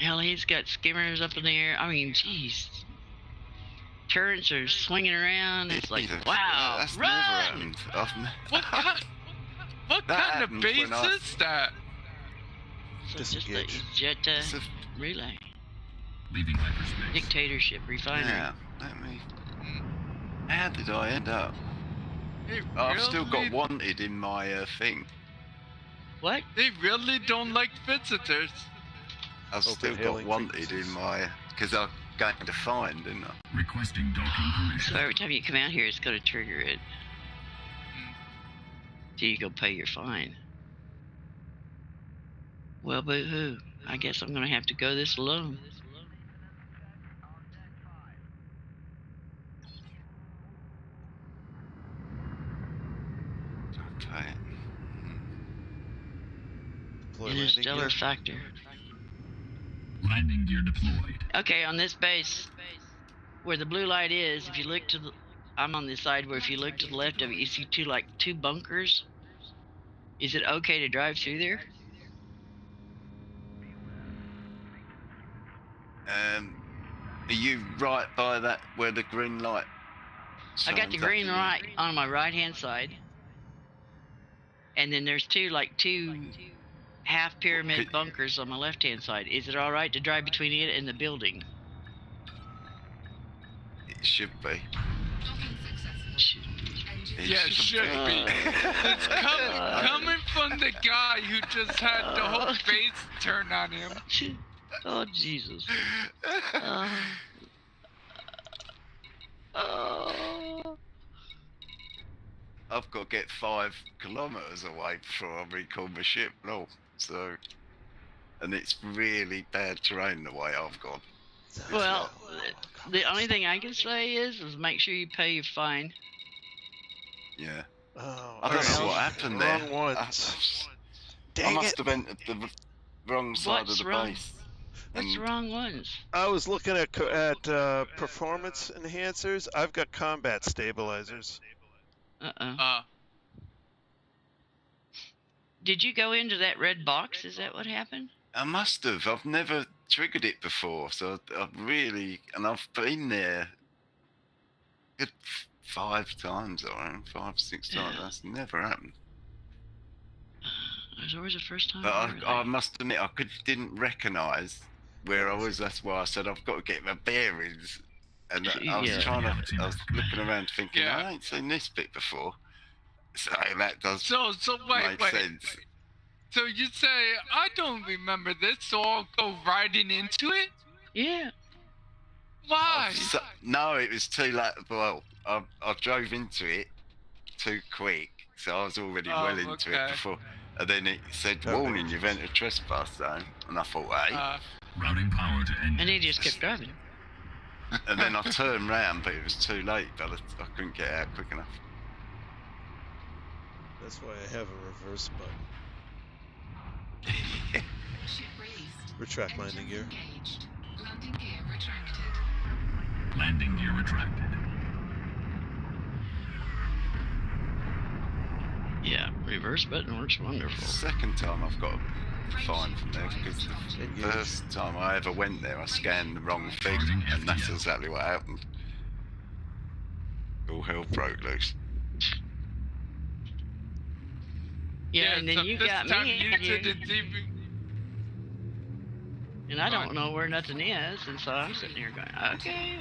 Hell, he's got skimmers up in the air. I mean, jeez. Turrets are swinging around. It's like, wow, That's run! never happened. What That kind of happens base when I- is that? So just the Disengage. jet It's a- relay. Leaving hyperspace. Dictatorship refinery. Yeah, let me. How did I end up? They I've still got really- wanted in my thing. What? They really don't like visitors. I've Open still got hailing wanted in frequencies. my. Because I gained a fine, didn't I? Requesting docking permission. So every time you come out here, it's going to trigger it. So you go pay your fine. Well, boo-hoo. I guess I'm going to have to go this alone. Okay. Deploy landing Interstellar gear. factor. Landing gear deployed. Okay, on this base, where the blue light is, if you look to the... I'm on this side where if you look to the left of it, you see two bunkers. Is it okay to drive through there? Are you right by that where the green light? I got the shines up green in the- light on my right-hand side. And then there's two half pyramid Okay. bunkers on my left-hand side. Is it all right to drive between it and the building? It should be. Docking successful. It Yeah, it should be. It's coming from the guy who just had the whole face turned on him. Oh, Jesus. Oh. I've got to get 5 kilometers away before I recall my ship. No, so, and it's really bad terrain the way I've gone. Well, the only thing I can say is make sure you pay your fine. Yeah. Oh, I don't know Alright. what happened there. Wrong ones. I Dang must it. have entered the wrong side What's of the wrong? base. What's the And wrong ones? I was looking at performance enhancers. I've got combat stabilizers. Uh-uh. Did you go into that red box? Is that what happened? I must have. I've never triggered it before, so I've really, and I've been there good 5 times, or 5, 6 times. Yeah. That's never happened. There's always a first time. But for I everything. must admit, I didn't recognise where I was. That's why I said I've got to get my bearings. And I was Yeah. I was looking around thinking, Yeah. I ain't seen this bit before. So that does So make wait. sense. So you say I don't remember this, so I'll go riding into it? Yeah. Why? No, it was too late. Well, I drove into it too quick, so I was already Oh, well into it okay. before. And then it said, Okay. warning, you've entered a trespass zone. And I thought, hey. Routing power to engines. And he just kept driving. And then I turned round, but it was too late. But I couldn't get out quick enough. That's why I have a reverse button. Ship released. Retract landing gear. Engaged. Landing gear retracted. Landing gear retracted. Yeah, reverse button works wonderful. Second time I've got a fine from there because the Engage. first time I ever went there, I scanned the wrong thing, and that's exactly what happened. All hell broke loose. Yeah, and then so you this got time me you in here, didn't even. and I don't know where nothing is, and so I'm sitting here going, okay,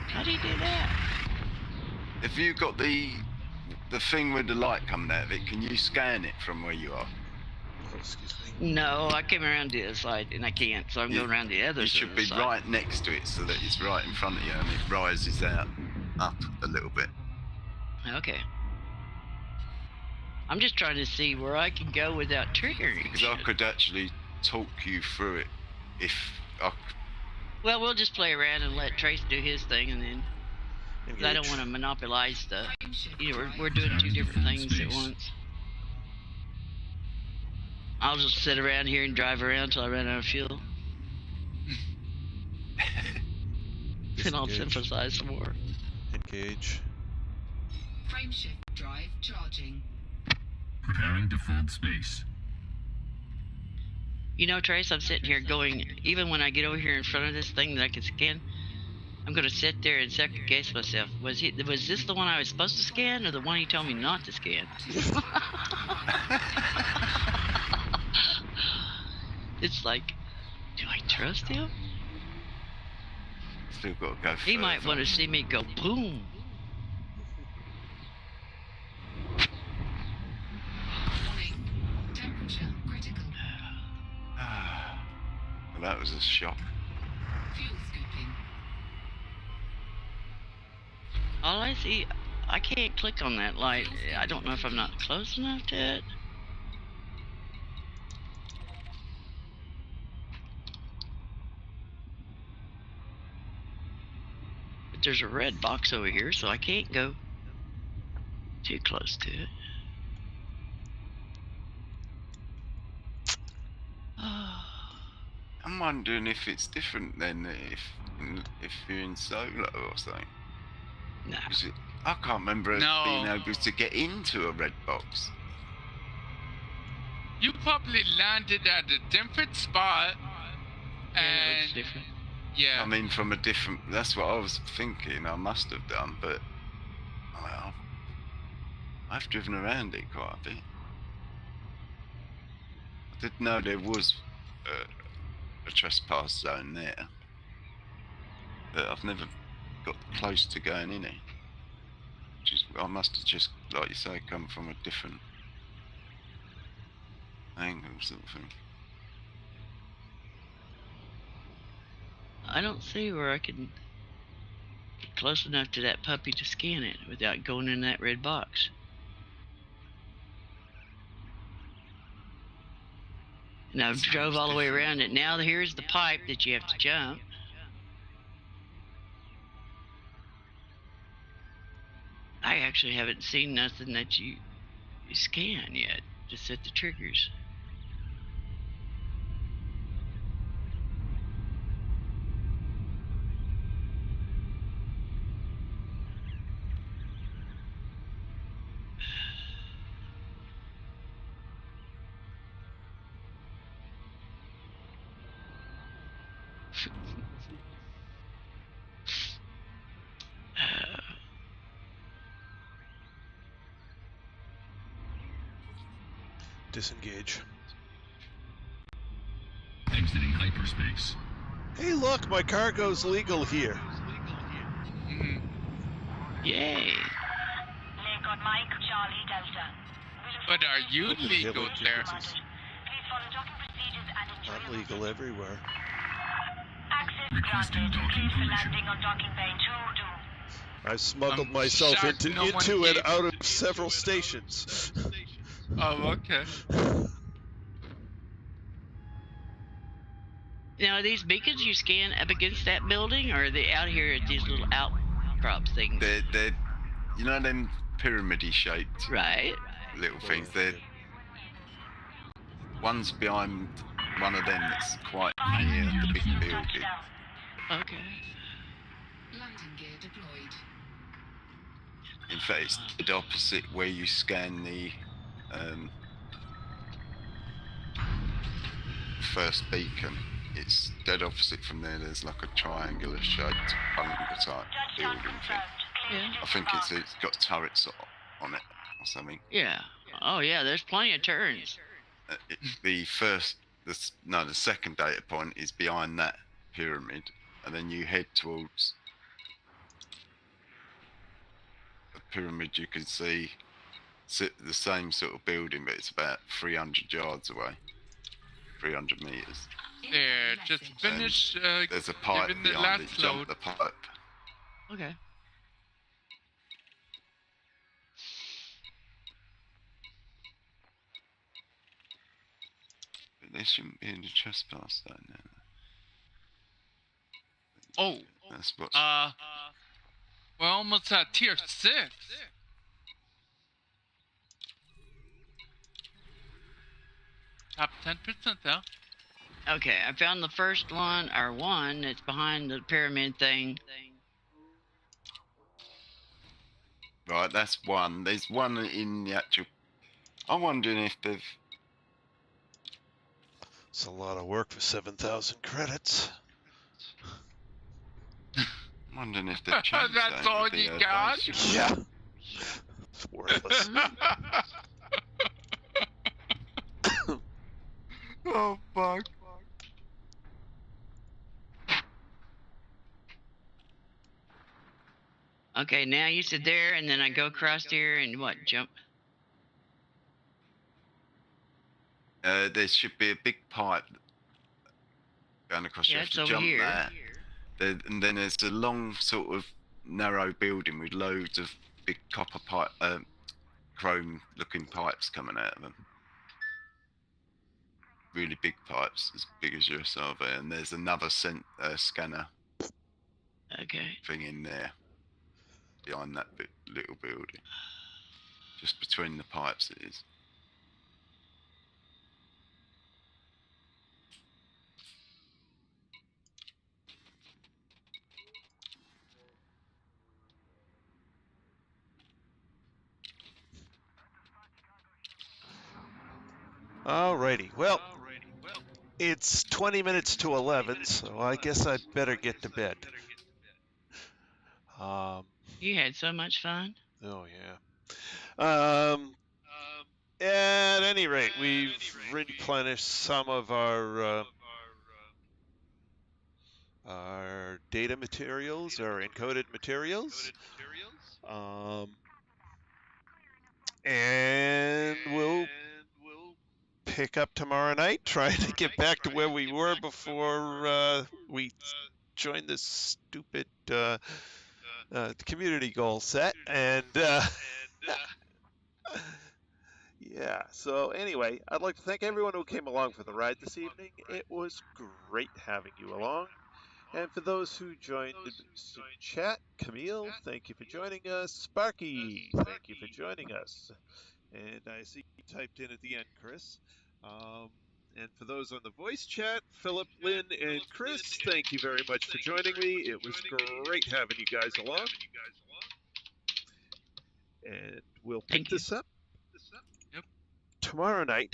how do you do that? If you got the thing with the light coming out of it, can you scan it from where you are? Oh, excuse me. No, I came around the other side, and I can't, so I'm You- going around the other You side. should be right next to it so that it's right in front of you and it rises out up a little bit. Okay. I'm just trying to see where I can go without triggering Because I shit. could actually talk you through it if I Well, we'll just play around and let Trace do his thing, and then 'cause I don't Engage. want to monopolize the. Frameshift You know, drive we're doing two different things at Space. once. I'll just sit around here and drive around until I run out of fuel, and I'll Disengage. synthesize some more. Engage. Frameshift drive charging. Preparing to fold space. You know, Trace, I'm sitting here going, even when I get over here in front of this thing that I can scan, I'm gonna sit there and second guess myself. Was this the one I was supposed to scan, or the one he told me not to scan? It's like, do I trust him? Still got to go further. He might want to see me go boom. Warning. Temperature critical. Well, that was a shock. Fuel scooping. All I see, I can't click on that light. I don't know if I'm not close enough to it. But there's a red box over here, so I can't go too close to it. I'm wondering if it's different then if you're in solo or something. Nah. I can't remember us No. being able to get into a red box. You probably landed at a different spot. Yeah, it And looks different. yeah. I mean, from a different. That's what I was thinking. I must have done, but well, I've driven around it quite a bit. I didn't know there was a trespass zone there, but I've never got close to going in it. I must have just, like you say, come from a different angle sort of thing. I don't see where I can get close enough to that puppy to scan it without going in that red box. And I've drove all the way around it. Now here's the pipe that you have to jump. I actually haven't seen nothing that you scan yet to set the triggers. Disengage. Exiting hyperspace. Hey, look, my cargo's legal here. Mhm. Yay! Lincoln Mike, Charlie Delta. But are you Look at the legal village there? differences. Please follow docking procedures and enjoy I'm your legal everywhere. access Requesting granted. docking Clear for permission. landing on docking bay 2-2. I've smuggled I'm myself shocked into no one and gave- out of several stations. Oh, okay. Now, are these beacons you scan up against that building, or are they out here at these little outcrop things? They're you know them pyramid-y shaped Right. little things. They're one's behind one of them that's quite near the big building. Touchdown. Okay. Landing gear deployed. In fact, it's the opposite where you scan the first beacon. It's dead opposite from there. There's like a triangular shaped bunker type Touchdown building thing. confirmed. Clear Yeah. to I think depart. it's got turrets on it or something. Yeah. Oh, yeah, there's plenty of turns. The second data point is behind that pyramid, and then you head towards a pyramid. You can see the same sort of building, but it's about 300 yards away, 300 meters. There, just finish There's a pipe giving the behind last it. Jump load. the pipe. Okay. But there shouldn't be any trespass down there. Oh, That's what's we're almost at tier 6. Top 10% though. Okay, I found the first one, or one, that's behind the pyramid thing. right. That's one. There's one in the actual. I'm wondering if they've. It's a lot of work for 7,000 credits. I'm wondering if they've changed That's that all with the, you got? base. Yeah. It's worthless. Oh, fuck. Okay, now you sit there, and then I go across here and what? Jump. There should be a big pipe going across. Yeah, You have it's to over jump here. that. And then there's a long sort of narrow building with loads of big copper pipe, chrome-looking pipes coming out of them. Really big pipes, as big as your survey. And there's another scanner Okay. thing in there, behind that little building. Just between the pipes it is. Alrighty, well, it's 20 minutes to 11, so I guess I'd better get to bed. You had so much fun. Oh yeah. At any rate, we've replenished some of our data materials, our encoded materials, and we'll pick up tomorrow night, trying to get back to where we were before we joined this stupid community goal set. And yeah, so anyway, I'd like to thank everyone who came along for the ride this evening. It was great having you along. And for those who joined in chat, Camille, thank you for joining us. Sparky, thank you for joining us. And I see you typed in at the end, Chris. And for those on the voice chat, Philip, Lynn, and Chris, thank you very much for joining me. It was great having you guys along. And we'll pick this up tomorrow night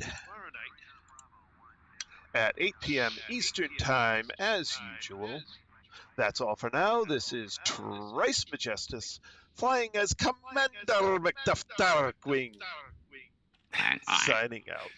at 8 p.m. Eastern Time, as usual. That's all for now. This is Trice Majestus, flying as Commander Macduff Darkwing, signing out.